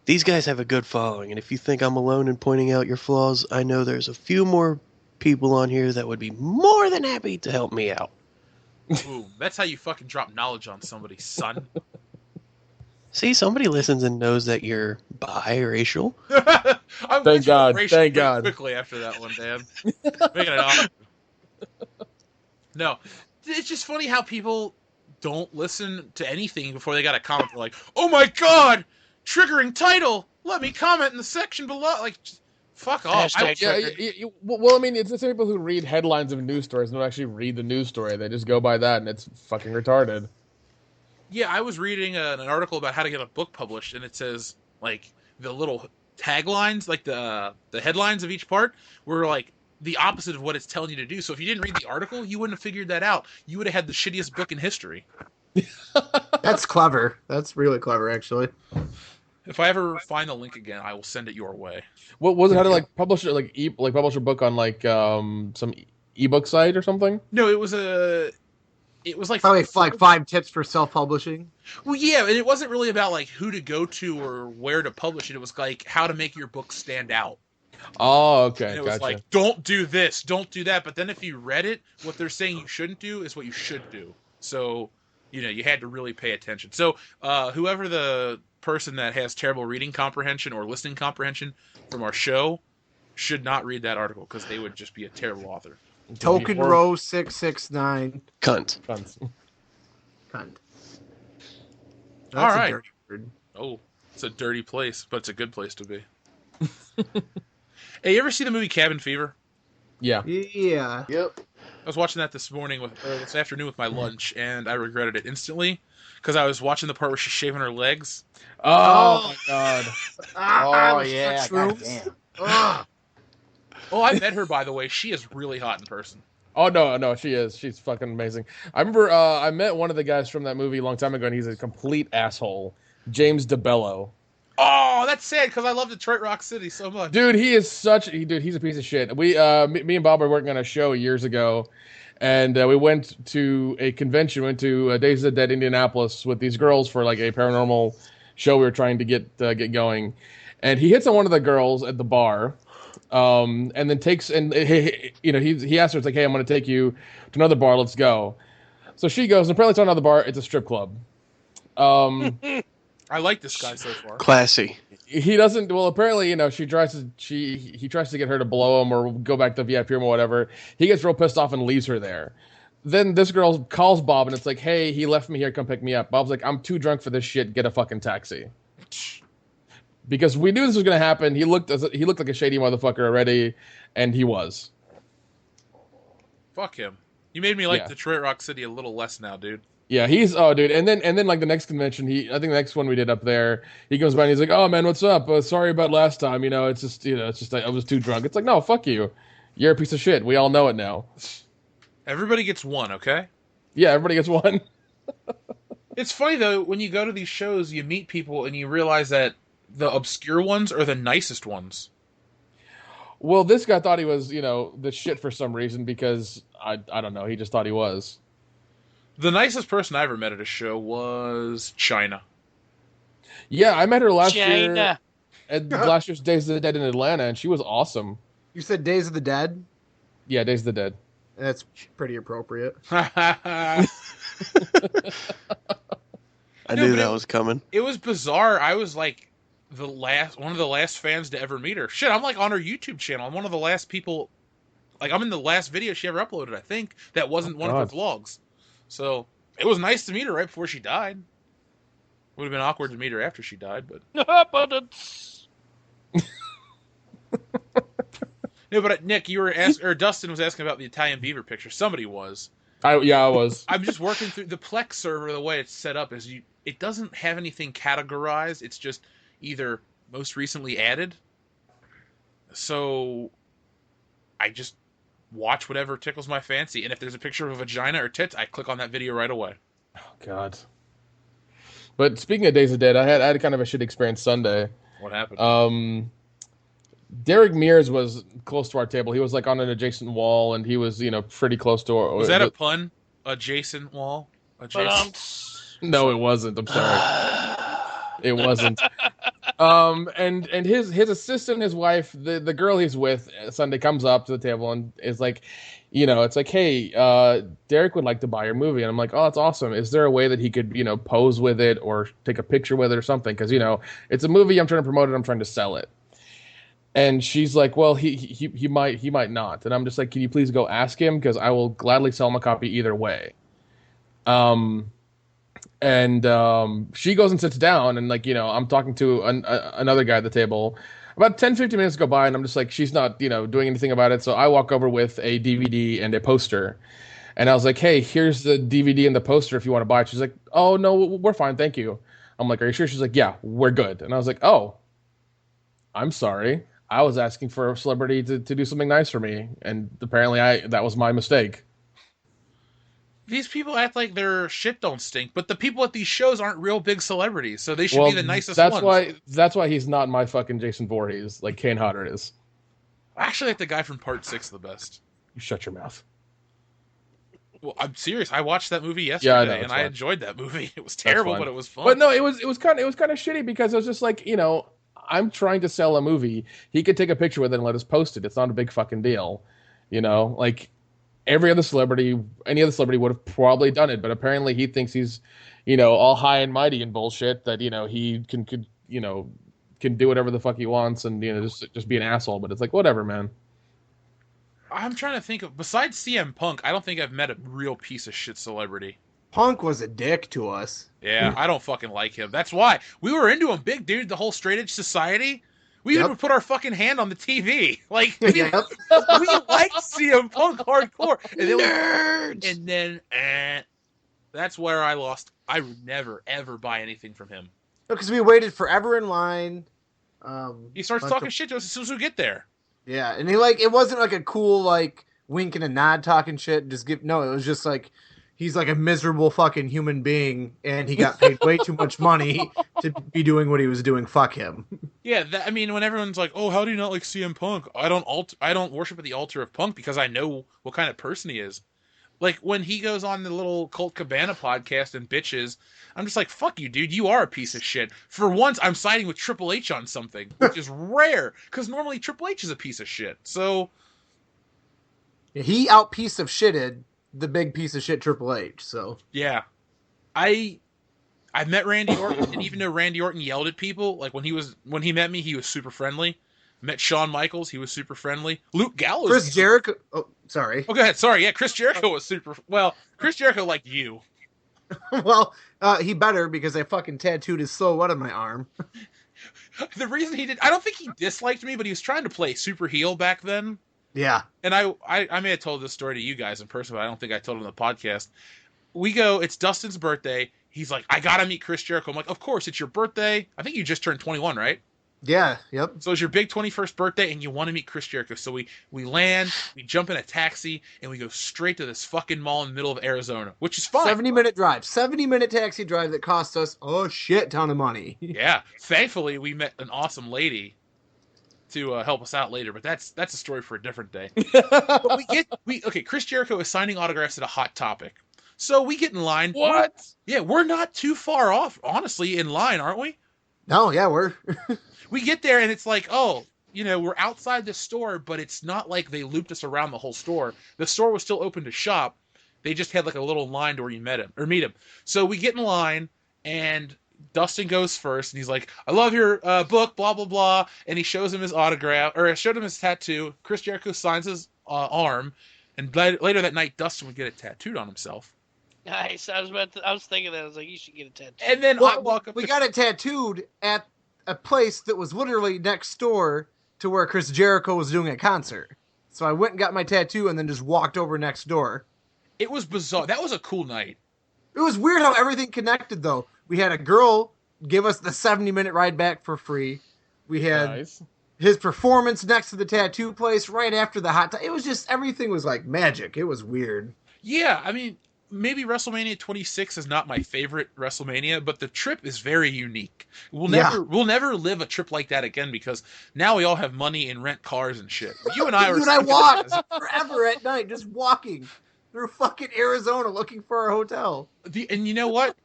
These guys have a good following, and if you think I'm alone in pointing out your flaws, I know there's a few more people on here that would be more than happy to help me out. Ooh, that's how you fucking drop knowledge on somebody, son. See, somebody listens and knows that you're biracial. Thank God. Quickly after that one, Dan. Making it awesome. No, it's just funny how people don't listen to anything before they got a comment. They're like, "Oh my God, triggering title! Let me comment in the section below." Like, just fuck off. Well, I mean, it's the same people who read headlines of news stories and don't actually read the news story. They just go by that, and it's fucking retarded. Yeah, I was reading an article about how to get a book published, and it says, like, the little taglines, like the headlines of each part, were, like, the opposite of what it's telling you to do. So if you didn't read the article, you wouldn't have figured that out. You would have had the shittiest book in history. That's clever. That's really clever, actually. If I ever find the link again, I will send it your way. What was it? How to publish it? Like publish a book on some ebook site or something? No, it was like probably like 5 tips for self-publishing. Well, yeah, and it wasn't really about like who to go to or where to publish it. It was like how to make your book stand out. Oh, okay. And it was like, don't do this, don't do that. But then if you read it, what they're saying you shouldn't do is what you should do. So, you had to really pay attention. So, whoever the person that has terrible reading comprehension or listening comprehension from our show should not read that article because they would just be a terrible author. Token Row 669. Cunt. Cunts. Cunt. That's All right. a dirty word. Oh, it's a dirty place, but it's a good place to be. Hey, you ever see the movie Cabin Fever? Yeah. Yeah. Yep. I was watching that this afternoon with my lunch, and I regretted it instantly because I was watching the part where she's shaving her legs. Oh my god. Oh yeah. God damn. Oh, I met her, by the way. She is really hot in person. Oh no, she is. She's fucking amazing. I remember I met one of the guys from that movie a long time ago, and he's a complete asshole. James DeBello. Oh, that's sad because I love Detroit Rock City so much. Dude, he's a piece of shit. Me and Bob were working on a show years ago, and we went to a convention, went to Days of the Dead Indianapolis with these girls for like a paranormal show we were trying to get going. And he hits on one of the girls at the bar, and then takes, and he asks her, it's like, hey, I'm going to take you to another bar, let's go. So she goes, and apparently it's not another bar, it's a strip club. I like this guy so far. Classy. He doesn't. Well, apparently, he tries to get her to blow him or go back to the VIP room or whatever. He gets real pissed off and leaves her there. Then this girl calls Bob and it's like, "Hey, he left me here. Come pick me up." Bob's like, "I'm too drunk for this shit. Get a fucking taxi." Because we knew this was gonna happen. He looked like a shady motherfucker already, and he was. Fuck him. You made me like Yeah. Detroit Rock City a little less now, dude. Yeah, dude, and then like the next convention, I think the next one we did up there, he comes by and he's like, "Oh man, what's up? Sorry about last time. It's just I was too drunk." It's like, no, fuck you, you're a piece of shit. We all know it now. Everybody gets one, okay? Yeah, everybody gets one. It's funny though, when you go to these shows, you meet people and you realize that the obscure ones are the nicest ones. Well, this guy thought he was, the shit for some reason because I don't know, he just thought he was. The nicest person I ever met at a show was China. Yeah, I met her last year China. at last year's Days of the Dead in Atlanta, and she was awesome. You said Days of the Dead? Yeah, Days of the Dead. That's pretty appropriate. I knew that was coming. It was bizarre. I was like one of the last fans to ever meet her. Shit, I'm like on her YouTube channel. I'm one of the last people. Like I'm in the last video she ever uploaded. I think that wasn't one of her vlogs. So it was nice to meet her right before she died. Would have been awkward to meet her after she died, but But it's no. But Nick, you were or Dustin was asking about the Italian beaver picture. Somebody was. I was. I'm just working through the Plex server. The way it's set up is it doesn't have anything categorized. It's just either most recently added. So I just watch whatever tickles my fancy, and if there's a picture of a vagina or tits, I click on that video right away. Oh God. But speaking of Days of Dead, I had kind of a shit experience Sunday. What happened? Derek Mears was close to our table. He was like on an adjacent wall, and he was, pretty close to our. Was that a pun? Adjacent wall? No, it wasn't. I'm sorry. It wasn't. And his assistant, his wife, the girl he's with Sunday comes up to the table and is like, it's like, hey, Derek would like to buy your movie. And I'm like, oh, that's awesome. Is there a way that he could, pose with it or take a picture with it or something? Because, it's a movie. I'm trying to promote it. I'm trying to sell it. And she's like, well, he might not. And I'm just like, can you please go ask him? Because I will gladly sell him a copy either way. And she goes and sits down, and I'm talking to another guy at the table. About 10-15 minutes go by, and I'm just like, she's not doing anything about it. So I walk over with a DVD and a poster, and I was like, hey, here's the DVD and the poster if you want to buy it. She's like, oh no, we're fine, thank you. I'm like, are you sure? She's like, yeah, we're good. And I was like, oh, I'm sorry, I was asking for a celebrity to do something nice for me, and apparently that was my mistake. These people act like their shit don't stink, but the people at these shows aren't real big celebrities, so they should be the nicest ones. That's why he's not my fucking Jason Voorhees, like Kane Hodder is. I actually like the guy from Part 6 the best. You shut your mouth. Well, I'm serious. I watched that movie yesterday, and I fine. enjoyed that movie. It was terrible, but it was fun. But no, it was kind of shitty because it was just like, I'm trying to sell a movie. He could take a picture with it and let us post it. It's not a big fucking deal, like. Any other celebrity would have probably done it, but apparently he thinks he's, all high and mighty and bullshit that, he can do whatever the fuck he wants and, just be an asshole. But it's like, whatever, man. I'm trying to think of, besides CM Punk, I don't think I've met a real piece of shit celebrity. Punk was a dick to us. Yeah, I don't fucking like him. That's why. We were into him big, dude, the whole straight edge society. We even would put our fucking hand on the TV. Like, we liked CM Punk hardcore. And then, that's where I lost. I would never, ever buy anything from him. Because we waited forever in line. He starts talking shit to us as soon as we get there. Yeah, and it wasn't like a cool, like, wink and a nod talking shit. It was just like, he's like a miserable fucking human being, and he got paid way too much money to be doing what he was doing. Fuck him. Yeah, I mean, when everyone's like, "Oh, how do you not like CM Punk?" I don't worship at the altar of Punk because I know what kind of person he is. Like, when he goes on the little Colt Cabana podcast and bitches, I'm just like, fuck you, dude. You are a piece of shit. For once, I'm siding with Triple H on something, which is rare, because normally Triple H is a piece of shit. So he out piece of shitted the big piece of shit Triple H, so. Yeah. I met Randy Orton, and even though Randy Orton yelled at people, like, when he met me, he was super friendly. Met Shawn Michaels, he was super friendly. Luke Gallows. Chris Jericho. Oh, sorry. Oh, go ahead. Sorry. Yeah, Chris Jericho was super. Well, Chris Jericho liked you. Well, he better because I fucking tattooed his silhouette on my arm. The reason he did, I don't think he disliked me, but he was trying to play super heel back then. Yeah. And I may have told this story to you guys in person, but I don't think I told it on the podcast. We go, it's Dustin's birthday. He's like, I gotta meet Chris Jericho. I'm like, of course, it's your birthday. I think you just turned 21, right? Yeah, yep. So it's your big 21st birthday, and you want to meet Chris Jericho. So we land, we jump in a taxi, and we go straight to this fucking mall in the middle of Arizona, which is fine. 70-minute drive. 70-minute taxi drive that cost us a shit ton of money. Yeah. Thankfully, we met an awesome lady to help us out later, but that's a story for a different day. But Chris Jericho is signing autographs at a Hot Topic. So we get in line. What? Yeah, we're not too far off, honestly, in line, aren't we? No, yeah, we're... We get there, and it's like, oh, we're outside the store, but it's not like they looped us around the whole store. The store was still open to shop. They just had like a little line to where you meet him. So we get in line, and Dustin goes first, and he's like, I love your book, blah, blah, blah. And he shows him his autograph, or I showed him his tattoo. Chris Jericho signs his arm, and later that night, Dustin would get it tattooed on himself. Nice. I was thinking that. I was like, you should get a tattoo. And then I walk up. We got it tattooed at a place that was literally next door to where Chris Jericho was doing a concert. So I went and got my tattoo and then just walked over next door. It was bizarre. That was a cool night. It was weird how everything connected, though. We had a girl give us the 70-minute ride back for free. We had his performance next to the tattoo place right after the hot. It was just, everything was like magic. It was weird. Yeah, I mean, maybe WrestleMania 26 is not my favorite WrestleMania, but the trip is very unique. We'll never live a trip like that again because now we all have money and rent cars and shit. You and I walked forever at night, just walking through fucking Arizona looking for our hotel. And you know what?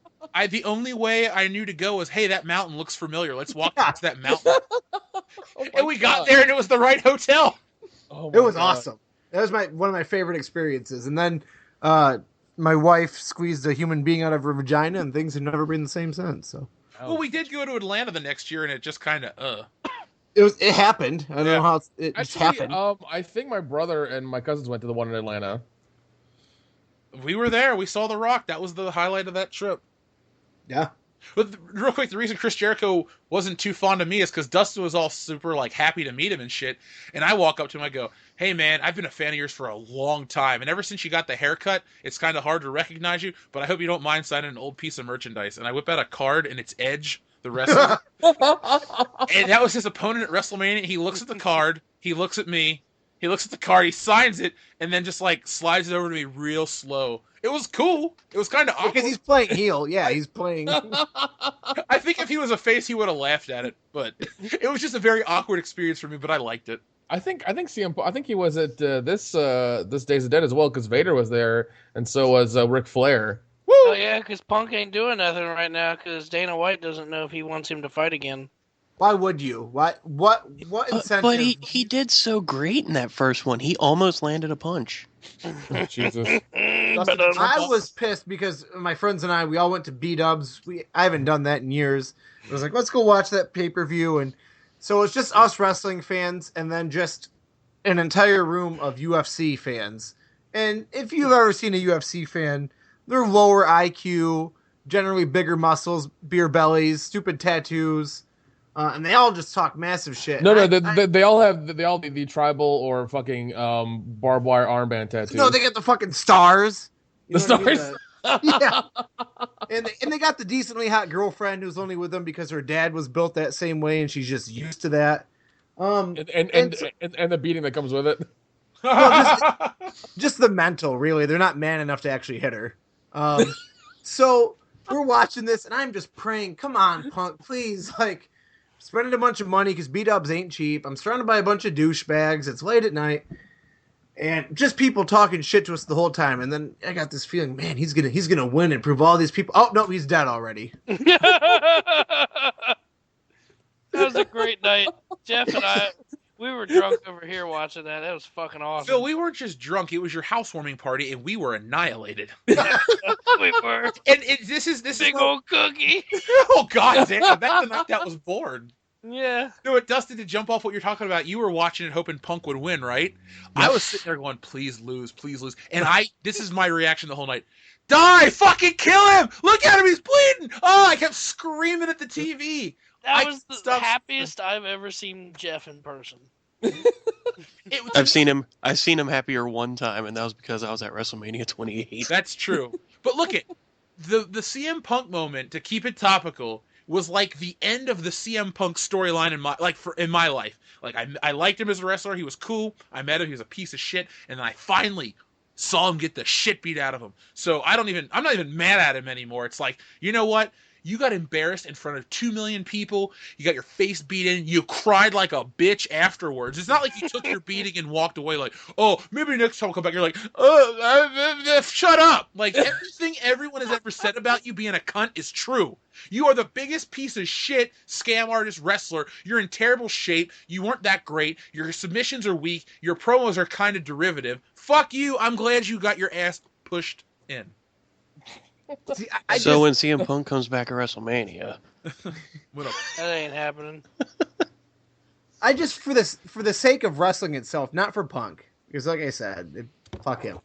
The only way I knew to go was, hey, that mountain looks familiar. Let's walk to that mountain. And we got there, and it was the right hotel. It was awesome. That was one of my favorite experiences. And then my wife squeezed a human being out of her vagina, and things have never been the same since. So, well, we did go to Atlanta the next year, and it just kind of It happened. I don't know how it just happened. I think my brother and my cousins went to the one in Atlanta. We were there. We saw The Rock. That was the highlight of that trip. Yeah. But real quick, the reason Chris Jericho wasn't too fond of me is because Dustin was all super like happy to meet him and shit. And I walk up to him, I go, hey man, I've been a fan of yours for a long time. And ever since you got the haircut, it's kind of hard to recognize you, but I hope you don't mind signing an old piece of merchandise. And I whip out a card and it's Edge, the wrestler. And that was his opponent at WrestleMania. He looks at the card, he looks at me, he looks at the card, he signs it, and then just like slides it over to me real slow. It was cool. It was kind of awkward. Because he's playing heel. Yeah, he's playing. I think if he was a face, he would have laughed at it. But it was just a very awkward experience for me, but I liked it. I think he was at this Days of Dead as well because Vader was there, and so was Ric Flair. Woo! Oh yeah, because Punk ain't doing nothing right now because Dana White doesn't know if he wants him to fight again. Why would you? What incentive? But he did so great in that first one. He almost landed a punch. Oh, Jesus. I was pissed because my friends and we all went to B-Dubs. I haven't done that in years. I was like, let's go watch that pay-per-view. And so it's just us wrestling fans and then just an entire room of UFC fans. And if you've ever seen a UFC fan, they're lower IQ, generally bigger muscles, beer bellies, stupid tattoos, and they all just talk massive shit. No, they all have the tribal or fucking barbed wire armband tattoos. No, they get the fucking stars. You The know what I mean? stars. Yeah, and they got the decently hot girlfriend who's only with them because her dad was built that same way and she's just used to that. And the beating that comes with it. Well, just the mental, really. They're not man enough to actually hit her. So we're watching this, and I'm just praying, come on, Punk, please, like, spending a bunch of money because B-dubs ain't cheap. I'm surrounded by a bunch of douchebags. It's late at night, and just people talking shit to us the whole time. And then I got this feeling, man, he's gonna win and prove all these people. Oh no, he's dead already. That was a great night. Jeff and I, we were drunk over here watching that. That was fucking awesome. Phil, we weren't just drunk. It was your housewarming party, and we were annihilated. We were. And this is Big old cookie. Oh god damn! That's the night that was born. Yeah. No, it Dustin, to jump off what you're talking about, you were watching it hoping Punk would win, right? I was sitting there going, please lose. And this is my reaction the whole night. Die! Fucking kill him! Look at him, he's bleeding! Oh, I kept screaming at the TV. That was the happiest I've ever seen Jeff in person. I've seen him happier one time, and that was because I was at WrestleMania 28. That's true. But look at the CM Punk moment, to keep it topical, was like the end of the CM Punk storyline in my life. Like I liked him as a wrestler. He was cool. I met him. He was a piece of shit. And then I finally saw him get the shit beat out of him. So I'm not even mad at him anymore. It's like, you know what? You got embarrassed in front of 2 million people. You got your face beaten. You cried like a bitch afterwards. It's not like you took your beating and walked away like, oh, maybe next time I'll come back. You're like, shut up. Like, everything everyone has ever said about you being a cunt is true. You are the biggest piece of shit scam artist wrestler. You're in terrible shape. You weren't that great. Your submissions are weak. Your promos are kind of derivative. Fuck you. I'm glad you got your ass pushed in. See, when CM Punk comes back at WrestleMania, That ain't happening. I just, for the sake of wrestling itself, not for Punk, because like I said, fuck him.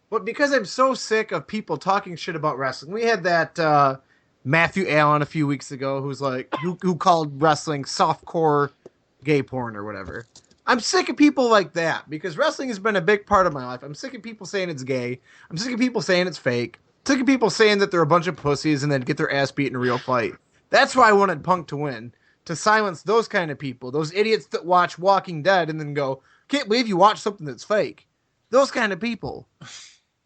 But because I'm so sick of people talking shit about wrestling, we had that Matthew Allen a few weeks ago who's like who called wrestling softcore gay porn or whatever. I'm sick of people like that because wrestling has been a big part of my life. I'm sick of people saying it's gay. I'm sick of people saying it's fake. Sick of people saying that they're a bunch of pussies and then get their ass beat in a real fight. That's why I wanted Punk to win. To silence those kind of people. Those idiots that watch Walking Dead and then go, can't believe you watch something that's fake. Those kind of people.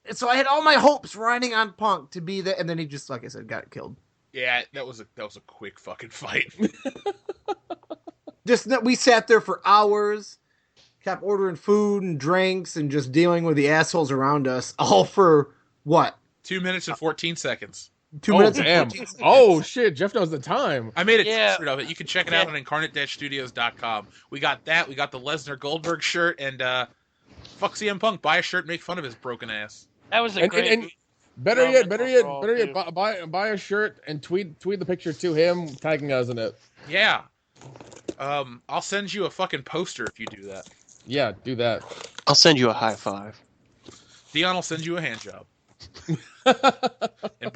And so I had all my hopes riding on Punk to be that, and then he just, like I said, got killed. Yeah, that was a quick fucking fight. Just that we sat there for hours, kept ordering food and drinks and just dealing with the assholes around us, all for what? 2 minutes and 14 seconds. 2 minutes and 14 seconds. Oh, shit. Jeff knows the time. I made a t-shirt of it. You can check it out on incarnate-studios.com. We got that. We got the Lesnar Goldberg shirt. And fuck CM Punk. Buy a shirt, make fun of his broken ass. That was a great... And better yet, buy a shirt and tweet the picture to him, tagging us in it. Yeah. I'll send you a fucking poster if you do that. Yeah, do that. I'll send you a high five. Dion will send you a hand job.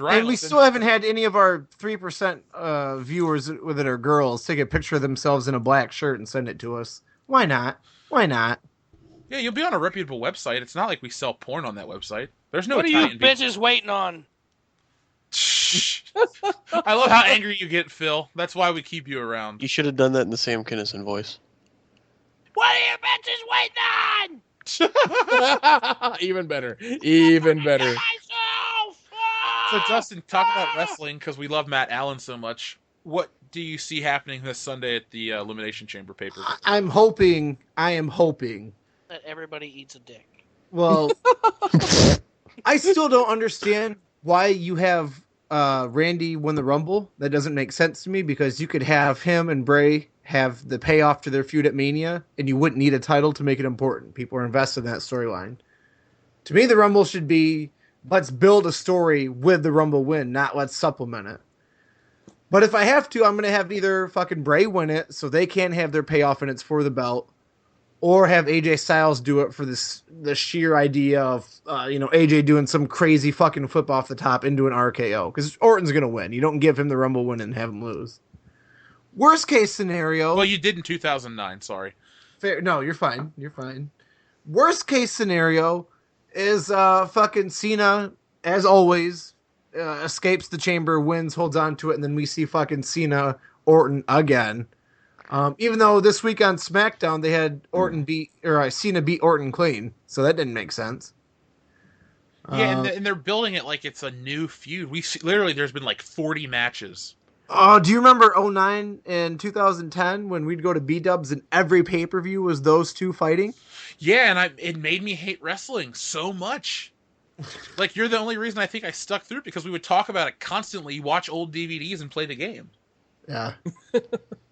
And we still haven't had any of our 3% viewers that are girls take a picture of themselves in a black shirt and send it to us. Why not? Yeah, you'll be on a reputable website. It's not like we sell porn on that website. There's no What Italian are you bitches waiting on? I love how angry you get, Phil. That's why we keep you around. You should have done that in the Sam Kinison voice. What are you bitches waiting on? Even better. So, Justin, talk about wrestling, because we love Matt Allen so much. What do you see happening this Sunday at the Elimination Chamber paper? I am hoping that everybody eats a dick. Well, I still don't understand why you have Randy win the Rumble. That doesn't make sense to me, because you could have him and Bray have the payoff to their feud at Mania, and you wouldn't need a title to make it important. People are invested in that storyline. To me, the Rumble should be, let's build a story with the Rumble win, not let's supplement it. But if I have to, I'm going to have either fucking Bray win it, so they can have their payoff and it's for the belt, or have AJ Styles do it for the sheer idea of AJ doing some crazy fucking flip off the top into an RKO, because Orton's gonna win. You don't give him the Rumble win and have him lose. Worst case scenario. Well, you did in 2009. Sorry. Fair. No, you're fine. You're fine. Worst case scenario is fucking Cena, as always, escapes the chamber, wins, holds on to it, and then we see fucking Cena Orton again. Even though this week on SmackDown they had Cena beat Orton clean, so that didn't make sense. Yeah, and they're building it like it's a new feud. Literally, there's been like 40 matches. Oh, do you remember 2009 and 2010 when we'd go to B-dubs and every pay-per-view was those two fighting? Yeah, and it made me hate wrestling so much. Like, you're the only reason I think I stuck through, because we would talk about it constantly, watch old DVDs, and play the game. Yeah.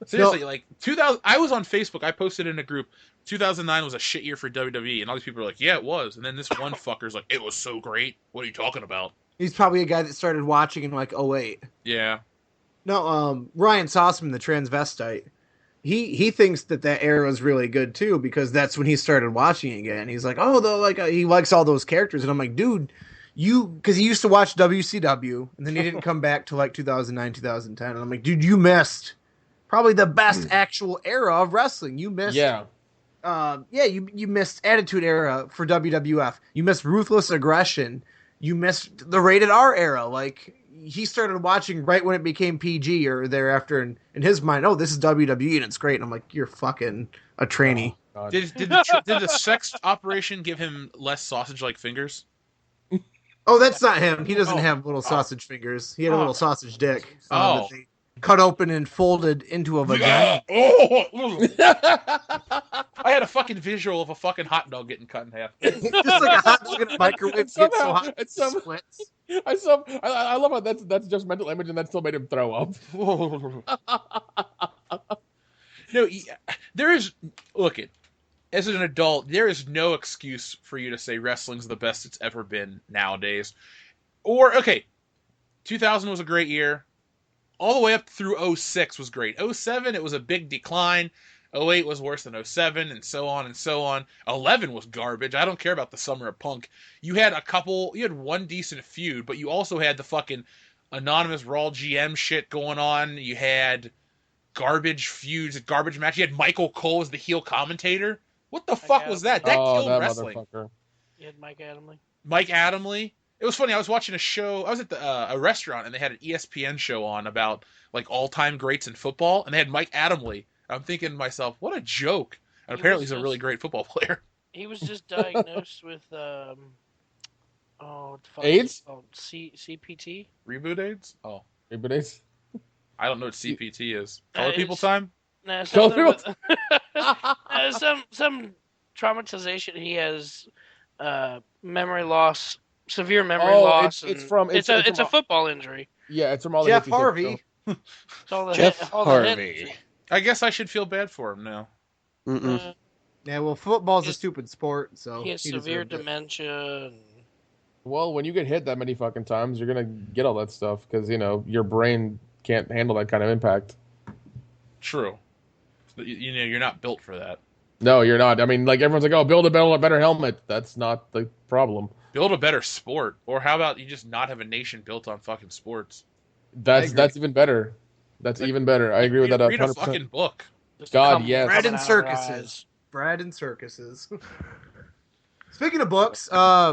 Seriously, like 2000. I was on Facebook. I posted in a group. 2009 was a shit year for WWE, and all these people are like, "Yeah, it was." And then this one fucker's like, "It was so great." What are you talking about? He's probably a guy that started watching in like 2008. Yeah. No, Ryan Sossman, the transvestite, he thinks that era is really good too, because that's when he started watching again. He's like, oh, he likes all those characters, and I'm like, dude, because he used to watch WCW, and then he didn't come back till like 2009, 2010, and I'm like, dude, you missed probably the best actual era of wrestling. You missed, you missed Attitude Era for WWF. You missed Ruthless Aggression. You missed the Rated R era. Like, he started watching right when it became PG or thereafter, and in his mind, oh, this is WWE and it's great. And I'm like, you're fucking a trainee. Oh, Did the sex operation give him less sausage-like fingers? Oh, that's not him. He doesn't have little sausage fingers. He had a little sausage dick. That they cut open and folded into a vagina. I had a fucking visual of a fucking hot dog getting cut in half. Just like a hot dog in a microwave gets so hot it somehow- splits. I love how that's just mental image, and that still made him throw up. No, there is. Look, as an adult, there is no excuse for you to say wrestling's the best it's ever been nowadays. Or, okay, 2000 was a great year. All the way up through 06 was great. 07, it was a big decline. 08 was worse than 07, and so on and so on. 11 was garbage. I don't care about the Summer of Punk. You had one decent feud, but you also had the fucking anonymous Raw GM shit going on. You had garbage feuds, garbage match. You had Michael Cole as the heel commentator. What the fuck was that? That killed wrestling. Motherfucker. You had Mike Adamle. Mike Adamle. It was funny. I was watching a show. I was at a restaurant, and they had an ESPN show on about like all-time greats in football, and they had Mike Adamle. I'm thinking to myself, what a joke. And apparently he's a really great football player. He was just diagnosed with AIDS? CPT? Reboot AIDS? Oh. Reboot AIDS? I don't know what CPT is. Color people time? Nah, Color some traumatization. He has memory loss, severe memory loss. It's a football injury. Yeah, it's from all Jeff the Harvey. Harvey. I guess I should feel bad for him now. Yeah, well, football's a stupid sport, so he has severe dementia. Well, when you get hit that many fucking times, you're gonna get all that stuff because your brain can't handle that kind of impact. True. You're not built for that. No, you're not. I mean, like everyone's like, "Oh, build a better helmet." That's not the problem. Build a better sport, or how about you just not have a nation built on fucking sports? That's even better. That's even better. I agree with that. Read a fucking book. God, yes. Bread and circuses. Bread and circuses. Speaking of books,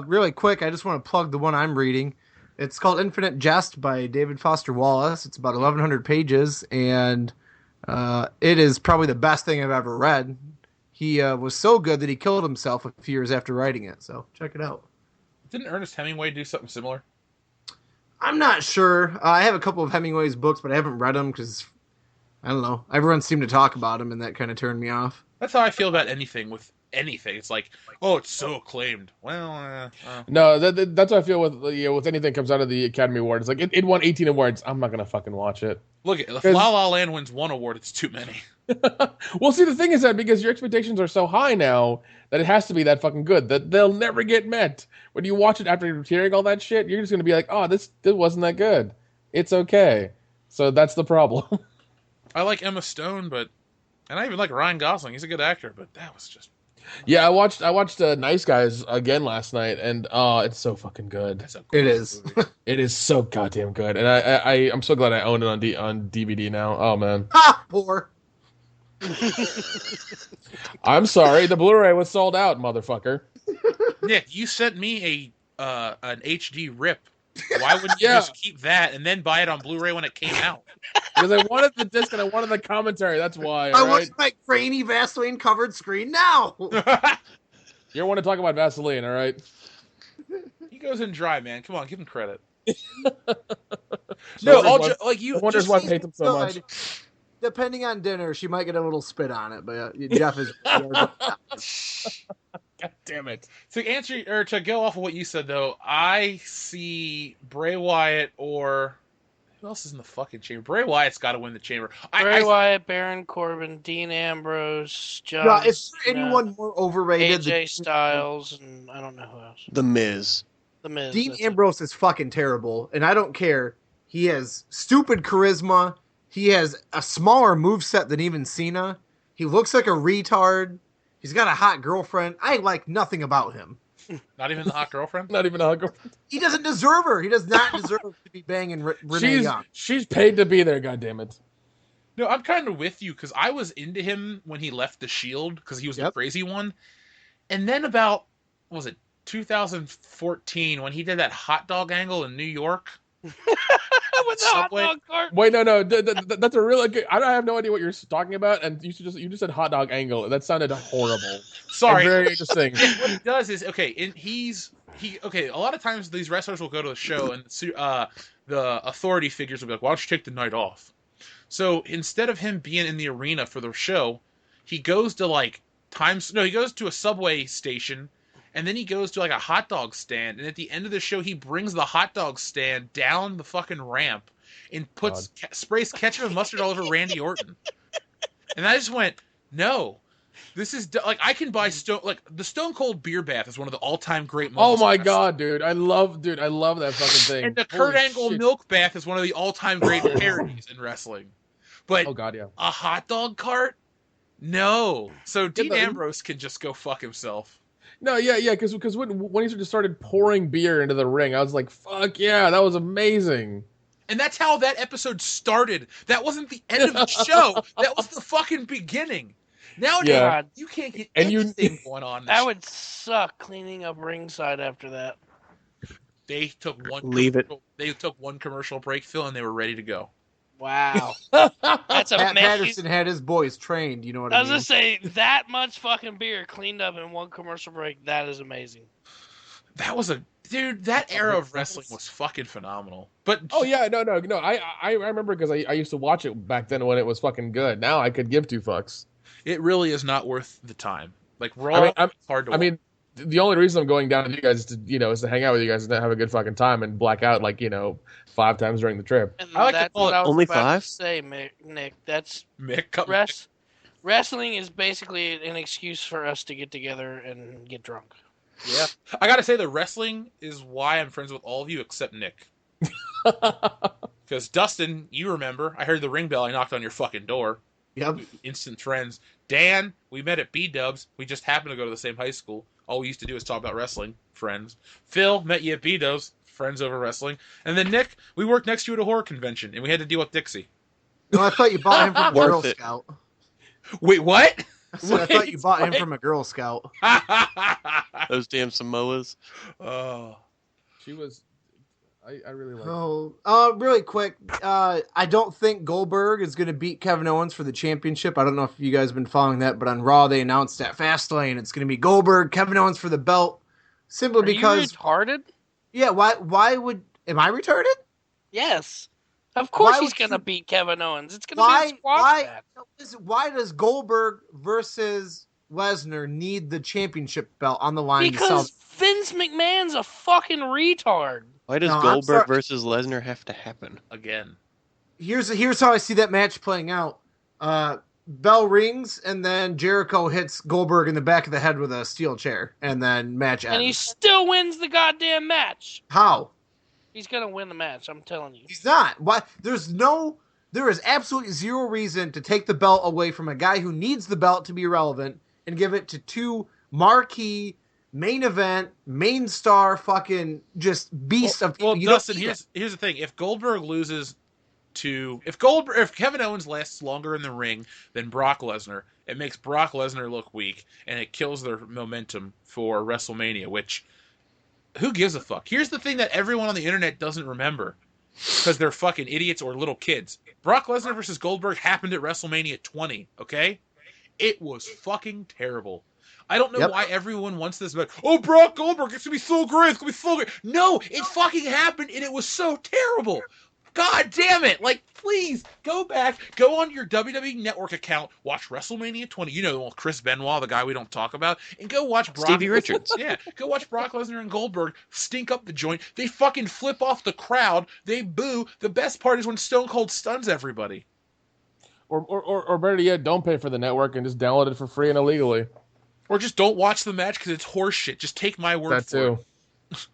really quick, I just want to plug the one I'm reading. It's called Infinite Jest by David Foster Wallace. It's about 1,100 pages, and it is probably the best thing I've ever read. He was so good that he killed himself a few years after writing it, so check it out. Didn't Ernest Hemingway do something similar? I'm not sure. I have a couple of Hemingway's books, but I haven't read them because, I don't know, everyone seemed to talk about him, and that kind of turned me off. That's how I feel about anything with anything. It's like, oh, it's so acclaimed. Well, no, that's how I feel with anything that comes out of the Academy Awards. Like it won 18 awards. I'm not gonna fucking watch it. Look, if La La Land wins one award, it's too many. Well, see, the thing is that because your expectations are so high now that it has to be that fucking good that they'll never get met. When you watch it after hearing all that shit, you're just gonna be like, oh, this wasn't that good. It's okay. So that's the problem. I like Emma Stone, and I even like Ryan Gosling. He's a good actor, but that was just Yeah, I watched Nice Guys again last night, and it's so fucking good. That's a It great is. movie. It is so goddamn good, and I'm so glad I own it on DVD now. Oh man, Ha! Poor. I'm sorry, the Blu-ray was sold out, motherfucker. Nick, you sent me an HD rip. Why wouldn't you Yeah. just keep that and then buy it on Blu-ray when it came out? Because I wanted the disc and I wanted the commentary. That's why. I All right, want my grainy Vaseline covered screen now. you don't want to talk about Vaseline, all right? He goes in dry, man. Come on, give him credit. No, Like you I wonders just why I hate them so much. Good. Depending on dinner, she might get a little spit on it, but Jeff is. God damn it. to answer or to go off of what you said though. I see Bray Wyatt or who else is in the fucking chamber? Bray Wyatt's got to win the chamber. Bray Wyatt, Baron Corbin, Dean Ambrose, John Yeah, is there Cena, anyone more overrated? AJ Styles, and I don't know who else. The Miz. The Miz. Dean that's it. Ambrose is fucking terrible, and I don't care. He has stupid charisma. He has a smaller moveset than even Cena. He looks like a retard. He's got a hot girlfriend. I like nothing about him. Not even the hot girlfriend. Not even a hug. He doesn't deserve her. He does not deserve to be banging Renee Young. She's paid to be there. God damn it. No, I'm kind of with you because I was into him when he left the Shield because he was the crazy one, and then about what was it 2014 when he did that hot dog angle in New York. With the hot dog cart. Wait, no. That's a really good. I have no idea what you're talking about, and you just said hot dog angle. That sounded horrible. Sorry. And very interesting. What he does is okay. A lot of times these wrestlers will go to a show and the authority figures will be like, "Why don't you take the night off?" So instead of him being in the arena for the show, he goes to he goes to a subway station. And then he goes to like a hot dog stand, and at the end of the show, he brings the hot dog stand down the fucking ramp and sprays ketchup and mustard all over Randy Orton. And I just went, no, this is like I can buy the Stone Cold beer bath is one of the all-time great moments. Oh my god, dude, I love that fucking thing. And the Kurt Angle milk bath is one of the all-time great parodies in wrestling. But oh god, yeah, a hot dog cart, no. So Dean Ambrose can just go fuck himself. No, yeah, because when he just started pouring beer into the ring, I was like, fuck yeah, that was amazing. And that's how that episode started. That wasn't the end of the show. That was the fucking beginning. Nowadays, you can't get anything going on. That would suck cleaning up ringside after that. They took one. They took one commercial break, Phil, and they were ready to go. Wow, that's amazing. Pat Patterson had his boys trained. You know what I mean? I was gonna say that much fucking beer cleaned up in one commercial break. That is amazing. That was that era of wrestling was fucking phenomenal. But oh yeah, no. I remember because I used to watch it back then when it was fucking good. Now I could give two fucks. It really is not worth the time. Like Raw, it's hard to. I mean, the only reason I'm going down to you guys is to hang out with you guys and have a good fucking time and black out 5 times during the trip. And I like that's to call what it I was only about 5. to say, Nick. That's Mick. Wrestling is basically an excuse for us to get together and get drunk. Yeah, I gotta say the wrestling is why I'm friends with all of you except Nick. Because Dustin, you remember, I heard the ring bell. I knocked on your fucking door. Yep. Instant friends. Dan, we met at B-Dubs. We just happened to go to the same high school. All we used to do is talk about wrestling. Friends. Phil, met you at B-Dubs. Friends over wrestling. And then Nick, we worked next to you at a horror convention, and we had to deal with Dixie. No, I thought you bought him from a Girl Scout. Wait, what? I thought you bought him from a Girl Scout. Those damn Samoas. Oh. She was. I really like. Really quick. I don't think Goldberg is going to beat Kevin Owens for the championship. I don't know if you guys have been following that, but on Raw they announced at Fastlane it's going to be Goldberg, Kevin Owens for the belt. Simply because. You retarded? Yeah. Why would? Am I retarded? Yes. Of course he's going to beat Kevin Owens. It's going to be a squash match. Why does Goldberg versus Lesnar need the championship belt on the line? Because Vince McMahon's a fucking retard. Why does Goldberg versus Lesnar have to happen again? Here's how I see that match playing out. Bell rings, and then Jericho hits Goldberg in the back of the head with a steel chair, and then match ends. And he still wins the goddamn match. How? He's gonna win the match. I'm telling you. He's not. Why? There is absolutely zero reason to take the belt away from a guy who needs the belt to be relevant and give it to two marquee, main event, main star, fucking just beast of people. Well, Dustin, here's the thing: if Goldberg loses if Kevin Owens lasts longer in the ring than Brock Lesnar, it makes Brock Lesnar look weak, and it kills their momentum for WrestleMania. Which, who gives a fuck? Here's the thing that everyone on the internet doesn't remember, because they're fucking idiots or little kids. Brock Lesnar versus Goldberg happened at WrestleMania 20. Okay, it was fucking terrible. I don't know why everyone wants this, but Brock Goldberg, it's gonna be so great, it's gonna be so great. No, it fucking happened, and it was so terrible. God damn it! Like, please go back, go on your WWE Network account, watch WrestleMania 20. You know, Chris Benoit, the guy we don't talk about, and go watch Stevie Richards. Yeah, go watch Brock Lesnar and Goldberg stink up the joint. They fucking flip off the crowd. They boo. The best part is when Stone Cold stuns everybody. Or better yet, don't pay for the network and just download it for free and illegally. Or just don't watch the match because it's horseshit. Just take my word for it.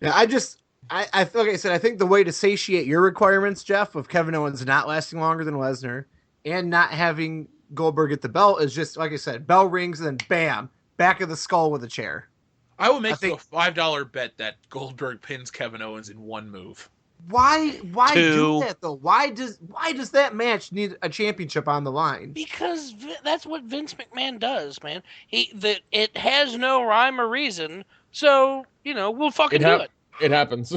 Yeah, I like I said, I think the way to satiate your requirements, Jeff, of Kevin Owens not lasting longer than Lesnar and not having Goldberg get the belt is just, like I said, bell rings and then bam, back of the skull with a chair. I will make you a $5 bet that Goldberg pins Kevin Owens in one move. Why do that though? Why does that match need a championship on the line? Because that's what Vince McMahon does, man. It has no rhyme or reason, so we'll fucking do it. It happens.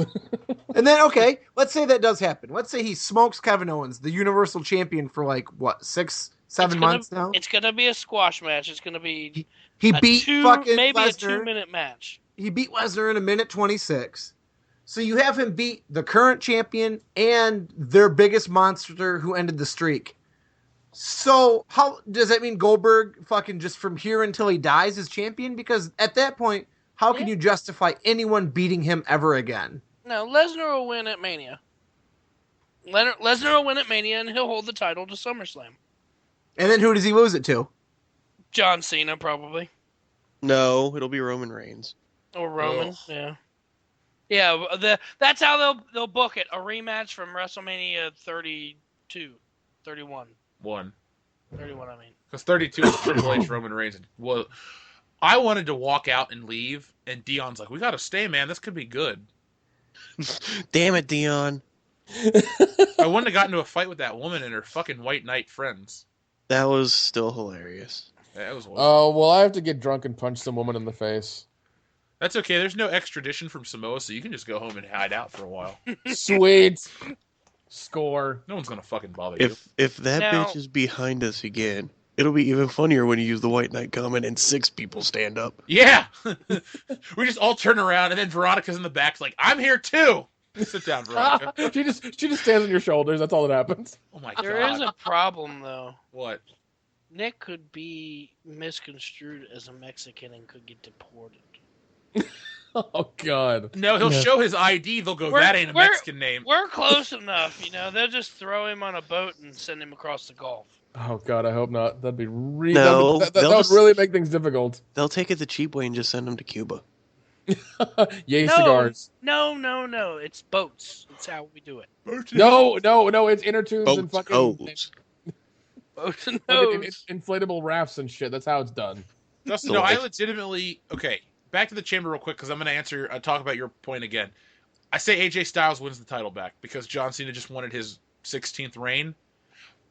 And then okay, let's say that does happen. Let's say he smokes Kevin Owens, the Universal Champion, for like what 6-7 months now. It's gonna be a squash match. It's gonna be he beat fucking maybe Lesnar. a 2-minute match. He beat Lesnar in a minute 26. So you have him beat the current champion and their biggest monster who ended the streak. So how does that mean Goldberg fucking just from here until he dies is champion? Because at that point, how can you justify anyone beating him ever again? No, Lesnar will win at Mania. Lesnar will win at Mania and he'll hold the title to SummerSlam. And then who does he lose it to? John Cena, probably. No, it'll be Roman Reigns. Or Roman, yeah. Yeah, that's how they'll book it. A rematch from WrestleMania 32. 31. 31, I mean. Because 32 is Triple H, Roman Reigns. Well, I wanted to walk out and leave, and Dion's like, we got to stay, man. This could be good. Damn it, Dion. I wouldn't have gotten into a fight with that woman and her fucking White Knight friends. That was still hilarious. That was well, I have to get drunk and punch some woman in the face. That's okay. There's no extradition from Samoa, so you can just go home and hide out for a while. Sweet. Score. No one's going to fucking bother you. If that bitch is behind us again, it'll be even funnier when you use the White Knight comment and 6 people stand up. Yeah! We just all turn around, and then Veronica's in the back, like, I'm here too! Sit down, Veronica. She just stands on your shoulders. That's all that happens. Oh my God. There is a problem, though. What? Nick could be misconstrued as a Mexican and could get deported. Oh, God. No, he'll show his ID. They'll go, that ain't a Mexican name. We're close enough, They'll just throw him on a boat and send him across the Gulf. Oh, God, I hope not. That'd be really... No, that would really make things difficult. They'll take it the cheap way and just send him to Cuba. Yay, cigars. No. It's boats. That's how we do it. No. It's inner tubes Boats, and fucking... O's. Boats and O's. Inflatable rafts and shit. That's how it's done. Justin, no, I legitimately... Okay, back to the chamber real quick, because I'm going to talk about your point again. I say AJ Styles wins the title back, because John Cena just wanted his 16th reign.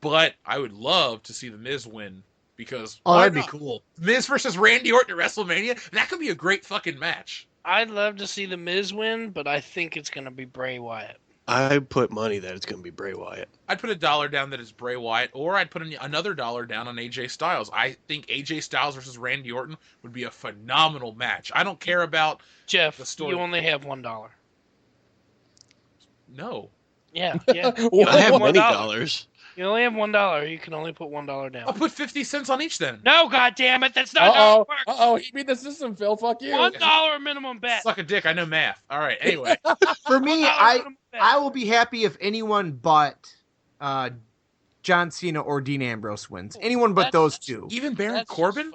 But I would love to see The Miz win, because... that'd be cool. Miz versus Randy Orton at WrestleMania? That could be a great fucking match. I'd love to see The Miz win, but I think it's going to be Bray Wyatt. I put money that it's going to be Bray Wyatt. I'd put $1 down that it's Bray Wyatt, or I'd put another $1 down on AJ Styles. I think AJ Styles versus Randy Orton would be a phenomenal match. I don't care about Jeff, the story. You only have $1. No. Yeah. I have many dollars. You only have $1. You can only put $1 down. I'll put 50 cents on each then. No, goddammit, that's not how it works. He beat the system, Phil. Fuck you. $1 minimum bet. Suck a dick. I know math. All right. Anyway. For me, I will be happy if anyone but John Cena or Dean Ambrose wins. Anyone but those two. Even Baron Corbin?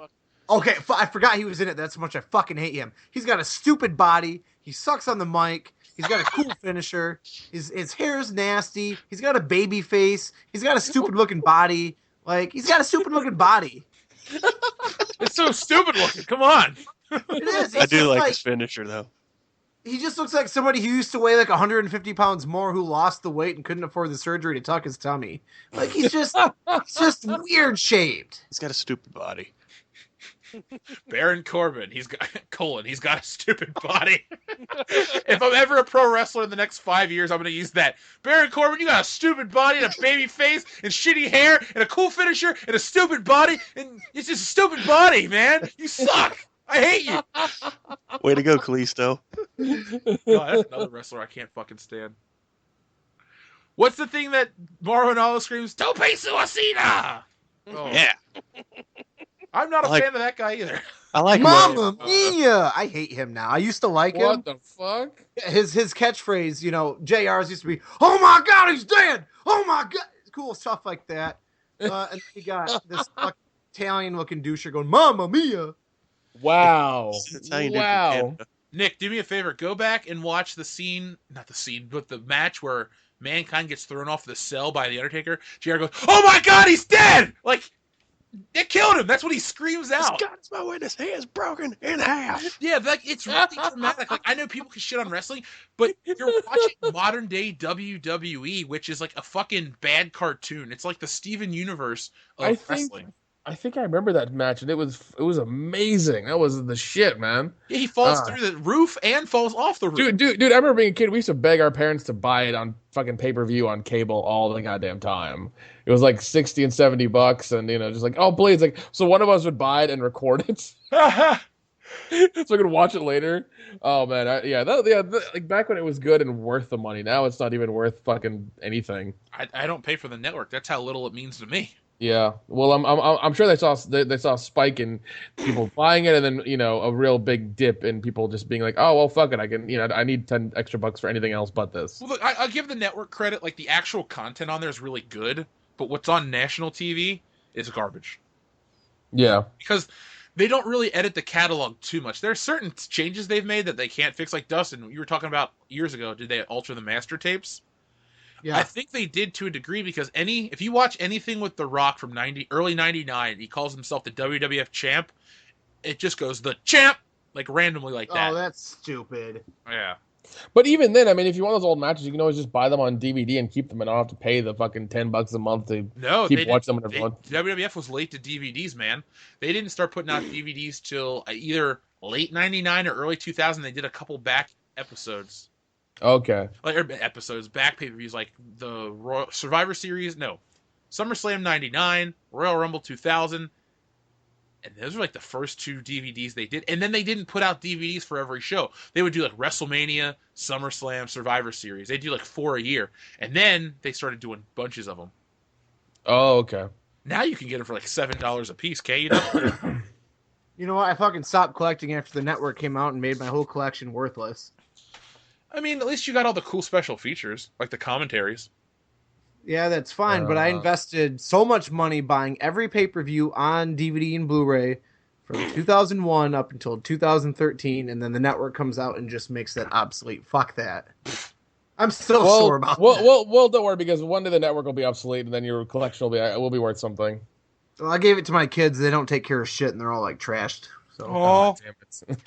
Okay, I forgot he was in it. That's how much I fucking hate him. He's got a stupid body. He sucks on the mic. He's got a cool finisher. His hair is nasty. He's got a baby face. He's got a stupid looking body. Like, he's got a stupid looking body. It's so so stupid looking. Come on. It is. I do like his finisher though. He just looks like somebody who used to weigh like 150 pounds more, who lost the weight and couldn't afford the surgery to tuck his tummy. Like he's just weird shaped. He's got a stupid body. Baron Corbin, he's got a stupid body. If I'm ever a pro wrestler in the next 5 years, I'm going to use that. Baron Corbin, you got a stupid body and a baby face and shitty hair and a cool finisher and a stupid body, and it's just a stupid body, man. You suck. I hate you. Way to go, Kalisto. God, that's another wrestler I can't fucking stand. What's the thing that Mauro Ranallo screams? Tope Suicida! Oh. Yeah. I'm not a fan of that guy either. I like Mamma Mia! I hate him now. I used to like him. What the fuck? His catchphrase, JR's used to be, "Oh my God, he's dead! Oh my God!" Cool stuff like that. And you got this Italian-looking doucher going, "Mamma Mia!" Wow. Italian dude from Wow. Canada. Nick, do me a favor. Go back and watch not the scene, but the match where Mankind gets thrown off the cell by The Undertaker. JR goes, "Oh my God, he's dead!" Like, it killed him. That's what he screams out. God's my witness. He is broken in half. Yeah, like, it's really dramatic. Like, I know people can shit on wrestling, but you're watching modern day WWE, which is like a fucking bad cartoon. It's like the Steven Universe of wrestling. I think I remember that match, and it was amazing. That was the shit, man. Yeah, he falls through the roof and falls off the roof. Dude, I remember being a kid. We used to beg our parents to buy it on fucking pay-per-view on cable all the goddamn time. It was like $60 and $70, and just like, oh please, like, so one of us would buy it and record it, so we could watch it later. Oh man, like back when it was good and worth the money. Now it's not even worth fucking anything. I don't pay for the network. That's how little it means to me. Yeah, well, I'm sure they saw a spike in people buying it, and then a real big dip in people just being like, oh well, fuck it, I can I need $10 extra for anything else but this. Well, look, I'll give the network credit. Like, the actual content on there is really good, but what's on national TV is garbage. Yeah, because they don't really edit the catalog too much. There are certain changes they've made that they can't fix. Like Dustin, you were talking about years ago. Did they alter the master tapes? Yeah. I think they did to a degree, because if you watch anything with The Rock from early 99, he calls himself the WWF champ. It just goes the champ, like randomly like that. Oh, that's stupid. Yeah. but even then, I mean, if you want those old matches, you can always just buy them on DVD and keep them, and not have to pay the fucking $10 a month to keep watching them every month. WWF was late to DVDs, man. They didn't start putting out DVDs till either late 99 or early 2000. They did a couple back episodes. Okay. Back pay-per-views, like the Royal Survivor Series, SummerSlam 99, Royal Rumble 2000, and those were like the first two DVDs they did. And then they didn't put out DVDs for every show. They would do like WrestleMania, SummerSlam, Survivor Series. They do like 4 a year, and then they started doing bunches of them. Oh, okay. Now you can get them for like $7 a piece, can't you? You know what? I fucking stopped collecting after the network came out and made my whole collection worthless. I mean, at least you got all the cool special features, like the commentaries. Yeah, that's fine, but I invested so much money buying every pay-per-view on DVD and Blu-ray from 2001 up until 2013, and then the network comes out and just makes that obsolete. Fuck that. I'm still sore about that. Well, don't worry, because one day the network will be obsolete, and then your collection will be worth something. Well, I gave it to my kids. They don't take care of shit, and they're all like trashed. So, Oh, damn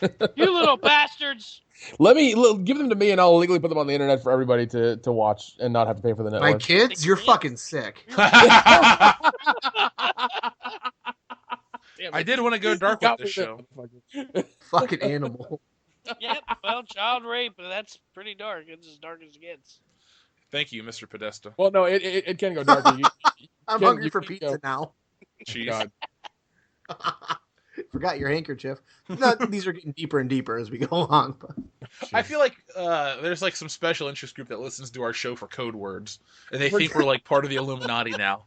it. You little bastards! Give them to me, and I'll legally put them on the internet for everybody to watch and not have to pay for the network. my kids, you're fucking sick. I did want to go dark with this show. Fucking animal. Yep, well, child rape, that's pretty dark. It's as dark as it gets. Thank you, Mr. Podesta. Well, no, it can go darker. I'm hungry for pizza now. Jeez. God. Forgot your handkerchief. No, these are getting deeper and deeper as we go along. But... I feel like there's like some special interest group that listens to our show for code words, and they think we're like part of the Illuminati now.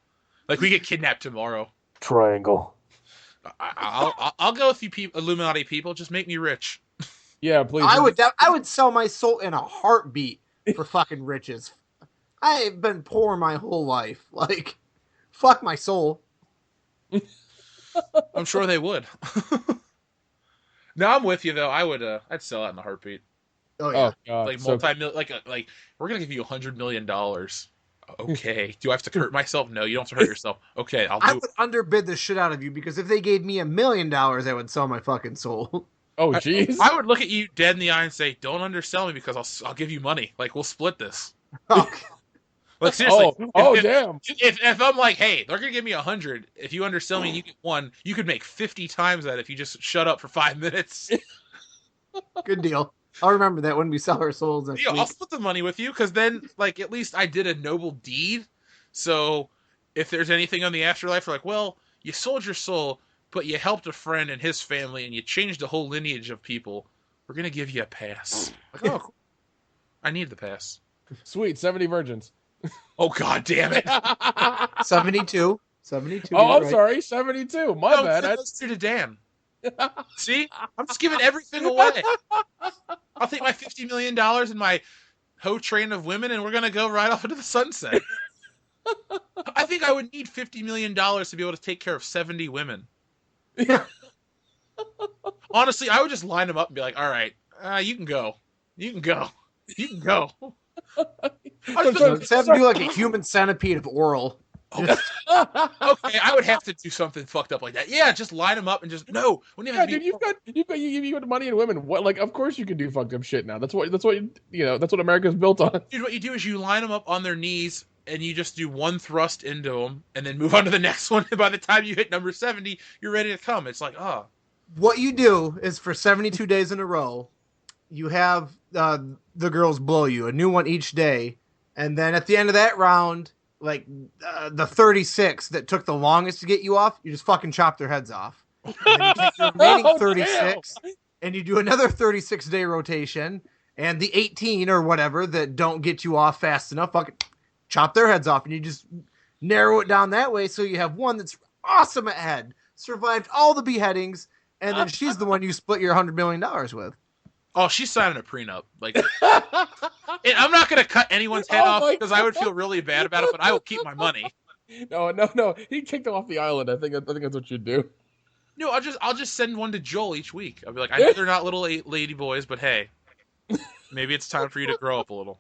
Like, we get kidnapped tomorrow. Triangle. I'll go with you, Illuminati people. Just make me rich. Yeah, please. I would sell my soul in a heartbeat for fucking riches. I've been poor my whole life. Like, fuck my soul. I'm sure they would. No, I'm with you though. I'd sell that in a heartbeat. Oh yeah. Oh, God. Like So, multi-million, like we're gonna give you $100 million. Okay. Do I have to hurt myself? No, you don't have to hurt yourself. Okay, I'll I do it. would underbid the shit out of you because if they gave me $1 million, I would sell my fucking soul. Oh, jeez. I would look at you dead in the eye and say, "Don't undersell me because I'll give you money. Like we'll split this." Okay. Like seriously. Damn. If I'm like, hey, they're gonna give me 100. If you undersell me and you get 1, you could make 50 times that if you just shut up for 5 minutes. Good deal. I'll remember that when we sell our souls next Yeah, week. I'll split the money with you because then, like, at least I did a noble deed. So if there's anything on the afterlife, we're like, well, you sold your soul, but you helped a friend and his family, and you changed the whole lineage of people. We're gonna give you a pass. Like, oh, cool. I need the pass. Sweet, 70 virgins. Oh God damn it! 72. 72. Oh, I'm right. sorry, 72. My No, bad. send those 2 to Dan. See, I'm just giving everything away. I'll take my $50 million and my hoe train of women, and we're gonna go right off into the sunset. I think I would need $50 million to be able to take care of 70 women. Honestly, I would just line them up and be like, "All right, you can go, you can go, you can go." So just have to do like a human centipede of oral. Okay, I would have to do something fucked up like that. Yeah, just line them up and just no. Wouldn't even Yeah, dude, you've got money and women. What, like, of course you can do fucked up shit now. That's what that's what America's built on. Dude, what you do is you line them up on their knees and you just do one thrust into them and then move on to the next one. And by the time you hit number 70, you're ready to come. It's like, oh. What you do is for 72 days in a row, you have the girls blow you, a new one each day. And then at the end of that round, like the 36 that took the longest to get you off, you just fucking chop their heads off. And then you take the remaining 36 and you do another 36-day rotation. And the 18 or whatever that don't get you off fast enough, fucking chop their heads off. And you just narrow it down that way so you have one that's awesome at head, survived all the beheadings, and then she's the one you split your $100 million with. Oh, she's signing a prenup. Like, and I'm not gonna cut anyone's head off because I would feel really bad about it, but I will keep my money. No. He kicked them off the island. I think that's what you'd do. No, I'll just send one to Joel each week. I'll be like, I know they're not little lady boys, but hey, maybe it's time for you to grow up a little.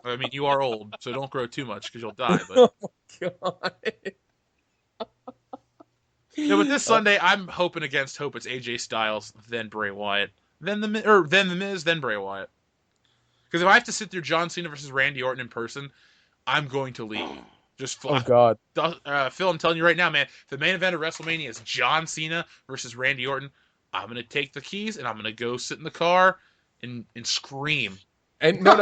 I mean, you are old, so don't grow too much because you'll die. But God. no, but this Sunday, I'm hoping against hope it's AJ Styles, then Bray Wyatt, then the Miz, then Bray Wyatt. Because if I have to sit through John Cena versus Randy Orton in person, I'm going to leave. Just Oh God. Phil, I'm telling you right now, man. If the main event of WrestleMania is John Cena versus Randy Orton, I'm gonna take the keys and I'm gonna go sit in the car and scream. And no.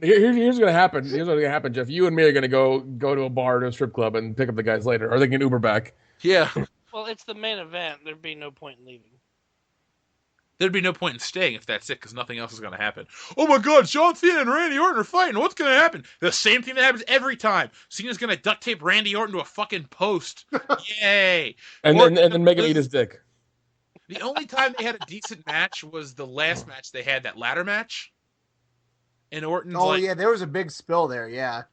Here's what's gonna happen. Here's what's gonna happen, Jeff. You and me are gonna go to a bar, to a strip club, and pick up the guys later, or they can Uber back. Yeah. Well, it's the main event. There'd be no point in leaving. There'd be no point in staying if that's it, because nothing else is going to happen. Oh my God, John Cena and Randy Orton are fighting. What's going to happen? The same thing that happens every time. Cena's going to duct tape Randy Orton to a fucking post. Yay! And then make him eat his dick. The only time they had a decent match was the last match they had, that ladder match. And Orton's yeah, there was a big spill there, yeah.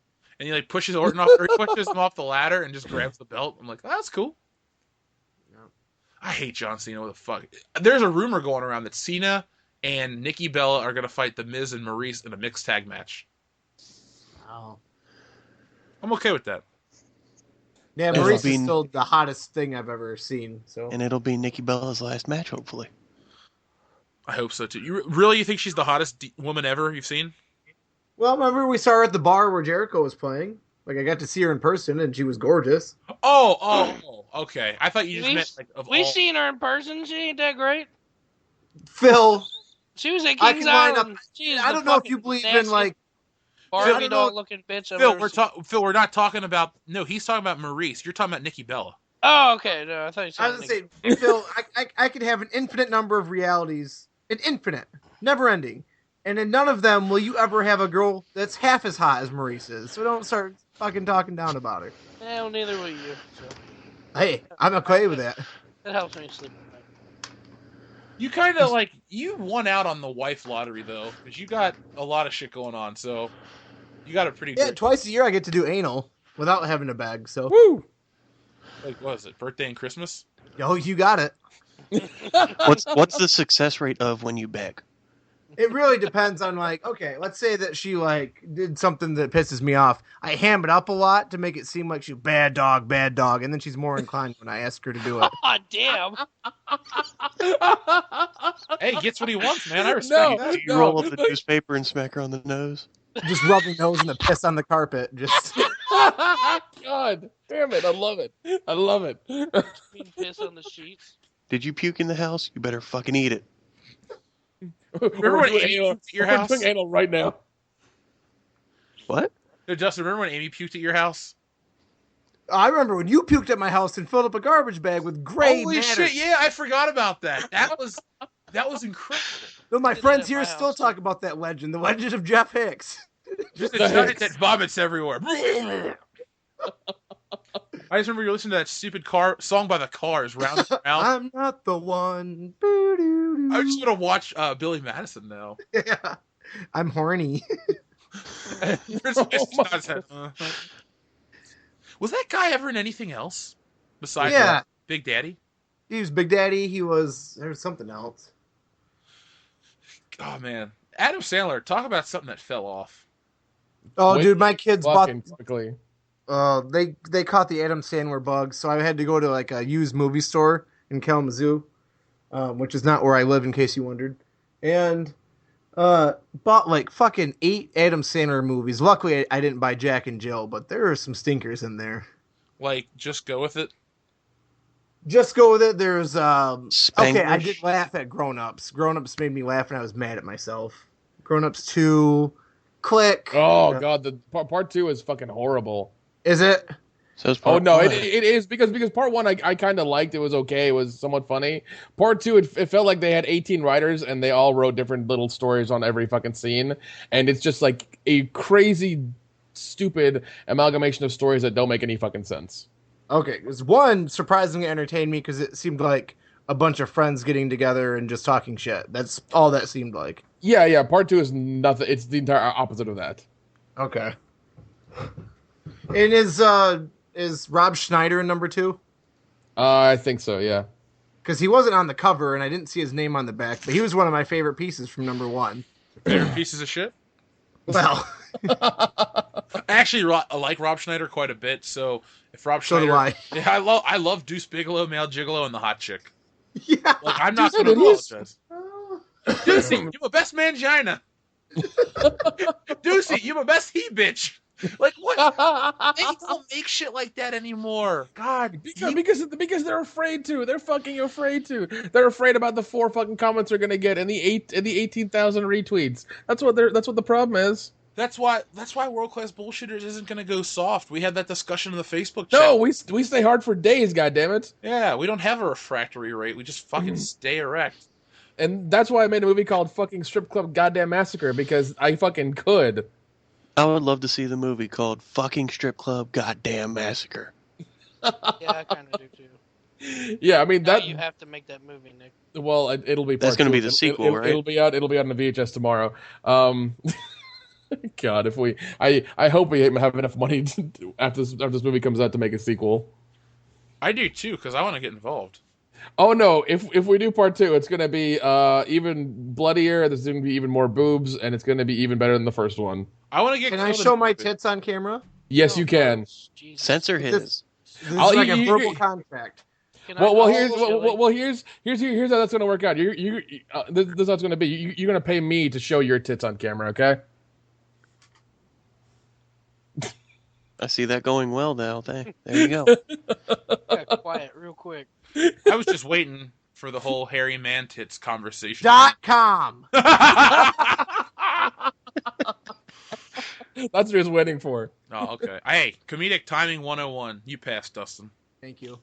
And he like pushes Orton off, or he pushes him off the ladder and just grabs the belt. I'm like, oh, that's cool. I hate John Cena. What the fuck? There's a rumor going around that Cena and Nikki Bella are going to fight The Miz and Maurice in a mixed tag match. Oh. I'm okay with that. Yeah, Maurice is still the hottest thing I've ever seen. So, and it'll be Nikki Bella's last match, hopefully. I hope so too. You think she's the hottest woman ever you've seen? Well, remember we saw her at the bar where Jericho was playing. Like, I got to see her in person, and she was gorgeous. Oh, okay. I thought you just meant like we've seen her in person. She ain't that great. Phil, she was at Kings Island. I don't know if you believe in like Barbie doll looking bitch. Phil, we're not talking about. No, he's talking about Maurice. You're talking about Nikki Bella. Oh, okay. No, I thought you said. I was gonna say, Phil, I could have an infinite number of realities, never ending, and in none of them will you ever have a girl that's half as hot as Maurice is. So don't start fucking talking down about her. Well, neither will you. So. Hey, I'm okay with that. That helps me sleep at night. You kind of like you won out on the wife lottery though, because you got a lot of shit going on. So you got a pretty good. Twice a year I get to do anal without having a bag. So woo. Like what is it? Birthday and Christmas? Oh, you got it. What's the success rate of when you beg? It really depends on like, okay, let's say that she like did something that pisses me off. I ham it up a lot to make it seem like she's bad dog, and then she's more inclined when I ask her to do it. Ah, damn. Hey, he gets what he wants, man. I respect No. it. Do you roll up the newspaper and smack her on the nose? Just rub your nose in the piss on the carpet. Just God damn it! I love it. I love it. Being piss on the sheets. Did you puke in the house? You better fucking eat it. Remember when Amy puked at your we're house? doing anal right now. What? No, Justin, remember when Amy puked at your house? I remember when you puked at my house and filled up a garbage bag with gray Holy matter. shit! Yeah, I forgot about that. That was incredible. No, my Did friends that at here my still house, talk too. about that legend, the legend of Jeff Hicks. Just a The giant Hicks. that vomits everywhere. I just remember you listening to that stupid car song by the Cars, Round and Round. I'm not the one. Boo-doo-doo. I just want to watch Billy Madison now. Yeah. I'm horny. Was that guy ever in anything else besides Yeah. Big Daddy? He was Big Daddy. There was something else. Oh man, Adam Sandler. Talk about something that fell off. Oh, Wait, dude, my kids bought. Fucking quickly. They caught the Adam Sandler bug, so I had to go to like a used movie store in Kalamazoo, which is not where I live, in case you wondered, and bought like fucking 8 Adam Sandler movies. Luckily, I didn't buy Jack and Jill, but there are some stinkers in there. Like, just go with it. Just go with it. There's okay, I Spanglish? did laugh at Grown Ups. Grown Ups made me laugh, and I was mad at myself. Grown Ups 2, Click. Oh god, the part 2 is fucking horrible. Is it? So it's Oh part no, one. it is because part 1 I kind of liked. It was okay. It was somewhat funny. Part 2 it felt like they had 18 writers and they all wrote different little stories on every fucking scene, and it's just like a crazy, stupid amalgamation of stories that don't make any fucking sense. Okay, because 1 surprisingly entertained me because it seemed like a bunch of friends getting together and just talking shit. That's all that seemed like. Yeah. Part 2 is nothing. It's the entire opposite of that. Okay. And is Rob Schneider in number 2? I think so. Yeah. Because he wasn't on the cover and I didn't see his name on the back, but he was one of my favorite pieces from number 1. Favorite pieces of shit. Well, I actually like Rob Schneider quite a bit. So if Rob so Schneider, do I. yeah, I love Deuce Bigelow, Male Gigolo, and the Hot Chick. Yeah. Like, I'm not Dude, going to it is. apologize. Deucey, you my best mangina. Deucey, you my best he bitch. Like, what? They don't make shit like that anymore. God, Because they're afraid to. They're fucking afraid to. They're afraid about the 4 fucking comments they're gonna get and the 18,000 retweets. That's what the problem is. that's why World Class Bullshitters isn't going to go soft. We had that discussion in the Facebook chat. No, we stay hard for days. God damn it! Yeah, we don't have a refractory rate. We just fucking stay erect. And that's why I made a movie called "Fucking Strip Club Goddamn Massacre" because I fucking could. I would love to see the movie called Fucking Strip Club Goddamn Massacre. Yeah, I kind of do too. Yeah, I mean Now that. you have to make that movie, Nick. Well, it'll be. That's going to be the sequel, right? It'll be out. It'll be out on the VHS tomorrow. God, I hope we have enough money after this movie comes out to make a sequel. I do too, because I want to get involved. Oh no! If we do part 2, it's gonna be even bloodier. There's gonna be even more boobs, and it's gonna be even better than the first one. I want to get. Can I killed in show a my movie. tits on camera? Yes, you can. Jesus. Censor his. This is I'll- like a you- verbal contract. Can I Well, call here's Chili? here's how that's gonna work out. This is how it's gonna be. You're gonna pay me to show your tits on camera, okay? I see that going well now. There you go. Got quiet real quick. I was just waiting for the whole hairy man tits conversation. .com. That's what he was waiting for. Oh, okay. Hey, comedic timing 101. You passed, Dustin. Thank you.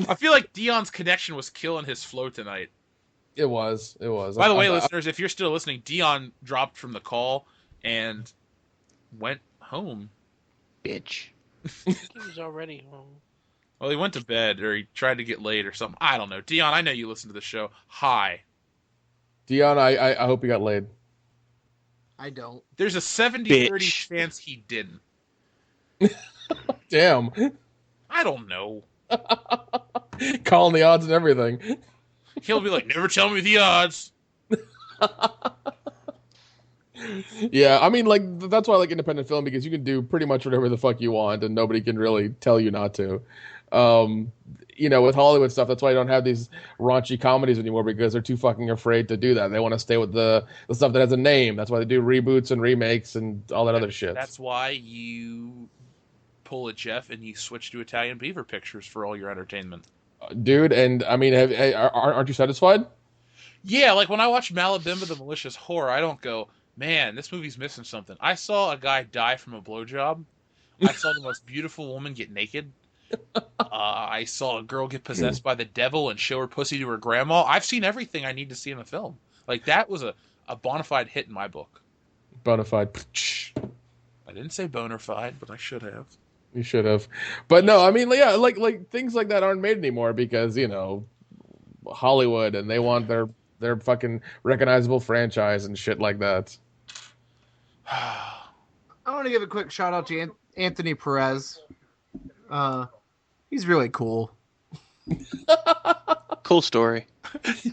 I feel like Dion's connection was killing his flow tonight. It was. By the way, listeners, if you're still listening, Dion dropped from the call and went home. Bitch. I think he was already home. Well, he went to bed, or he tried to get laid or something. I don't know. Dion, I know you listen to the show. Hi. Dion, I hope you got laid. I don't. There's a 70-30 Bitch. chance he didn't. Damn. I don't know. Calling the odds and everything. He'll be like, never tell me the odds. Yeah, I mean, like that's why I like independent film because you can do pretty much whatever the fuck you want, and nobody can really tell you not to. Um, with Hollywood stuff, that's why I don't have these raunchy comedies anymore because they're too fucking afraid to do that. They want to stay with the stuff that has a name. That's why they do reboots and remakes and all that other shit. That's why you pull a Jeff and you switch to Italian Beaver pictures for all your entertainment. Dude, and I mean, aren't you satisfied? Yeah, like when I watch Malabimba the Malicious Horror, I don't go, man, this movie's missing something. I saw a guy die from a blowjob. I saw the most beautiful woman get naked. I saw a girl get possessed by the devil and show her pussy to her grandma. I've seen everything I need to see in a film. Like, that was a bona fide hit in my book. Bona fide. I didn't say boner fide, but I should have. You should have. But no, I mean, yeah, like things like that aren't made anymore because, Hollywood and they want their fucking recognizable franchise and shit like that. I want to give a quick shout out to Anthony Perez. He's really cool. Cool story.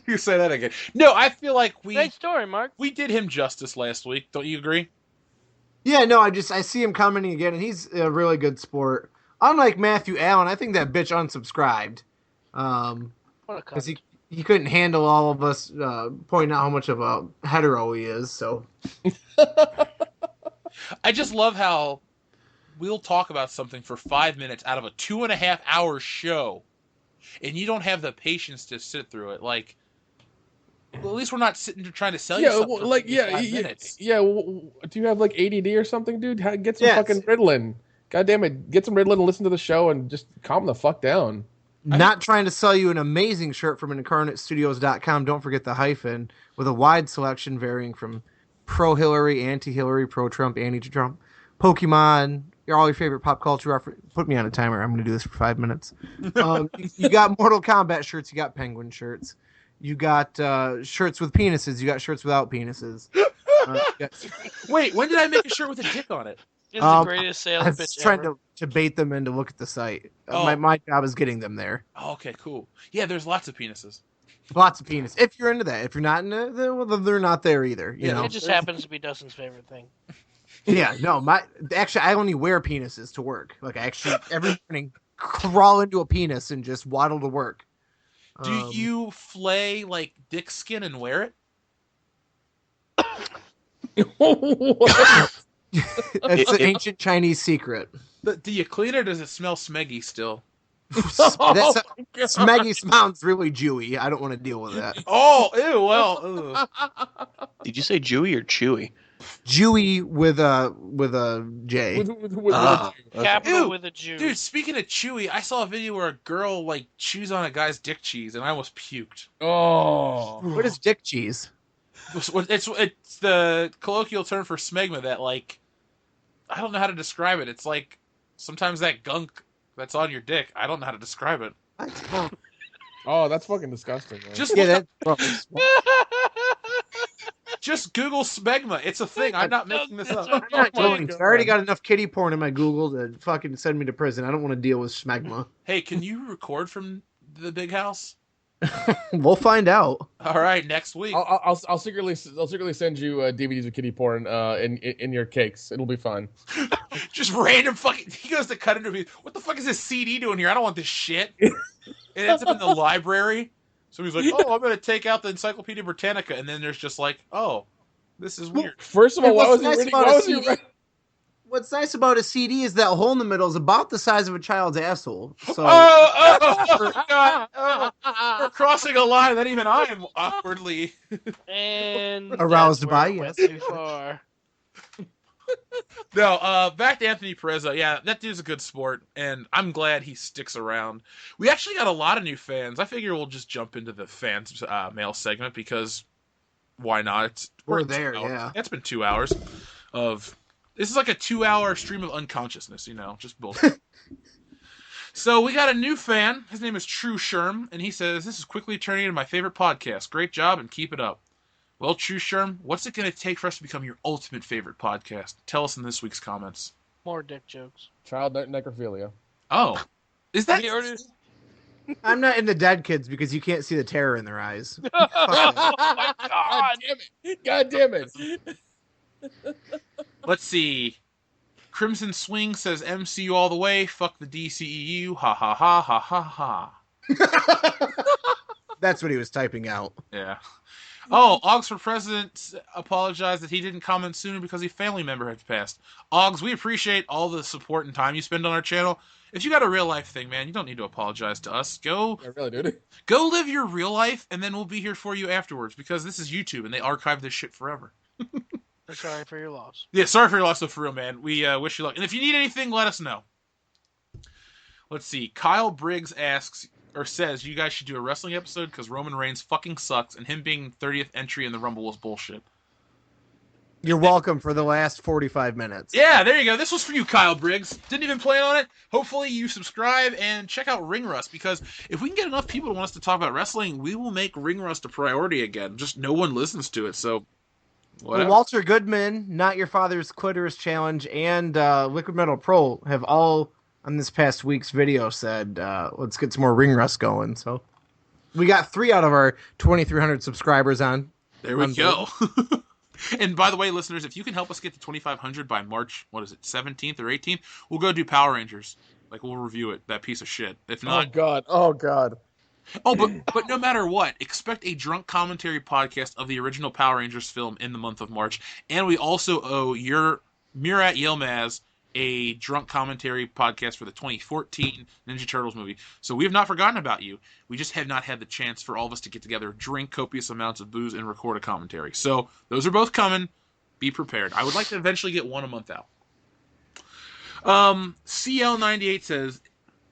You say that again. No, I feel like Great story, Mark. we did him justice last week. Don't you agree? Yeah, no, I see him commenting again, and he's a really good sport. Unlike Matthew Allen, I think that bitch unsubscribed. What a Because cunt. he couldn't handle all of us pointing out how much of a hetero he is. So I just love how we'll talk about something for 5 minutes out of a 2.5-hour show, and you don't have the patience to sit through it. Like, well, at least we're not sitting there trying to sell you something. Well, for like 5 minutes. do you have like ADD or something, dude? Get some Yes. fucking Ritalin. God damn it, get some Ritalin and listen to the show and just calm the fuck down. not trying to sell you an amazing shirt from incarnatestudios.com. Don't forget the hyphen with a wide selection varying from pro-Hillary, anti-Hillary, pro-Trump, anti-Trump, Pokemon, all your favorite pop culture reference. Put me on a timer. I'm going to do this for 5 minutes. You got Mortal Kombat shirts. You got Penguin shirts. You got shirts with penises. You got shirts without penises. Wait, when did I make a shirt with a dick on it? It's the greatest sales I was pitch trying ever. to bait them in to look at the site. Oh. My job is getting them there. Oh, okay, cool. Yeah, there's lots of penises. Lots of penis. If you're into that. If you're not into it, well, then they're not there either. You know? It just happens to be Dustin's favorite thing. Yeah, no, actually, I only wear penises to work. Like, I actually, every morning, crawl into a penis and just waddle to work. Do you flay, like, dick skin and wear it? It's an ancient Chinese secret. Do you clean it or does it smell smeggy still? Smeggy sounds really Jewy. I don't want to deal with that. Oh, ew, well. Ew. Did you say Jewy or Chewy? Jewy with a J. Capital Ew. with a Jew. Dude, speaking of chewy, I saw a video where a girl, like, chews on a guy's dick cheese, and I almost puked. Oh. What is dick cheese? It's the colloquial term for smegma that, like, I don't know how to describe it. It's like sometimes that gunk that's on your dick. I don't know how to describe it. Oh, that's fucking disgusting. Man. Just Yeah, look that's up, just Google smegma. It's a thing. I'm not making this up. I'm not Oh my going to. God. I already got enough kitty porn in my Google to fucking send me to prison. I don't want to deal with smegma. Hey, can you record from the big house? We'll find out. All right, next week. I'll secretly send you DVDs of kitty porn in your cakes. It'll be fun. Just random fucking. He goes to cut into me. What the fuck is this CD doing here? I don't want this shit. It ends up in the library. So he's like, "Oh, I'm gonna take out the Encyclopedia Britannica," and then there's just like, "Oh, this is weird." First of all, why What's was he nice reading? about Why a was he CD reading? What's nice about a CD is that hole in the middle is about the size of a child's asshole. So We're crossing a line that even I am awkwardly. And Aroused that's by, where it went yes. too far. No, back to Anthony Perez. Yeah, that dude's a good sport, and I'm glad he sticks around. We actually got a lot of new fans. I figure we'll just jump into the fans mail segment because why not? We're at 2 there, hours. yeah. It's been 2 hours of. This is like a 2-hour stream of unconsciousness, just bullshit. So we got a new fan. His name is True Sherm, and he says, "This is quickly turning into my favorite podcast. Great job, and keep it up." Well, True Sherm, what's it going to take for us to become your ultimate favorite podcast? Tell us in this week's comments. More dick jokes. Child necrophilia. Oh, is that? Have you heard of- I'm not into dead kids because you can't see the terror in their eyes. Oh my god! God damn it! God damn it! Let's see. Crimson Swing says MCU all the way. Fuck the DCEU. Ha ha ha ha ha ha. That's what he was typing out. Yeah. Oh, Oggs for President apologized that he didn't comment sooner because a family member had passed. Oggs, we appreciate all the support and time you spend on our channel. If you got a real life thing, man, you don't need to apologize to us. Go live your real life, and then we'll be here for you afterwards, because this is YouTube and they archive this shit forever. We're sorry for your loss. Yeah, sorry for your loss, though, for real, man. We wish you luck. And if you need anything, let us know. Let's see. Kyle Briggs asks, or says, you guys should do a wrestling episode because Roman Reigns fucking sucks, and him being 30th entry in the Rumble was bullshit. You're welcome for the last 45 minutes. Yeah, there you go. This was for you, Kyle Briggs. Didn't even plan on it. Hopefully you subscribe and check out Ring Rust, because if we can get enough people to want us to talk about wrestling, we will make Ring Rust a priority again. Just no one listens to it, so whatever. Well, Walter Goodman, Not Your Father's Clitoris Challenge, and Liquid Metal Pro have all, on this past week's video, said, let's get some more Ring Rust going. So we got 3 out of our 2,300 subscribers on. There we go. And by the way, listeners, if you can help us get to 2,500 by March, 17th or 18th, we'll go do Power Rangers. Like, we'll review it, that piece of shit. If not... Oh, God. Oh, but no matter what, expect a drunk commentary podcast of the original Power Rangers film in the month of March. And we also owe your Murat Yilmaz a drunk commentary podcast for the 2014 Ninja Turtles movie. So we have not forgotten about you. We just have not had the chance for all of us to get together, drink copious amounts of booze, and record a commentary. So those are both coming. Be prepared. I would like to eventually get one a month out. CL98 says,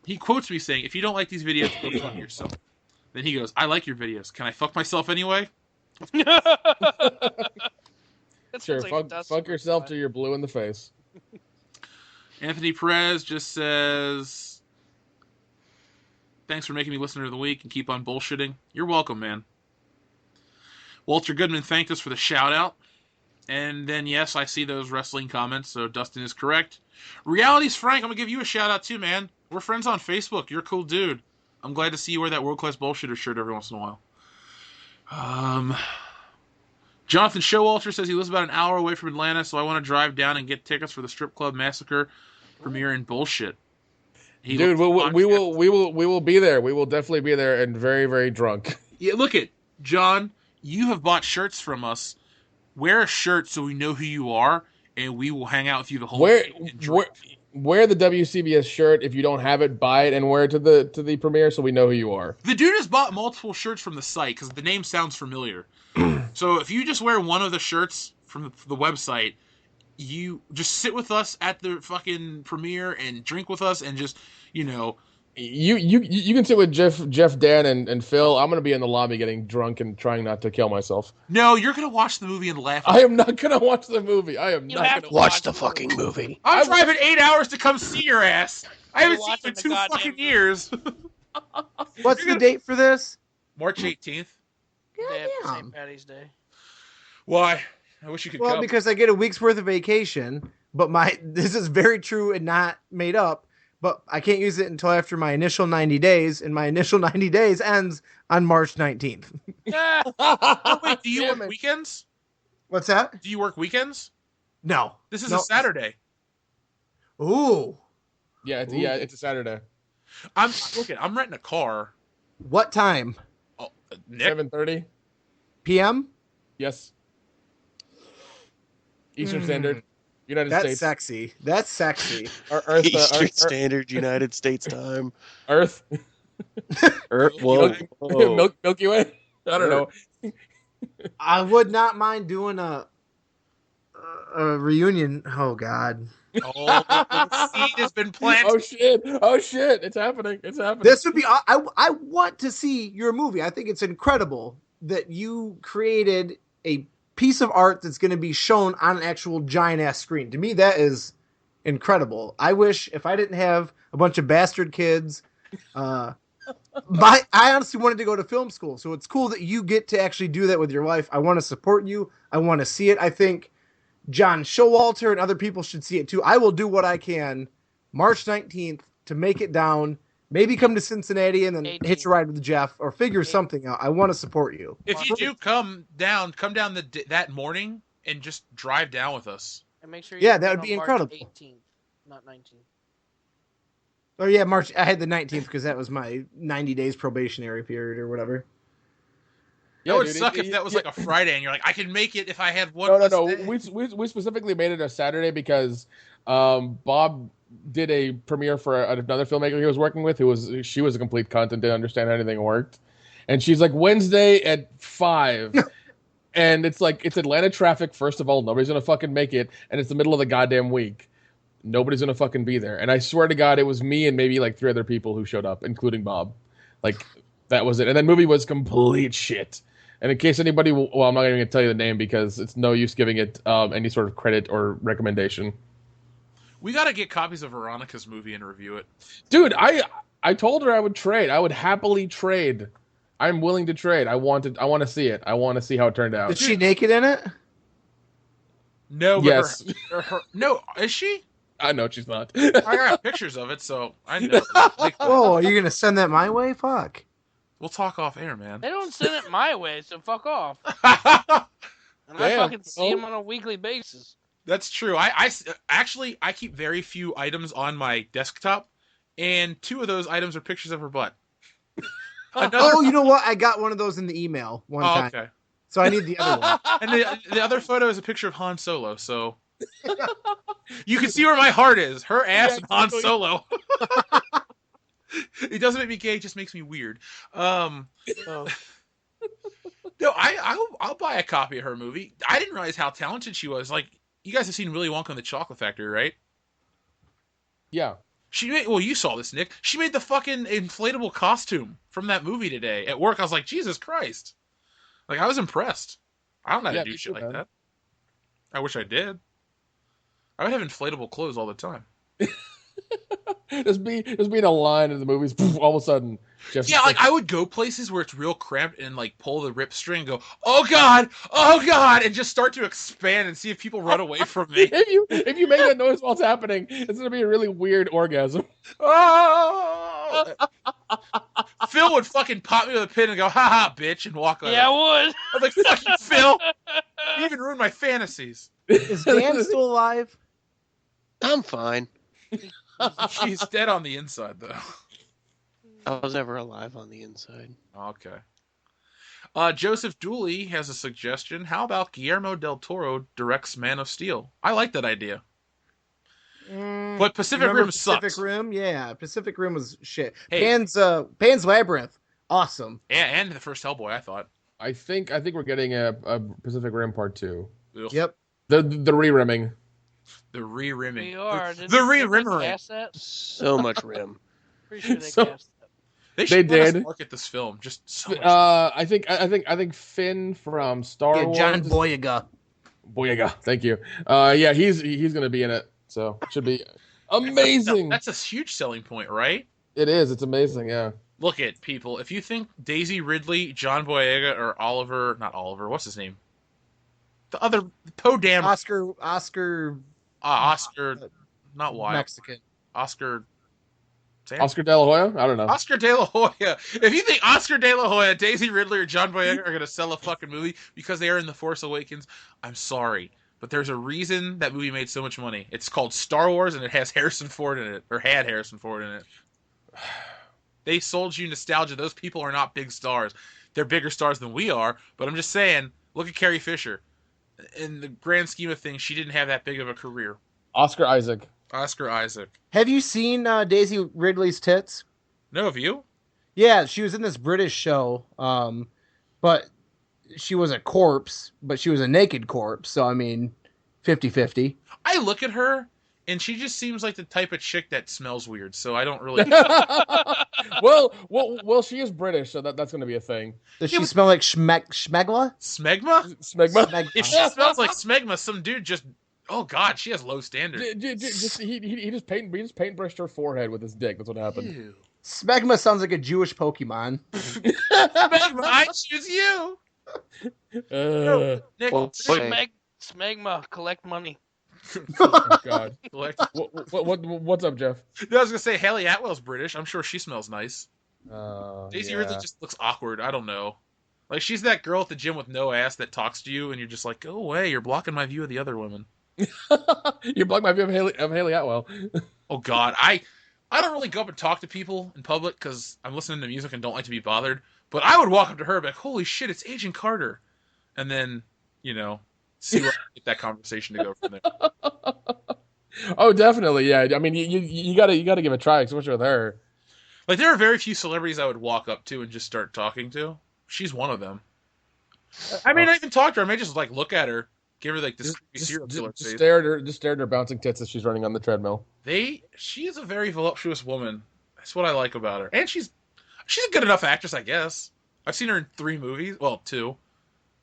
he quotes me saying, if you don't like these videos, go fuck yourself. Then he goes, I like your videos. Can I fuck myself anyway? Sure, fuck yourself till you're blue in the face. Anthony Perez just says, thanks for making me listener of the week and keep on bullshitting. You're welcome, man. Walter Goodman thanked us for the shout out. And then, yes, I see those wrestling comments, so Dustin is correct. Reality's Frank, I'm going to give you a shout out too, man. We're friends on Facebook. You're a cool dude. I'm glad to see you wear that World Class Bullshitter shirt every once in a while. Jonathan Showalter says he lives about an hour away from Atlanta, so I want to drive down and get tickets for the Strip Club Massacre premiere in Bullshit. Dude, we will be there. We will definitely be there, and very, very drunk. Yeah, look at John. You have bought shirts from us. Wear a shirt so we know who you are, and we will hang out with you the whole day. Wear the WCBS shirt. If you don't have it, buy it and wear it to the premiere so we know who you are. The dude has bought multiple shirts from the site because the name sounds familiar. So if you just wear one of the shirts from the website, you just sit with us at the fucking premiere and drink with us and just, you know. You can sit with Jeff, Dan, and Phil. I'm going to be in the lobby getting drunk and trying not to kill myself. No, you're going to watch the movie and laugh. I am not going to watch the movie. I am not going to watch the fucking movie. I'm driving 8 hours to come see your ass. I haven't seen you in 2 fucking years. What's the date for this? March 18th. St. Patty's Day. Why? I wish you could come. Well, because I get a week's worth of vacation, but this is very true and not made up, but I can't use it until after my initial 90 days, and my initial 90 days ends on March 19th. Oh, wait, do you work weekends? What's that? Do you work weekends? No. This is a Saturday. Ooh. Yeah, it's a Saturday. I'm renting a car. What time? Oh, Nick? 7:30 p.m. Yes. Eastern Standard, United States. That's sexy. Earth, Eastern Standard, United States time. Earth. Whoa. Milky Way. I don't know. I would not mind doing a reunion. Oh God. Oh, the seed has been planted. Oh shit! It's happening. This would be. I want to see your movie. I think it's incredible that you created a piece of art that's going to be shown on an actual giant ass screen. To me, that is incredible. I wish if I didn't have a bunch of bastard kids, I honestly wanted to go to film school. So it's cool that you get to actually do that with your life. I want to support you. I want to see it. I think John Showalter and other people should see it too. I will do what I can March 19th to make it down. Maybe come to Cincinnati and then 18th. hitch a ride with Jeff or figure something out. I want to support you. If you do come down that morning and just drive down with us. And make sure Yeah, you that come would be on March incredible. 18th, not 19th. Oh yeah, March. I had the 19th because that was my 90 days probationary period or whatever. That would suck if that was like a Friday and you're like, I can make it if I had one. No. We specifically made it a Saturday because Bob did a premiere for another filmmaker he was working with. She was a complete cunt and didn't understand how anything worked, and she's like Wednesday at 5. And it's like, it's Atlanta traffic, first of all. Nobody's going to fucking make it. And it's the middle of the goddamn week. Nobody's going to fucking be there. And I swear to God, it was me and maybe like 3 other people who showed up, including Bob. Like, that was it. And that movie was complete shit. And in case anybody, I'm not even going to tell you the name because it's no use giving it any sort of credit or recommendation. We got to get copies of Veronica's movie and review it. Dude, I told her I would trade. I would happily trade. I'm willing to trade. I want to see it. I want to see how it turned out. Is she naked in it? No, but Yes. no, is she? I know she's not. I got pictures of it, so I know. Like, Whoa, are you gonna send that my way? Fuck. we'll talk off air, man. They don't send it my way, so fuck off. And I Damn. fucking see them on a weekly basis. That's true. I actually keep very few items on my desktop, and 2 of those items are pictures of her butt. Oh, you know what? I got one of those in the email one time. Okay. So I need the other one. And the other photo is a picture of Han Solo, so you can see where my heart is. Her ass and Han Solo. It doesn't make me gay, it just makes me weird. No, I'll buy a copy of her movie. I didn't realize how talented she was. Like, you guys have seen Willy Wonka and the Chocolate Factory, right? Yeah. Well, you saw this, Nick. She made the fucking inflatable costume from that movie today at work. I was like, Jesus Christ. Like, I was impressed. I don't know how to do shit like that. I wish I did. I would have inflatable clothes all the time. just be in a line in the movies. All of a sudden, yeah, like I would go places where it's real cramped and like pull the rip string and go, oh god, and just start to expand and see if people run away from me. if you make that noise while it's happening, it's gonna be a really weird orgasm. Oh! Phil would fucking pop me with a pin and go, ha, bitch, and walk away. Yeah, I would. I'm like, fuck you, Phil. You even ruined my fantasies. Is Dan still alive? I'm fine. She's dead on the inside, though. I was never alive on the inside. Okay. Joseph Dooley has a suggestion. How about Guillermo del Toro directs Man of Steel? I like that idea. But Pacific Rim sucks. Pacific Rim, yeah. Pacific Rim was shit. Hey. Pan's Labyrinth, awesome. And the first Hellboy, I thought. I think we're getting a Pacific Rim Part 2. Ugh. Yep. The re-rimming. The re-rimming. We are. The re-rimmering. So much rim. Pretty sure they So- cast that. They should They let us did. market this film. Just so much. I think Finn from Star Yeah, Wars. John Boyega. Boyega. Thank you. Yeah, he's gonna be in it, so it should be amazing. That's a huge selling point, right? It is. It's amazing. Yeah. Look at people. If you think Daisy Ridley, John Boyega, or not Oliver, what's his name? The other Poe Dameron. Oscar Not Wilde. Mexican. Oscar De La Hoya? I don't know. Oscar De La Hoya. If you think Oscar De La Hoya, Daisy Ridley, or John Boyega are going to sell a fucking movie because they are in The Force Awakens, I'm sorry. But there's a reason that movie made so much money. It's called Star Wars, and it has Harrison Ford in it. Or had Harrison Ford in it. They sold you nostalgia. Those people are not big stars. They're bigger stars than we are. But I'm just saying, look at Carrie Fisher. In the grand scheme of things, she didn't have that big of a career. Oscar Isaac. Oscar Isaac. Have you seen Daisy Ridley's tits? No, have you? Yeah, she was in this British show, but she was a corpse, but she was a naked corpse, so I mean, 50-50. I look at her, and she just seems like the type of chick that smells weird, so I don't really... well, she is British, so that's going to be a thing. Does she smell like schmegma? Smegma? Smegma. If she smells like smegma, some dude just... Oh, God, she has low standards. He just paintbrushed her forehead with his dick. That's what happened. Ew. Smegma sounds like a Jewish Pokemon. Smegma, I choose you! Nick, Well, Smegma, collect money. Oh, God. collect... What's up, Jeff? I was going to say, Haley Atwell's British. I'm sure she smells nice. Daisy yeah. Ridley just looks awkward. I don't know. Like, she's that girl at the gym with no ass that talks to you, and you're just like, go away, you're blocking my view of the other women. You blocked my view of Haley Atwell. Oh, God. I don't really go up and talk to people in public because I'm listening to music and don't like to be bothered. But I would walk up to her and be like, holy shit, it's Agent Carter. And then, see where I get that conversation to go from there. Oh, definitely, yeah. I mean, you gotta give it a try, especially with her. Like, there are very few celebrities I would walk up to and just start talking to. She's one of them. I mean, I even talk to her. I may just, like, look at her, give her, like, this creepy serial killer face. Just stare at her bouncing tits as she's running on the treadmill. She is a very voluptuous woman. That's what I like about her. And she's a good enough actress, I guess. I've seen her in 3 movies. Well, 2.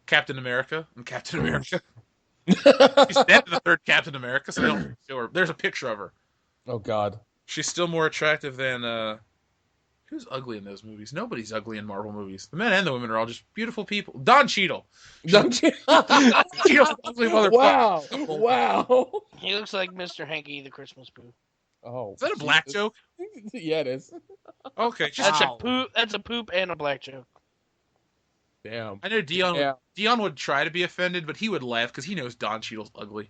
Captain America and Captain America. She's dead in the 3rd Captain America, so I don't show her. There's a picture of her. Oh, God. She's still more attractive than, who's ugly in those movies? Nobody's ugly in Marvel movies. The men and the women are all just beautiful people. Don Cheadle. Cheadle's an ugly motherfucker. Wow. He looks like Mr. Hanky the Christmas Poo. Oh. Is that a black joke? Yeah, it is. Okay. That's a poop. That's a poop and a black joke. Damn. I know Dion would try to be offended, but he would laugh because he knows Don Cheadle's ugly.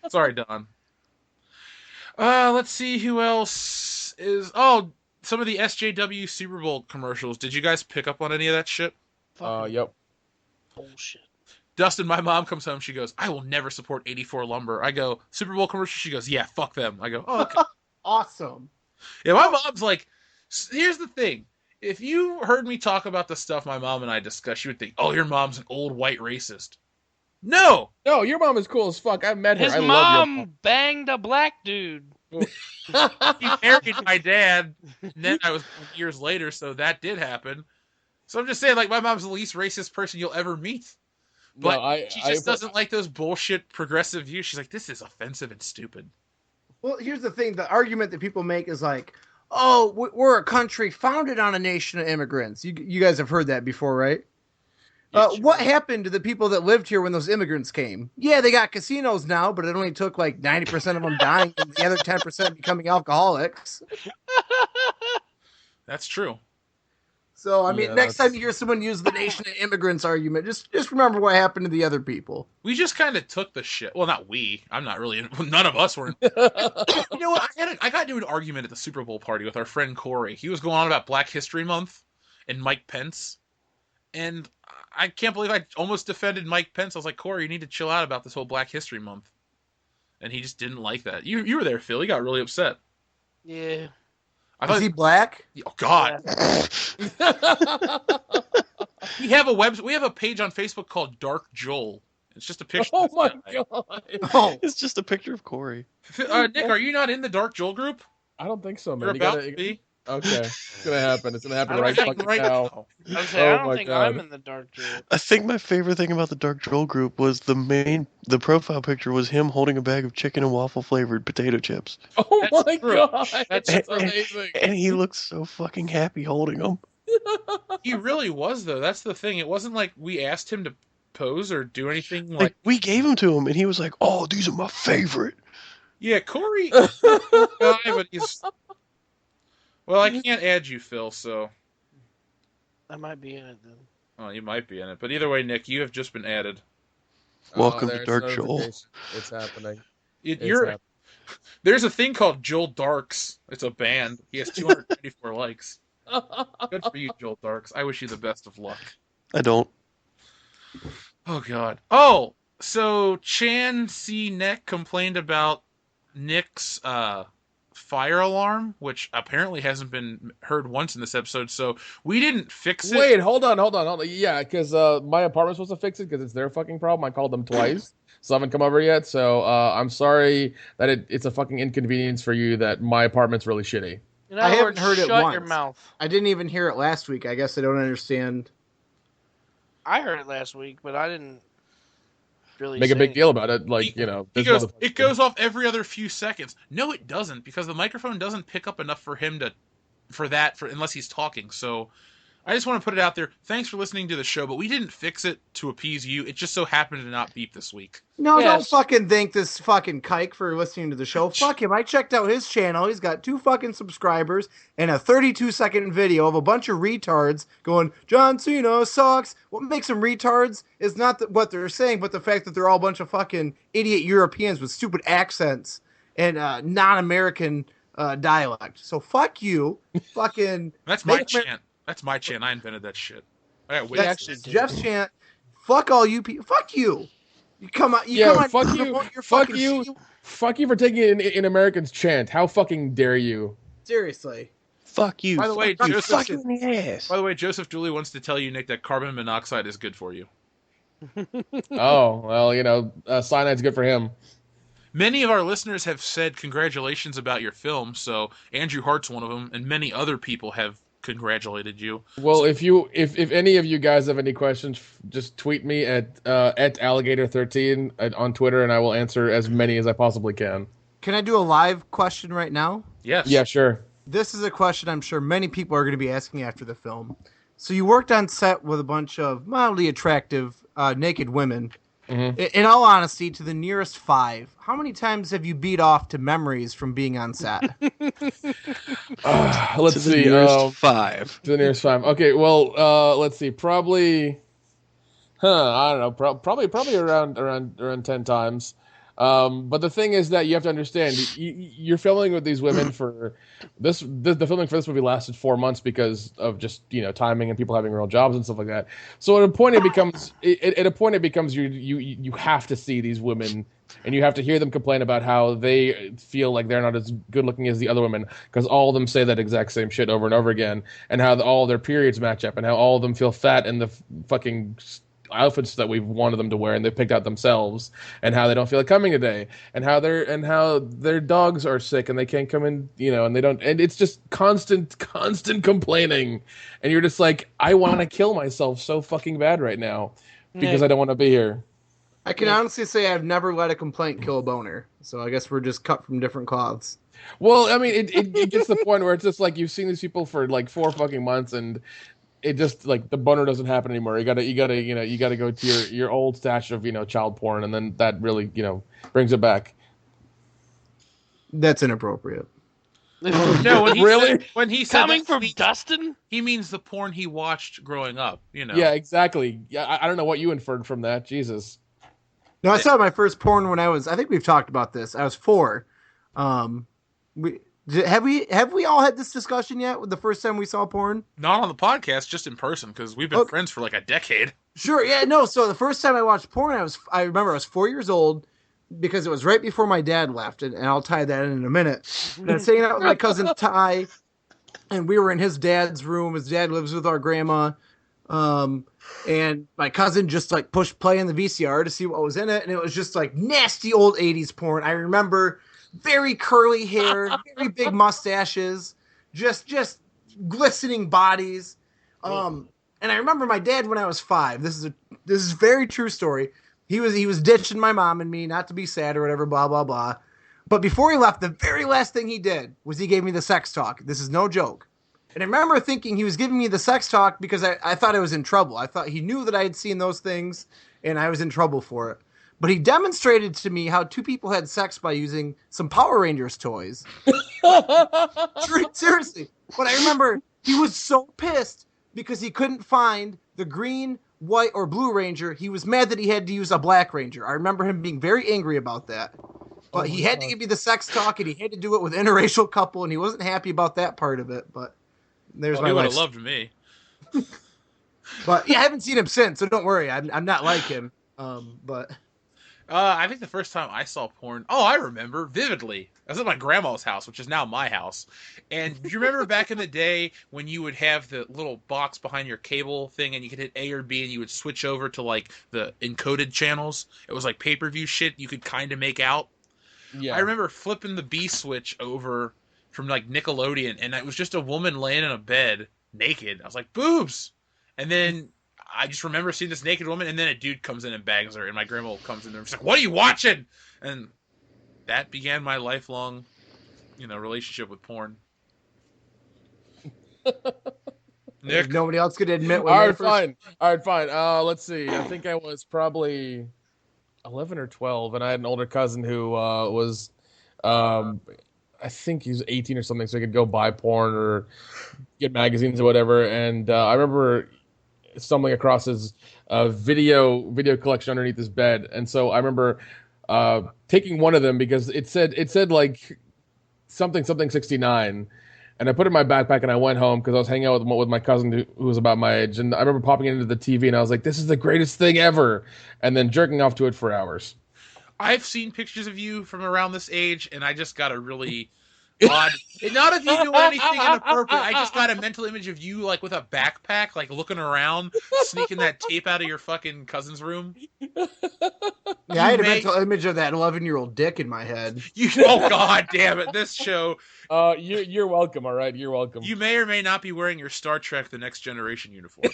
Sorry, Don. Let's see who else is. Oh, some of the SJW Super Bowl commercials. Did you guys pick up on any of that shit? Yep. Bullshit. Dustin, my mom comes home. She goes, I will never support 84 Lumber. I go, Super Bowl commercial? She goes, yeah, fuck them. I go, oh, okay. Awesome. Yeah, my mom's like, here's the thing. If you heard me talk about the stuff my mom and I discuss, you would think, oh, your mom's an old white racist. No! No, your mom is cool as fuck. I've met her. His I love your mom. banged a black dude. He married my dad, and then I was years later, so that did happen. So I'm just saying, like, my mom's the least racist person you'll ever meet. But she just doesn't like those bullshit progressive views. She's like, this is offensive and stupid. Well, here's the thing. The argument that people make is like, oh, we're a country founded on a nation of immigrants. You guys have heard that before, right? What happened to the people that lived here when those immigrants came? Yeah, they got casinos now, but it only took like 90% of them dying and the other 10% becoming alcoholics. That's true. So, I mean, next time you hear someone use the nation of immigrants argument, just remember what happened to the other people. We just kind of took the shit. Well, not we. I'm not really. None of us were. You know what? I got into an argument at the Super Bowl party with our friend Corey. He was going on about Black History Month and Mike Pence. And I can't believe I almost defended Mike Pence. I was like, Corey, you need to chill out about this whole Black History Month. And he just didn't like that. You were there, Phil. He got really upset. Yeah. Is he black? Oh God. We have a page on Facebook called Dark Joel. It's just a picture. Oh my God. Oh, It's just a picture of Corey. Nick, are you not in the Dark Joel group? I don't think so, man. You're about to be. Okay, it's gonna happen. It's gonna happen I right don't fucking right now. now. I was saying, I Oh don't my think God. I'm in the dark joke. I think my favorite thing about the Dark Troll group was the profile picture was him holding a bag of chicken and waffle flavored potato chips. Oh That's my true. God, That's that's true. amazing. And he looks so fucking happy holding them. He really was, though. That's the thing. It wasn't like we asked him to pose or do anything Like, like. we gave them to him and he was like, oh, these are my favorite. Yeah, Corey, guy, but he's. Well, I can't add you, Phil. So. I might be in it then. Oh, you might be in it, but either way, Nick, you have just been added. Welcome to there's Dark Joel. notification. It's happening. You're. There's a thing called Joel Darks. It's a band. He has 294 likes. Good for you, Joel Darks. I wish you the best of luck. I don't. Oh God. Oh, so Chan C Neck complained about Nick's fire alarm, which apparently hasn't been heard once in this episode. So we didn't fix it. Wait, hold on. Yeah, because my apartment's supposed to fix it because it's their fucking problem. I called them twice, so I haven't come over yet. So I'm sorry that it's a fucking inconvenience for you that my apartment's really shitty. In I other haven't words, heard it shut once. your mouth. I didn't even hear it last week. I guess I don't understand. I heard it last week, but I didn't really Make a say big anything. deal about it, like He this goes, motherfucker- it goes off every other few seconds. No, it doesn't, because the microphone doesn't pick up enough for him to, unless he's talking. So I just want to put it out there. Thanks for listening to the show, but we didn't fix it to appease you. It just so happened to not beep this week. No, Yes. don't fucking thank this fucking kike for listening to the show. Fuck him. I checked out his channel. He's got 2 fucking subscribers and a 32-second video of a bunch of retards going, John Cena sucks. What makes them retards is not what they're saying, but the fact that they're all a bunch of fucking idiot Europeans with stupid accents and non-American dialect. So fuck you. Fucking. That's my chant. That's my chant. I invented that shit. I got witnesses. Jeff's chant. Fuck all you people. Fuck you. You come out. Fuck you. Fuck you. Fuck you for taking an American's chant. How fucking dare you? Seriously. Fuck you. By the way, fuck Joseph, you in the ass. By the way, Joseph Dooley wants to tell you, Nick, that carbon monoxide is good for you. Oh, well, cyanide's good for him. Many of our listeners have said congratulations about your film, so Andrew Hart's one of them, and many other people have congratulated you. Well, if any of you guys have any questions, just tweet me at alligator13 on Twitter, and I will answer as many as I possibly can. Can I do a live question right now? Yes. Yeah, sure. This is a question I'm sure many people are going to be asking after the film. So you worked on set with a bunch of mildly attractive naked women. Mm-hmm. In all honesty, to the nearest 5, how many times have you beat off to memories from being on set? Let's To the see. nearest 5. To the nearest 5. Okay, well, let's see. Probably, I don't know. Probably around 10 times. But the thing is that you have to understand, you're filming with these women for this. The filming for this movie lasted 4 months because of just timing and people having real jobs and stuff like that. So at a point it becomes you have to see these women and you have to hear them complain about how they feel like they're not as good looking as the other women because all of them say that exact same shit over and over again, and how all their periods match up, and how all of them feel fat in the fucking outfits that we've wanted them to wear and they picked out themselves, and how they don't feel like coming today, and how their dogs are sick and they can't come in, and they don't, and it's just constant complaining, and you're just like, I want to kill myself so fucking bad right now because I don't want to be here. I can honestly say I've never let a complaint kill a boner, so I guess we're just cut from different cloths. Well, I mean, it gets to the point where it's just like you've seen these people for like 4 fucking months and it just like the boner doesn't happen anymore. You gotta go to your old stash of child porn, and then that really brings it back. That's inappropriate. No, when he said Coming from Dustin, he means the porn he watched growing up. Yeah, exactly. Yeah, I don't know what you inferred from that. Jesus. No, I saw my first porn when I think we've talked about this. I was 4. Have we all had this discussion yet? With the first time we saw porn? Not on the podcast, just in person, because we've been friends for like a decade. Sure, yeah, no. So the first time I watched porn, I remember I was 4 years old because it was right before my dad left, and I'll tie that in a minute. And I was hanging out with my cousin Ty, and we were in his dad's room. His dad lives with our grandma, and my cousin just like pushed play in the VCR to see what was in it, and it was just like nasty old 80s porn. I remember very curly hair, very big mustaches, just glistening bodies. And I remember my dad when I was 5. This is a very true story. He was ditching my mom and me, not to be sad or whatever, blah blah blah. But before he left, the very last thing he did was he gave me the sex talk. This is no joke. And I remember thinking he was giving me the sex talk because I thought I was in trouble. I thought he knew that I had seen those things and I was in trouble for it. But he demonstrated to me how 2 people had sex by using some Power Rangers toys. Seriously. But I remember he was so pissed because he couldn't find the green, white, or blue Ranger. He was mad that he had to use a Black Ranger. I remember him being very angry about that. But he had to give me the sex talk, and he had to do it with an interracial couple, and he wasn't happy about that part of it. But there's my He would life. have loved me. But yeah, I haven't seen him since, so don't worry. I'm not like him. But I think the first time I saw porn, I remember vividly. I was at my grandma's house, which is now my house. And do you remember back in the day when you would have the little box behind your cable thing and you could hit A or B and you would switch over to like the encoded channels? It was like pay-per-view shit you could kind of make out. Yeah. I remember flipping the B switch over from like Nickelodeon, and it was just a woman laying in a bed naked. I was like, boobs! And then I just remember seeing this naked woman, and then a dude comes in and bangs her, and my grandma comes in there and she's like, what are you watching? And that began my lifelong, relationship with porn. Nick, Nobody else could admit when All they right, first. fine. All right, fine. Let's see. I think I was probably 11 or 12, and I had an older cousin who was, um, I think he was 18 or something, so he could go buy porn or get magazines or whatever. And I remember stumbling across his video collection underneath his bed, and so I remember taking one of them because it said like something 69. And I put it in my backpack and I went home because I was hanging out with my cousin who was about my age. And I remember popping into the TV and I was like, this is the greatest thing ever. And then jerking off to it for hours. I've seen pictures of you from around this age, and I just got a really odd. Not of you doing anything inappropriate. I just got a mental image of you like with a backpack, like looking around, sneaking that tape out of your fucking cousin's room. Yeah, I had a mental image of that 11-year-old dick in my head. Oh god damn it! This show. You're welcome. All right, you're welcome. You may or may not be wearing your Star Trek: The Next Generation uniform.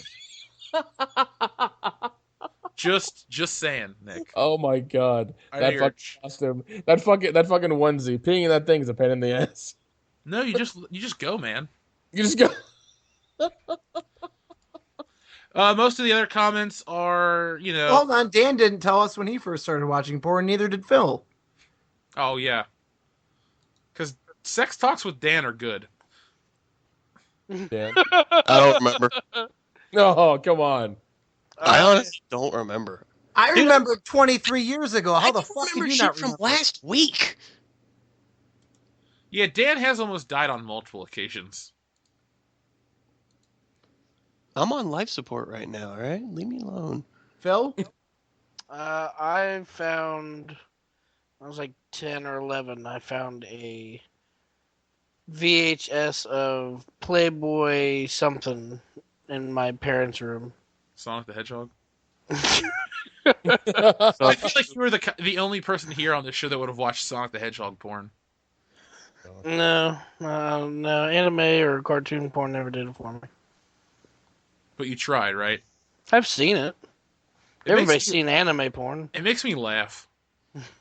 Just saying, Nick. Oh my god, I that hear fucking costume, that fucking onesie, peeing in that thing is a pain in the ass. No, you just go, man. You just go. Most of the other comments are, Hold on, Dan didn't tell us when he first started watching porn. Neither did Phil. Oh yeah, because sex talks with Dan are good. Dan. I don't remember. No, come on. I honestly don't remember. I remember 23 years ago. How the fuck did remember you shit not from remember? last week? Yeah, Dan has almost died on multiple occasions. I'm on life support right now, all right? Leave me alone. Phil? I found, I was like 10 or 11, I found a VHS of Playboy something in my parents' room. Sonic the Hedgehog. So I feel like you were the only person here on this show that would have watched Sonic the Hedgehog porn. No, anime or cartoon porn never did it for me. But you tried, right? I've seen it. It Everybody's makes me- seen anime porn. It makes me laugh.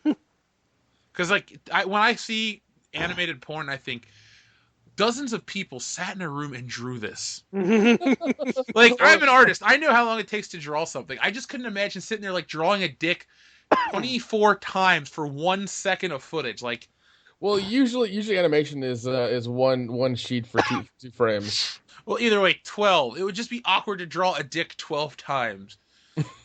Because when I see animated porn, I think dozens of people sat in a room and drew this. Like, I'm an artist. I know how long it takes to draw something. I just couldn't imagine sitting there like drawing a dick 24 times for 1 second of footage. Like, Well, usually animation is one sheet for two frames. well, either way, 12. It would just be awkward to draw a dick 12 times.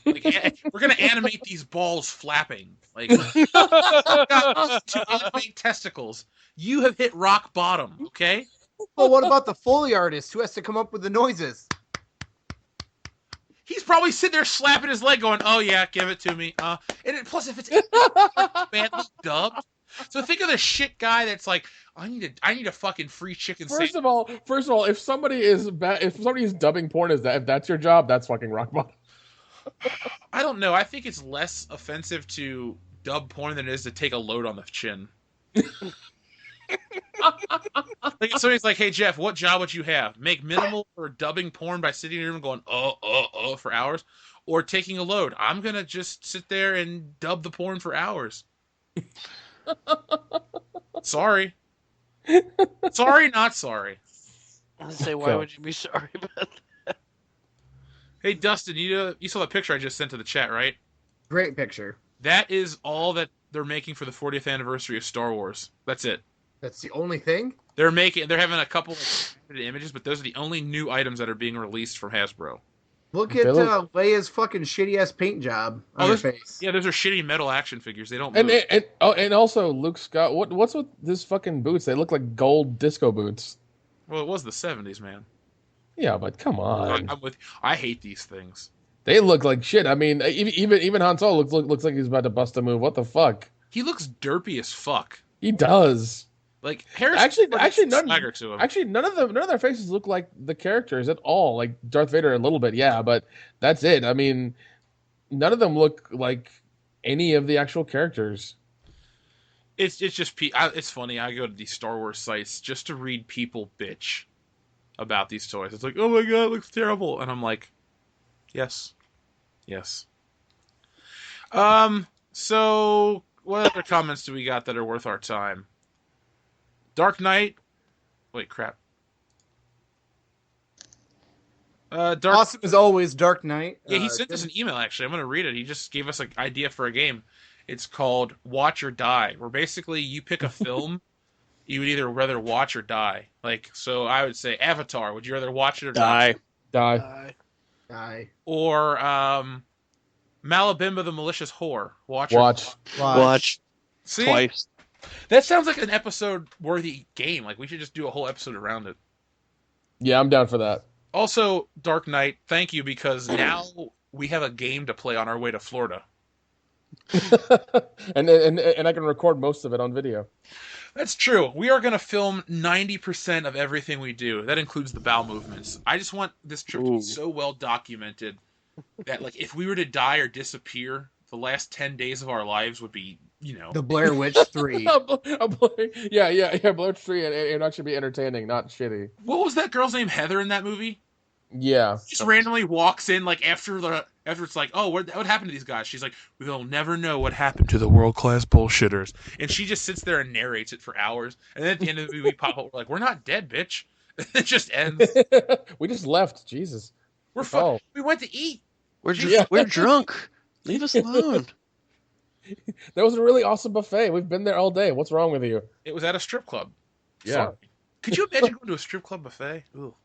Like, we're gonna animate these balls flapping. Like, to animate testicles. You have hit rock bottom. Okay. Well, what about the Foley artist who has to come up with the noises? He's probably sitting there slapping his leg, going, "Oh yeah, give it to me." Plus, if it's badly dubbed, so think of the shit guy that's like, "I need a fucking free chicken First sandwich." of all, if somebody is dubbing porn, if that's your job, that's fucking rock bottom. I don't know. I think it's less offensive to dub porn than it is to take a load on the chin. Like if somebody's like, "Hey Jeff, what job would you have? Make minimal for dubbing porn by sitting in your room going for hours, or taking a load?" I'm gonna just sit there and dub the porn for hours. Sorry, not sorry. I say, why would you be sorry about that? Hey Dustin, you saw the picture I just sent to the chat, right? Great picture. That is all that they're making for the 40th anniversary of Star Wars. That's it. That's the only thing? They're having a couple of images, but those are the only new items that are being released from Hasbro. Look at Leia's fucking shitty-ass paint job on her face. Yeah, those are shitty metal action figures. They don't move. And also Luke Scott. What's with this fucking boots? They look like gold disco boots. Well, it was the 70s, man. Yeah, but come on. I hate these things. They look like shit. I mean, even Han Solo looks like he's about to bust a move. What the fuck? He looks derpy as fuck. He does. Like Harrison none of their faces look like the characters at all. Like Darth Vader a little bit, yeah, but that's it. I mean, none of them look like any of the actual characters. It's just it's funny. I go to these Star Wars sites just to read people bitch about these toys. It's like, "Oh my god, it looks terrible," and I'm like, yes. So what other comments do we got that are worth our time? Dark Knight. Wait, crap. Dark. Awesome as always, Dark Knight. Yeah, he sent us an email. Actually, I'm gonna read it. He just gave us an idea for a game. It's called Watch or Die, where basically you pick a film you would either rather watch or die. Like, so I would say Avatar. Would you rather watch it or die? Die. Or Malabimba the Malicious Whore. Watch. See? Twice. That sounds like an episode-worthy game. Like, we should just do a whole episode around it. Yeah, I'm down for that. Also, Dark Knight, thank you, because now we have a game to play on our way to Florida. and I can record most of it on video. That's true. We are going to film 90% of everything we do. That includes the bowel movements. I just want this trip to be so well documented that, like, if we were to die or disappear, the last 10 days of our lives would be, The Blair Witch 3. Yeah, Blair Witch 3, and it would actually be entertaining, not shitty. What was that girl's name, Heather, in that movie? Yeah. She just randomly walks in, like, after it's like, oh, what happened to these guys? She's like, we'll never know what happened to the world-class bullshitters. And she just sits there and narrates it for hours. And then at the end of the movie, we pop up, we're like, we're not dead, bitch. It just ends. We just left. Jesus. We're fucked. We went to eat. We're drunk. Leave us alone. That was a really awesome buffet. We've been there all day. What's wrong with you? It was at a strip club. Yeah. Sorry. Could you imagine going to a strip club buffet? Ooh.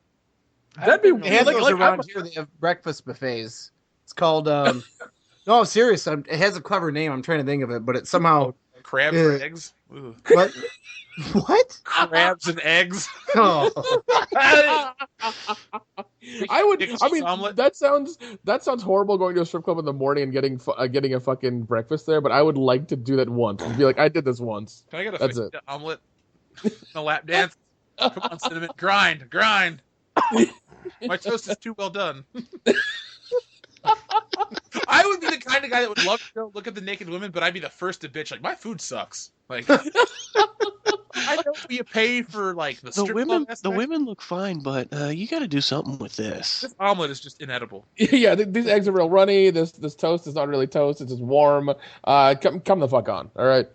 That'd be They have like, those around here. They have breakfast buffets. It's called. No, I'm serious. It has a clever name. I'm trying to think of it, but it's somehow Crabs and eggs. Ooh. What? What? Crabs and eggs. Oh. Omelet. that sounds horrible going to a strip club in the morning and getting a fucking breakfast there. But I would like to do that once and be like, I did this once. Can I get a That's fajita omelet? A lap dance. Come on, cinnamon, grind. My toast is too well done. I would be the kind of guy that would love to go look at the naked women, but I'd be the first to bitch. Like, my food sucks. Like, I know you pay for like the strip club aspect. The women look fine, but you got to do something with this. This omelet is just inedible. Yeah, these eggs are real runny. This toast is not really toast. It's just warm. Come the fuck on. All right.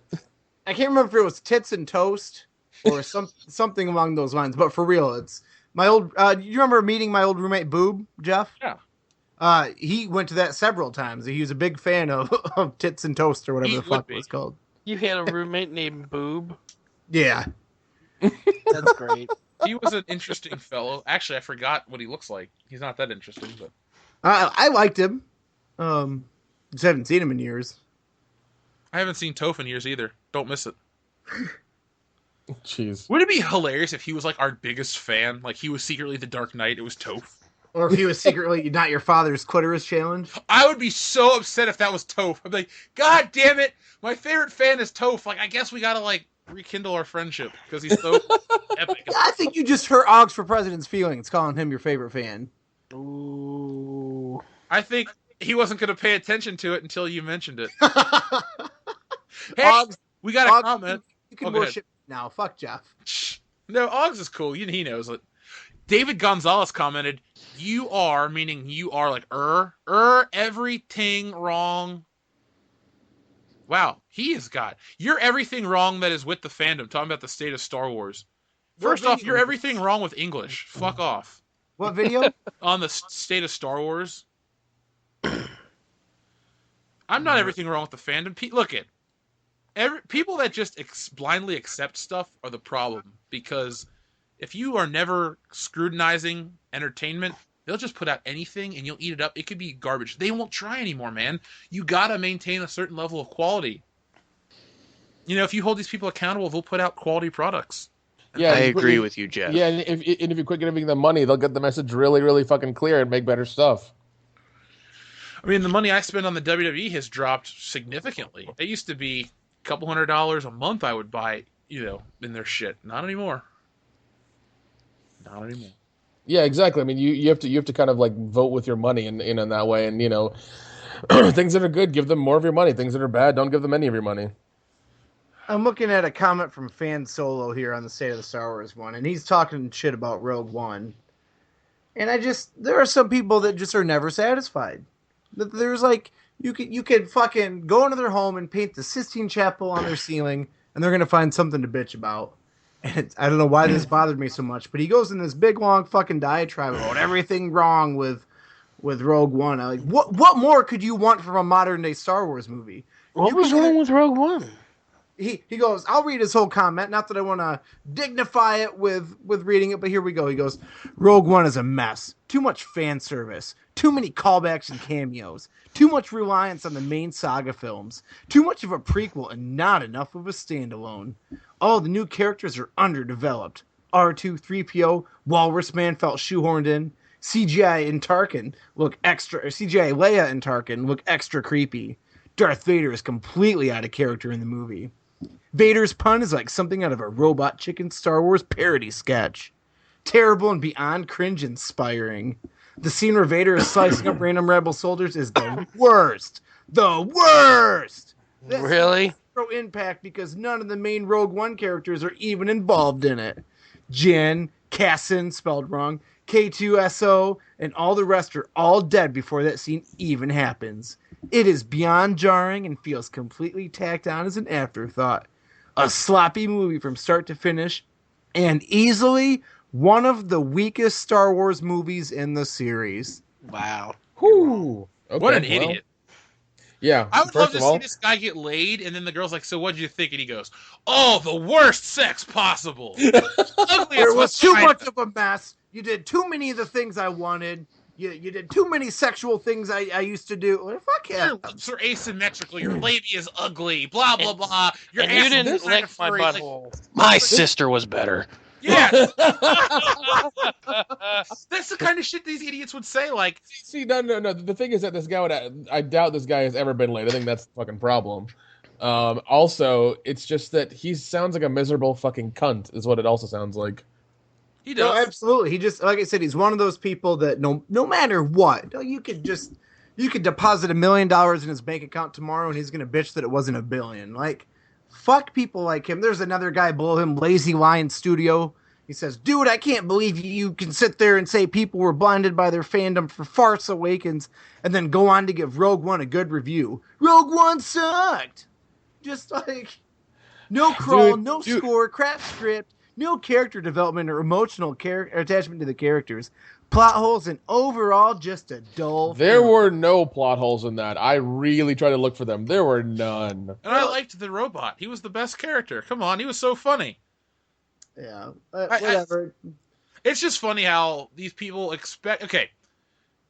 I can't remember if it was tits and toast or something along those lines, but for real, it's my old. You remember meeting my old roommate Boob, Jeff? Yeah. He went to that several times. He was a big fan of tits and toast or whatever the fuck it was called. You had a roommate named Boob? Yeah. That's great. He was an interesting fellow. Actually, I forgot what he looks like. He's not that interesting, but I liked him. Just haven't seen him in years. I haven't seen Toph in years either. Don't miss it. Jeez. Would it be hilarious if he was like our biggest fan? Like he was secretly the Dark Knight. It was Toph. Or if he was secretly not your father's clitoris challenge. I would be so upset if that was Toph. I'd be like, God damn it! My favorite fan is Toph. Like, I guess we gotta like rekindle our friendship because he's so epic. I think you just hurt Oggs for President's feelings, calling him your favorite fan. Ooh. I think he wasn't gonna pay attention to it until you mentioned it. Hey, Oggs, we got a Oggs, comment. You can worship now. Fuck Jeff. No, Oggs is cool. He knows it. David Gonzalez commented, "You are," meaning you are like everything wrong. Wow, he has got. You're everything wrong that is with the fandom. Talking about the state of Star Wars. First off, you're everything wrong with English. Fuck off. What video? On the state of Star Wars. I'm not everything wrong with the fandom. Look it. People that just blindly accept stuff are the problem, because if you are never scrutinizing entertainment, they'll just put out anything and you'll eat it up. It could be garbage. They won't try anymore, man. You gotta maintain a certain level of quality. You know, if you hold these people accountable, they'll put out quality products. Yeah, I agree with you, Jeff. Yeah, and if you quit giving them money, they'll get the message really, really fucking clear and make better stuff. I mean, the money I spend on the WWE has dropped significantly. It used to be a couple $100s a month I would buy, in their shit. Not anymore. Not anymore. Yeah, exactly. I mean, you have to kind of like vote with your money in that way, and things that are good, give them more of your money. Things that are bad, don't give them any of your money. I'm looking at a comment from Fan Solo here on the State of the Star Wars one, and he's talking shit about Rogue One. And there are some people that just are never satisfied. There's like, you could fucking go into their home and paint the Sistine Chapel on their ceiling, and they're going to find something to bitch about. And I don't know why this bothered me so much, but he goes in this big long fucking diatribe about everything wrong with Rogue One. I'm like, what more could you want from a modern day Star Wars movie? What was wrong with Rogue One? He goes, I'll read his whole comment. Not that I want to dignify it with reading it, but here we go. He goes, Rogue One is a mess. Too much fan service. Too many callbacks and cameos. Too much reliance on the main saga films. Too much of a prequel and not enough of a standalone. All the new characters are underdeveloped. R2, 3PO, Walrus Man felt shoehorned in. CGI and Tarkin look extra, or CGI Leia and Tarkin look extra creepy. Darth Vader is completely out of character in the movie. Vader's pun is like something out of a Robot Chicken Star Wars parody sketch. Terrible and beyond cringe inspiring. The scene where Vader is slicing up random rebel soldiers is the worst. The worst! That's Really? zero impact because none of the main Rogue One characters are even involved in it. Jin, Cassin, spelled wrong, K2SO, and all the rest are all dead before that scene even happens. It is beyond jarring and feels completely tacked on as an afterthought. A sloppy movie from start to finish, and easily one of the weakest Star Wars movies in the series. Wow. Whew. Okay, What an well, idiot. Yeah. I would first love to of all, see this guy get laid, and then the girl's like, so what'd you think? And he goes, oh, the worst sex possible. There was too vagina. much of a mess. You did too many of the things I wanted. You did too many sexual things I used to do. Well, fuck Your yeah. lips are asymmetrical. Your labia is ugly. Blah, blah, blah. Your And ass you is didn't kinda lick my furry, like- butthole. My sister was better. Yeah. That's the kind of shit these idiots would say. Like, see, no. The thing is that this guy I doubt this guy has ever been late. I think that's the fucking problem. Also, it's just that he sounds like a miserable fucking cunt, is what it also sounds like. he No, does. absolutely. He just, like I said, he's one of those people that no matter what, you could deposit $1 million in his bank account tomorrow and he's gonna bitch that it wasn't $1 billion. Like, fuck people like him. There's another guy below him, Lazy Lion Studio. He says, dude, I can't believe you can sit there and say people were blinded by their fandom for Farce Awakens and then go on to give Rogue One a good review. Rogue One sucked. Just like, no crawl, no score, crap script, no character development or emotional attachment to the characters. Plot holes and overall just a dull There film. were no plot holes in that. I really tried to look for them. There were none. And I liked the robot. He was the best character. Come on, he was so funny. Yeah, whatever. It's just funny how these people expect. Okay,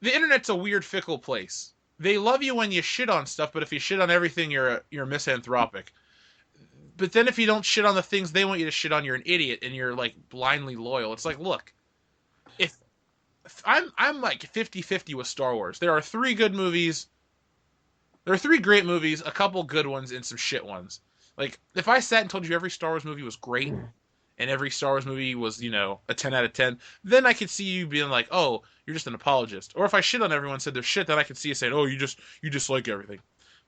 the internet's a weird, fickle place. They love you when you shit on stuff, but if you shit on everything, you're misanthropic. But then if you don't shit on the things they want you to shit on, you're an idiot and you're like blindly loyal. It's like, look, if I'm like 50-50 with Star Wars. There are 3 good movies. There are 3 great movies, a couple good ones, and some shit ones. Like, if I sat and told you every Star Wars movie was great, and every Star Wars movie was, a 10 out of 10, then I could see you being like, oh, you're just an apologist. Or if I shit on everyone and said they're shit, then I could see you saying, oh, you dislike everything.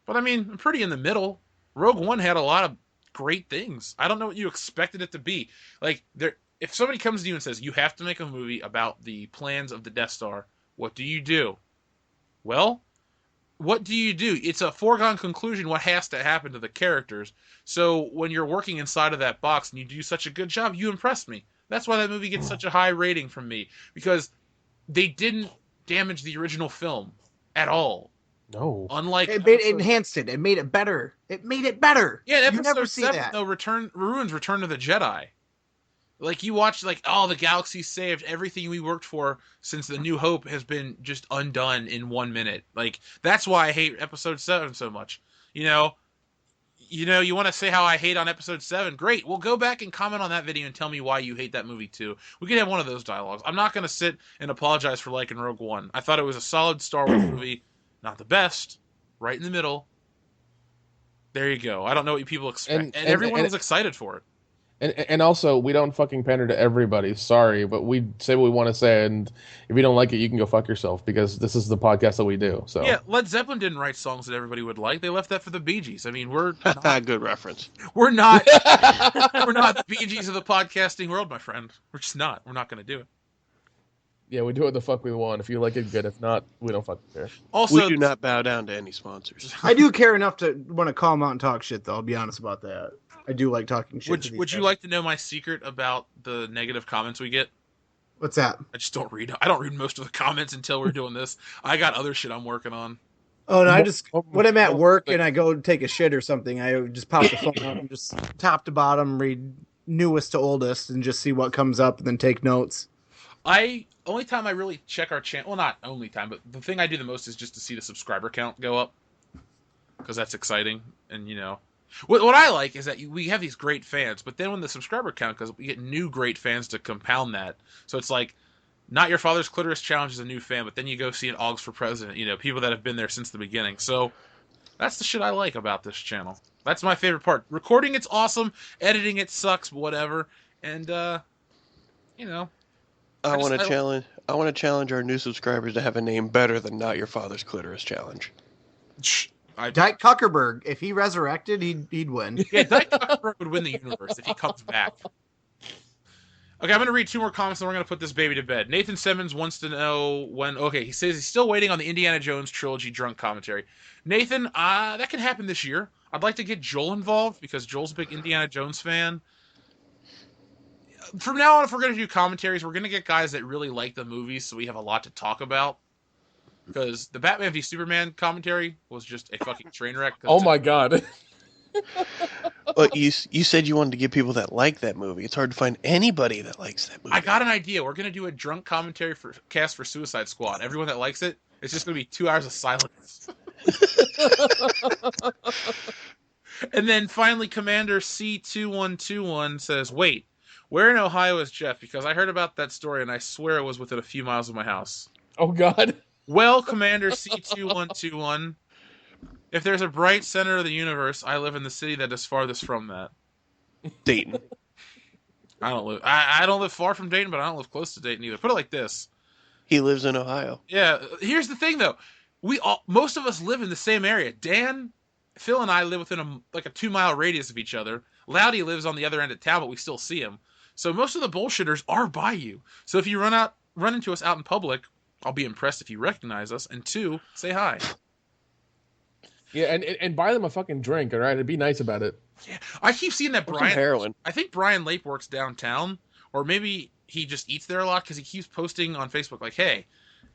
But I mean, I'm pretty in the middle. Rogue One had a lot of great things. I don't know what you expected it to be. Like, if somebody comes to you and says, you have to make a movie about the plans of the Death Star, what do you do? Well, what do you do? It's a foregone conclusion what has to happen to the characters. So when you're working inside of that box and you do such a good job, you impress me. That's why that movie gets such a high rating from me. Because they didn't damage the original film at all. No. Unlike It enhanced it. It made it better. It made it better. Yeah, You episode never see 7 that. though ruins Return to the Jedi. Like, you watch, like, oh, the galaxy's saved. Everything we worked for since The New Hope has been just undone in 1 minute. Like, that's why I hate episode 7 so much. You want to say how I hate on episode 7? Great. Well, go back and comment on that video and tell me why you hate that movie too. We could have one of those dialogues. I'm not going to sit and apologize for liking Rogue One. I thought it was a solid Star Wars movie. Not the best. Right in the middle. There you go. I don't know what you people expect. And everyone was excited for it. And also, we don't fucking pander to everybody. Sorry, but we say what we want to say, and if you don't like it, you can go fuck yourself, because this is the podcast that we do. So Yeah, Led Zeppelin didn't write songs that everybody would like. They left that for the Bee Gees. I mean, we're not, Good reference. we're not the Bee Gees of the podcasting world, my friend. We're just not. We're not going to do it. Yeah, we do what the fuck we want. If you like it, good. If not, we don't fucking care. Also, We do not bow down to any sponsors. I do care enough to want to call him out and talk shit, though. I'll be honest about that. I do like talking shit. to these Would you guys. like to know my secret about the negative comments we get? What's that? I just don't read. I don't read most of the comments until we're doing this. I got other shit I'm working on. Oh no, I just when I'm at Well, work and I go take a shit or something, I just pop the phone out and just top to bottom read newest to oldest and just see what comes up and then take notes. Only time I really check our channel. Well, not only time, but the thing I do the most is just to see the subscriber count go up because that's exciting. And what I like is that we have these great fans, but then when the subscriber count goes up, we get new great fans to compound that. So it's like, Not Your Father's Clitoris Challenge is a new fan, but then you go see an Augs for President. People that have been there since the beginning. So that's the shit I like about this channel. That's my favorite part. Recording it's awesome. Editing it sucks, whatever. And I want to challenge our new subscribers to have a name better than Not Your Father's Clitoris Challenge. Dyke Kuckerberg, if he resurrected, he'd win. Yeah, Dyke Kuckerberg would win the universe if he comes back. Okay, I'm going to read 2 more comments and we're going to put this baby to bed. Nathan Simmons wants to know when... Okay, he says he's still waiting on the Indiana Jones trilogy drunk commentary. Nathan, that can happen this year. I'd like to get Joel involved because Joel's a big Indiana Jones fan. From now on, if we're going to do commentaries, we're going to get guys that really like the movies so we have a lot to talk about. Because the Batman v Superman commentary was just a fucking train wreck. Oh my god. But you said you wanted to get people that like that movie. It's hard to find anybody that likes that movie. I got an idea. We're going to do a drunk commentary for cast for Suicide Squad. Everyone that likes it, it's just going to be 2 hours of silence. And then finally, Commander C2121 says, wait, where in Ohio is Jeff? Because I heard about that story and I swear it was within a few miles of my house. Oh god. Well, Commander C2121, if there's a bright center of the universe, I live in the city that is farthest from that. Dayton. I don't live far from Dayton, but I don't live close to Dayton either. Put it like this. He lives in Ohio. Yeah, here's the thing though. Most of us live in the same area. Dan, Phil, and I live within a 2-mile radius of each other. Loudy lives on the other end of town, but we still see him. So most of the bullshitters are by you. So if you run into us out in public, I'll be impressed if you recognize us. And 2, say hi. Yeah, and buy them a fucking drink, all right? And be nice about it. Yeah, I keep seeing that Or some Brian. heroin. I think Brian Lape works downtown, or maybe he just eats there a lot because he keeps posting on Facebook like, "Hey,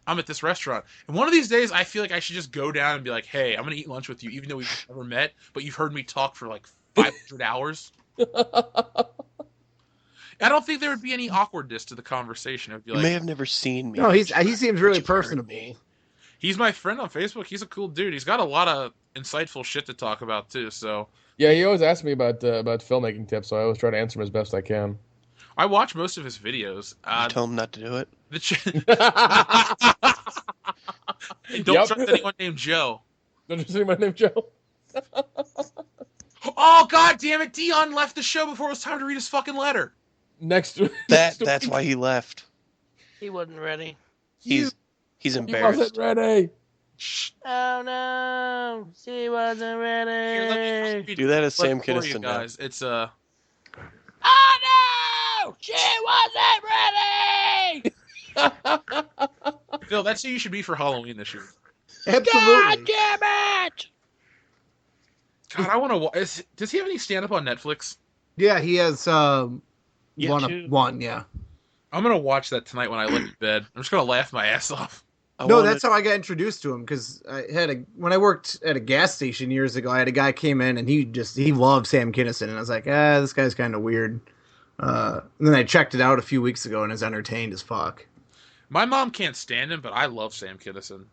I'm at this restaurant." And one of these days, I feel like I should just go down and be like, "Hey, I'm gonna eat lunch with you, even though we've never met, but you've heard me talk for like 500 hours." I don't think there would be any awkwardness to the conversation. It would be You like, may have never seen me. No, he seems really You've heard personable. me. he's my friend on Facebook. He's a cool dude. He's got a lot of insightful shit to talk about too. So Yeah, he always asks me about filmmaking tips, so I always try to answer him as best I can. I watch most of his videos. You tell him not to do it. And don't trust anyone named Joe. Don't you see my name, Joe? Oh god damn it! Dion left the show before it was time to read his fucking letter. Next That's week. why he left. He wasn't ready. He's He embarrassed. wasn't ready. Oh no, she wasn't Here, ready. let me read Do that as for Sam you Kinison now. guys. It's Oh no, she wasn't ready. Phil. That's who you should be for Halloween this year. Absolutely. Damn it! God, I want to. Does he have any stand up on Netflix? Yeah, he has Yeah, two. one. Yeah. I'm gonna watch that tonight when I lay in bed. I'm just gonna laugh my ass off. That's how I got introduced to him because when I worked at a gas station years ago, I had a guy came in and he loved Sam Kinison and I was like, this guy's kind of weird. And then I checked it out a few weeks ago and it's entertained as fuck. My mom can't stand him, but I love Sam Kinison.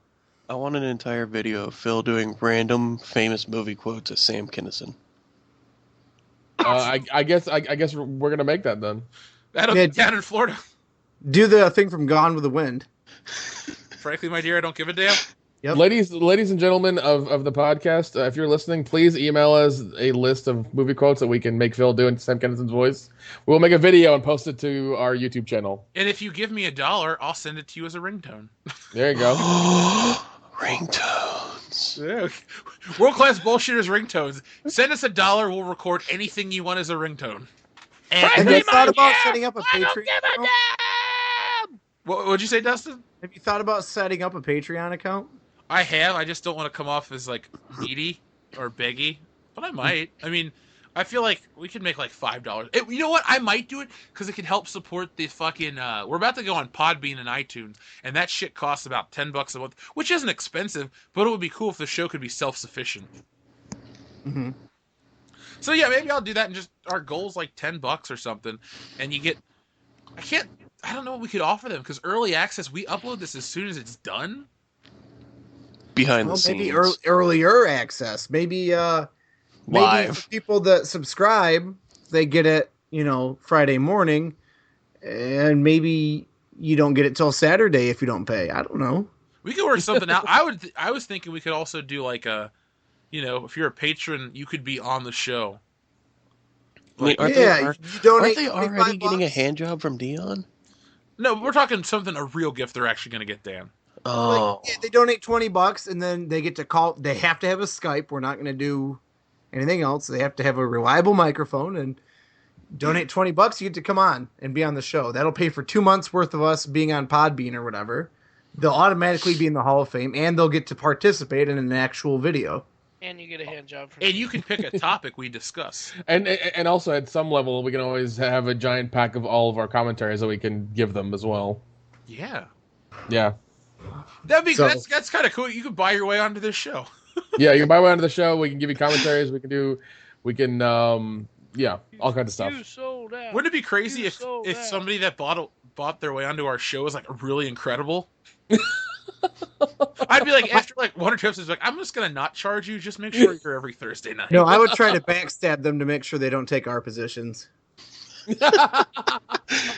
I want an entire video of Phil doing random famous movie quotes as Sam Kinison. I guess we're gonna make that then. That'll be down in Florida. Do the thing from Gone with the Wind. Frankly, my dear, I don't give a damn. Yep. Ladies and gentlemen of the podcast, if you're listening, please email us a list of movie quotes that we can make Phil do in Sam Kinnison's voice. We'll make a video and post it to our YouTube channel. And if you give me $1, I'll send it to you as a ringtone. There you go. Ringtones. Yeah. World class bullshitters ringtones. Send us $1, we'll record anything you want as a ringtone. Have you thought about setting up a Patreon? account? What'd you say, Dustin? Have you thought about setting up a Patreon account? I have. I just don't want to come off as like needy or beggy, but I might. I mean, I feel like we could make like $5. You know what? I might do it because it could help support the fucking. We're about to go on Podbean and iTunes, and that shit costs about $10 a month, which isn't expensive, but it would be cool if the show could be self-sufficient. Mm-hmm. So yeah, maybe I'll do that, and just our goal's like $10 or something, and you get. I don't know what we could offer them because early access. We upload this as soon as it's done. Behind the Maybe scenes. earlier access. Maybe Live. for people that subscribe, they get it, Friday morning, and maybe you don't get it till Saturday if you don't pay. I don't know. We could work something out. I was thinking we could also do like a, if you're a patron, you could be on the show. I mean, aren't you donate they already getting a $25. hand job from Dion? No, we're talking something, a real gift they're actually going to get, Dan. Oh. They donate $20 and then they get to call. They have to have a Skype. We're not going to do anything else. They have to have a reliable microphone and donate $20. You get to come on and be on the show. That'll pay for 2 months worth of us being on Podbean or whatever. They'll automatically be in the Hall of Fame and they'll get to participate in an actual video. And you get a hand job. And you can pick a topic we discuss. And also at some level, we can always have a giant pack of all of our commentaries that we can give them as well. Yeah. Yeah. That'd be that's kind of cool. You could buy your way onto this show. Yeah, you can buy one onto the show. We can give you commentaries. All kinds of stuff. You sold out. Wouldn't it be crazy You if sold out. somebody that bought their way onto our show was like really incredible? I'd be like, after like one or two episodes, like, I'm just gonna not charge you. Just make sure you're every Thursday night. No, I would try to backstab them to make sure they don't take our positions.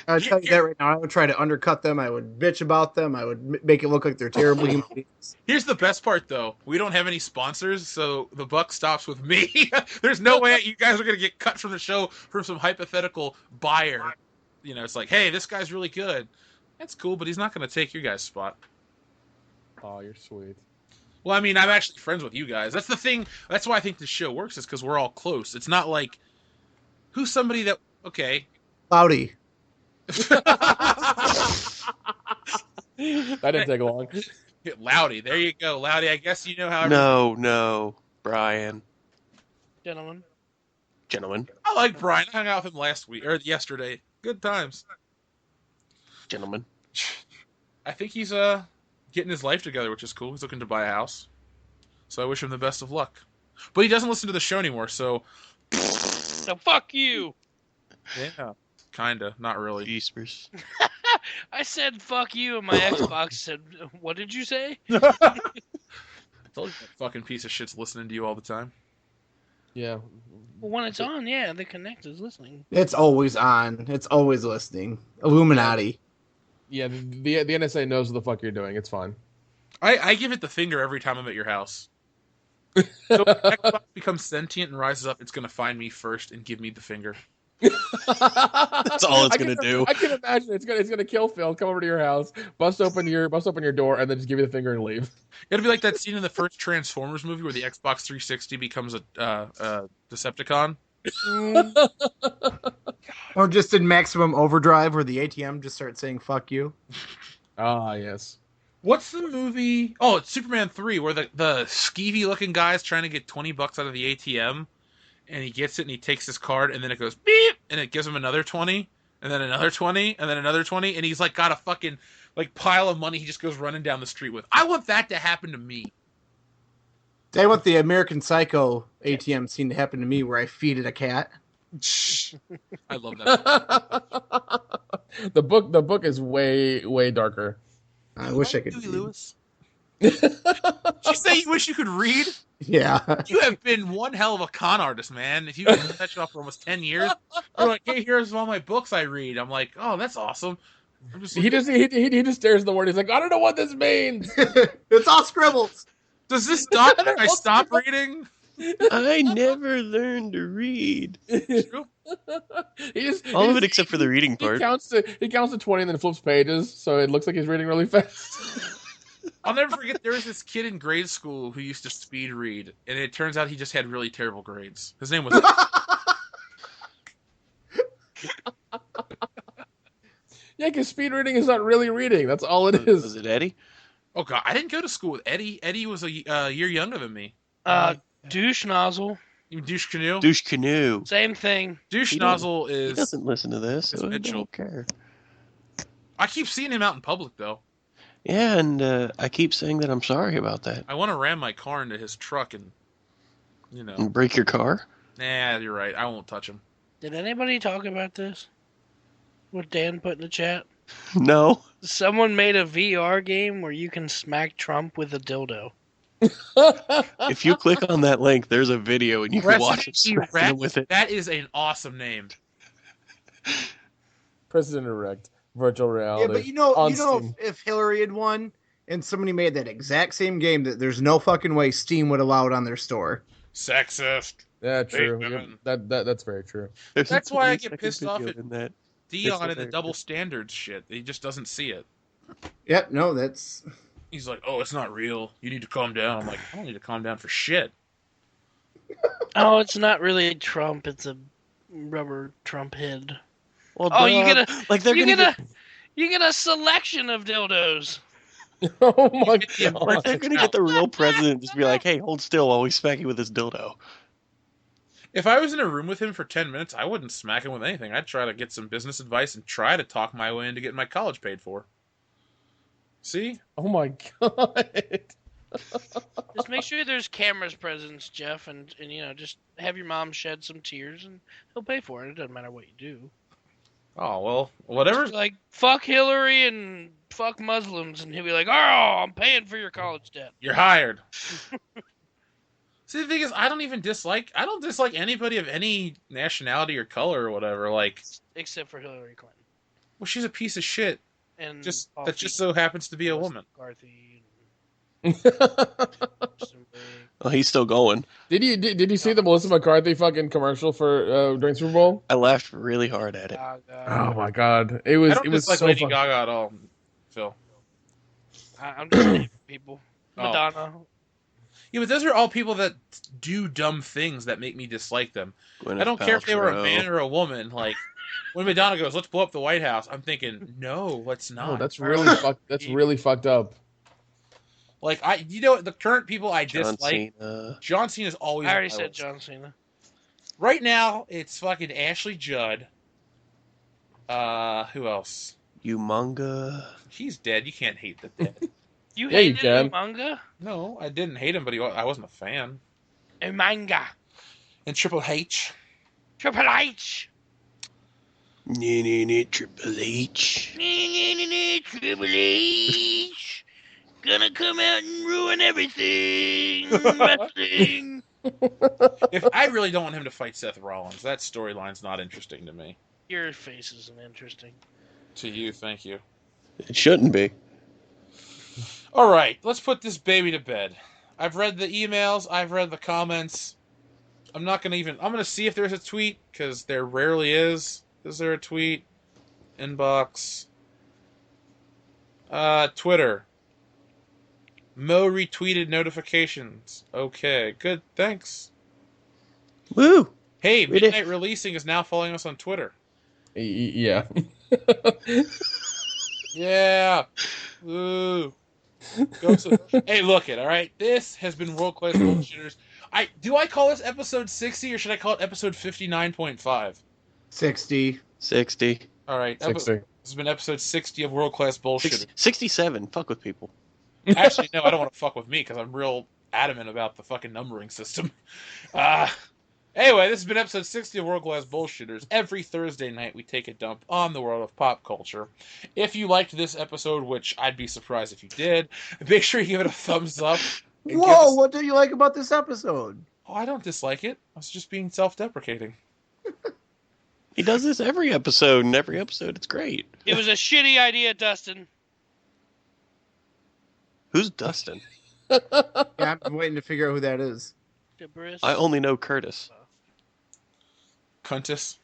I'll tell you that right now. I would try to undercut them. I would bitch about them. I would make it look like they're terrible human beings. Here's the best part, though. We don't have any sponsors, so the buck stops with me. There's no way you guys are going to get cut from the show from some hypothetical buyer. It's like, hey, this guy's really good. That's cool, but he's not going to take your guys' spot. Oh, you're sweet. Well, I mean, I'm actually friends with you guys. That's the thing. That's why I think this show works, is because we're all close. It's not like, who's somebody that, okay. Loudy. That didn't take long. Loudy. There you go. Loudy, I guess you know how. No, Brian. Gentlemen. I like Brian. I hung out with him yesterday. Good times. Gentlemen. I think he's getting his life together, which is cool. He's looking to buy a house. So I wish him the best of luck. But he doesn't listen to the show anymore, so... So fuck you! Yeah. Kinda. Not really. Jeepers. I said fuck you, and my Xbox said, what did you say? I told you that fucking piece of shit's listening to you all the time. Yeah. Well, when it's on, yeah, the Connect is listening. It's always on. It's always listening. Illuminati. Yeah, the NSA knows what the fuck you're doing. It's fine. I give it the finger every time I'm at your house. So if Xbox becomes sentient and rises up, it's going to find me first and give me the finger. That's all it's gonna do. I can imagine it's gonna kill Phil, come over to your house, bust open your door, and then just give you the finger and leave. It'll be like that scene in the first Transformers movie where the Xbox 360 becomes a Decepticon. Or just in Maximum Overdrive where the ATM just starts saying fuck you. Ah, yes. What's the movie? Oh, it's Superman 3, where the skeevy looking guy's trying to get $20 out of the ATM, and he gets it and he takes his card, and then it goes beep, and it gives him another 20, and then another 20, and then another 20, and he's like got a fucking like pile of money he just goes running down the street with. I want that to happen to me. I want the American Psycho ATM scene to happen to me where I feeded a cat. I love that. The book is way darker. I wish I could. Huey Lewis. Did you say you wish you could read? Yeah. You have been one hell of a con artist, man. If you've been that shit off for almost 10 years, you're like, hey, here's all my books I read. I'm like, oh, that's awesome. He just stares at the word. He's like, I don't know what this means. It's all scribbles. Does this stop? Can I stop reading? I never learned to read. True. All of it except for the reading He part. counts to 20 and then flips pages, so it looks like he's reading really fast. I'll never forget, there was this kid in grade school who used to speed read, and it turns out he just had really terrible grades. His name was... Yeah, because speed reading is not really reading. That's all it is. Was it Eddie? Oh, God, I didn't go to school with Eddie. Eddie was a year younger than me. Douche nozzle. You mean douche canoe? Douche canoe. Same thing. Douche He nozzle He is doesn't listen to this, is so I Mitchell. don't care. I keep seeing him out in public though. Yeah, and I keep saying that I'm sorry about that. I want to ram my car into his truck and, And break your car? Nah, you're right. I won't touch him. Did anybody talk about this? What Dan put in the chat? No. Someone made a VR game where you can smack Trump with a dildo. If you click on that link, there's a video and you can watch him President smacking him with it. That is an awesome name. President Erect, virtual reality. Yeah, but you know, on Steam. if Hillary had won and somebody made that exact same game, that there's no fucking way Steam would allow it on their store. Sexist. Yeah, true. Hey, Yeah, that's very true. There's That's a why I 20-second get pissed off video at in that. Dion and the double standards shit. He just doesn't see it. Yep, no, that's... He's like, oh, it's not real. You need to calm down. I'm like, I don't need to calm down for shit. Oh, it's not really Trump. It's a rubber Trump head. Well, Oh, you duh. get a like they're you gonna get a you get a selection of dildos. Oh my Yeah, god! like they're gonna get the real president and just be like, "Hey, hold still while we smack you with this dildo." If I was in a room with him for 10 minutes, I wouldn't smack him with anything. I'd try to get some business advice and try to talk my way into getting my college paid for. See? Oh my god! Just make sure there's cameras present, Jeff, and just have your mom shed some tears, and he'll pay for it. It doesn't matter what you do. Oh, well, whatever. Just be like, fuck Hillary and fuck Muslims, and he'll be like, oh, I'm paying for your college debt. You're hired. See, the thing is, I don't dislike anybody of any nationality or color or whatever. Like, Except for Hillary Clinton. well, she's a piece of shit. And That just so happens to be a woman. McCarthy. Oh, he's still going. Did you see the Melissa McCarthy fucking commercial for during Super Bowl? I laughed really hard at it. Oh my god! I don't it was dislike so Lady fun. Gaga at all, Phil. I'm just naming people. Oh. Madonna. Yeah, but those are all people that do dumb things that make me dislike them. Gwyneth I don't care if they were a Paltrow. man or a woman. Like, when Madonna goes, let's blow up the White House, I'm thinking, no, let's not. Oh, that's really That's really fucked up. Like, the current people I John dislike, Cena. John Cena's always I already on my said list. John Cena. Right now, it's fucking Ashley Judd. Who else? Umunga. He's dead. You can't hate the dead. You Yeah, you hated can. Umanga? No, I didn't hate him, but I wasn't a fan. Umanga. And Triple H. Triple H. Triple H. Triple H. Gonna come out and ruin everything. Wrestling. If I really don't want him to fight Seth Rollins, that storyline's not interesting to me. Your face isn't interesting. To you, thank you. It shouldn't be. All right, let's put this baby to bed. I've read the emails. I've read the comments. I'm going to see if there's a tweet, because there rarely is. Is there a tweet? Inbox. Twitter. Mo retweeted notifications. Okay, good, thanks. Woo! Hey, We did- Midnight Releasing is now following us on Twitter. Yeah. Yeah. Woo. Hey, look it, all right? This has been World Class Bullshitters. Do I call this episode 60 or should I call it episode 59.5? 60. 60. All right. 60. This has been episode 60 of World Class Bullshitters. 67. Fuck with people. Actually, no, I don't want to fuck with me because I'm real adamant about the fucking numbering system. Anyway, this has been episode 60 of World Class Bullshitters. Every Thursday night, we take a dump on the world of pop culture. If you liked this episode, which I'd be surprised if you did, make sure you give it a thumbs up. and give Whoa, us- what do you like about this episode? Oh, I don't dislike it. I was just being self-deprecating. He does this every episode, and every episode it's great. It was a shitty idea, Dustin. Who's Dustin? Yeah, I've been waiting to figure out who that is. Debris. I only know Curtis. Cuntus.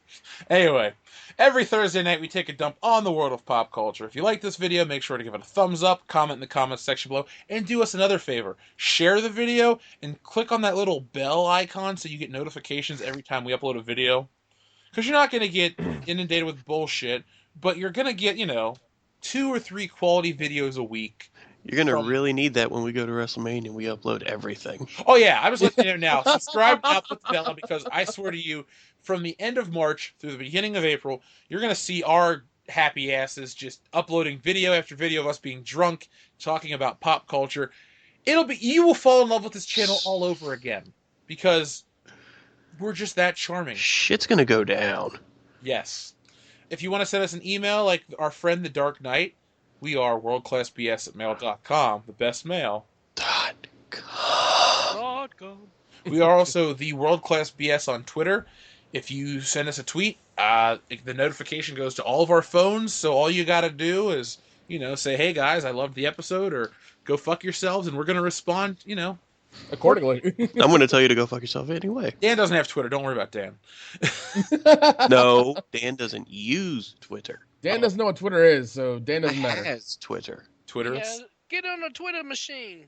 Anyway, every Thursday night we take a dump on the world of pop culture. If you like this video, make sure to give it a thumbs up, comment in the comments section below, and do us another favor. Share the video and click on that little bell icon so you get notifications every time we upload a video. Because you're not going to get inundated with bullshit, but you're going to get, 2 or 3 quality videos a week. You're going to really need that when we go to WrestleMania and we upload everything. Oh, yeah, I was letting you know now. Subscribe now, put the bell on, because I swear to you, from the end of March through the beginning of April, you're going to see our happy asses just uploading video after video of us being drunk, talking about pop culture. You will fall in love with this channel all over again, because we're just that charming. Shit's going to go down. Yes. If you want to send us an email like our friend the Dark Knight, we are worldclassbs@mail.com, the best mail. .com. We are also the World Class BS on Twitter. If you send us a tweet, the notification goes to all of our phones, so all you gotta do is, say, hey guys, I loved the episode, or go fuck yourselves, and we're gonna respond, accordingly. I'm going to tell you to go fuck yourself anyway. Dan doesn't have Twitter, don't worry about Dan. No, Dan doesn't use Twitter. Dan doesn't know what Twitter is, so Dan doesn't matter. Has Twitter. Twitter? Yeah, get on a Twitter machine.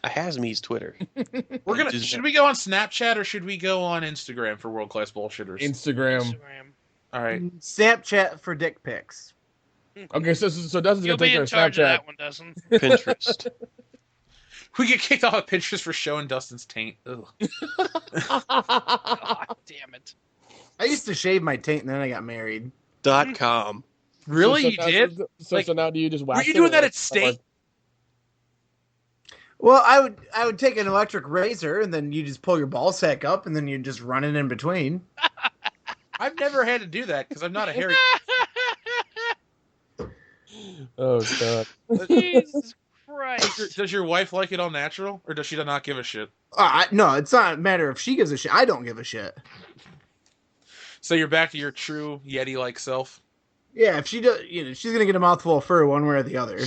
I has me's Twitter. Should we go on Snapchat or should we go on Instagram for World Class Bullshitters? Instagram. All right. Snapchat for dick pics. Okay, so Dustin's You'll gonna take be care in of charge of Snapchat. that one, Dustin. Pinterest. We get kicked off of Pinterest for showing Dustin's taint. Ugh. God damn it. I used to shave my taint and then I got married. .com. Really? So You now- did? So now do you just wax Were you it, doing or that what? at State? Well, I would take an electric razor and then you just pull your ball sack up and then you just run it in between. I've never had to do that because I'm not a hairy. Oh god. Jesus Christ. Does your wife like it all natural, or does she not give a shit? No, it's not a matter if she gives a shit. I don't give a shit. So you're back to your true Yeti-like self. Yeah, if she does, she's gonna get a mouthful of fur one way or the other.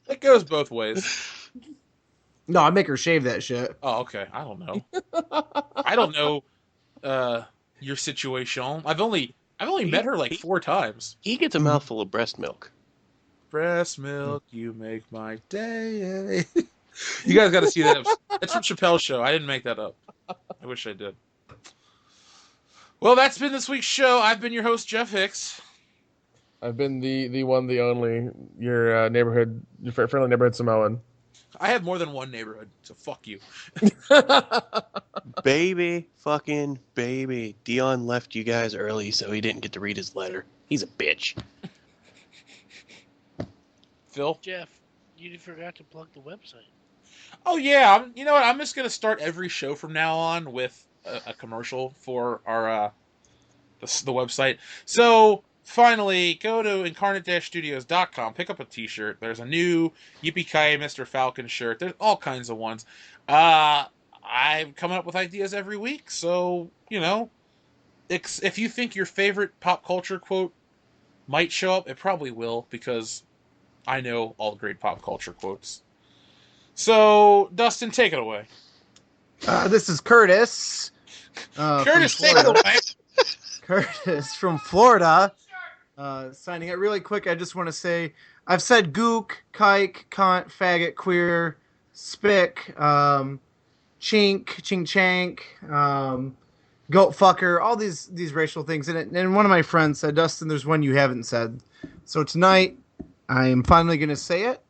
It goes both ways. No, I make her shave that shit. Oh, okay. I don't know. I don't know your situation. I've only met her like 4 times. He gets a mouthful of breast milk. Breast milk, you make my day. You guys got to see that. That's from Chappelle's show. I didn't make that up. I wish I did. Well, that's been this week's show. I've been your host, Jeff Hicks. I've been the one, the only, your friendly neighborhood Samoan. I have more than one neighborhood, so fuck you. Baby, fucking baby. Dion left you guys early, so he didn't get to read his letter. He's a bitch. Phil? Jeff, you forgot to plug the website. Oh, yeah. You know what? I'm just going to start every show from now on with a commercial for our the website. So, finally, go to incarnate-studios.com. Pick up a t-shirt. There's a new Yippee-Ki-Yay Mr. Falcon shirt. There's all kinds of ones. I'm coming up with ideas every week, so, if you think your favorite pop culture quote might show up, it probably will, because I know all the great pop culture quotes. So, Dustin, take it away. This is Curtis. Curtis, take it away. Curtis from Florida. Signing out really quick. I just want to say I've said gook, kike, cunt, faggot, queer, spick, chink, chink chank, goat fucker, all these racial things in it. And one of my friends said, Dustin, there's one you haven't said. So tonight, I am finally going to say it.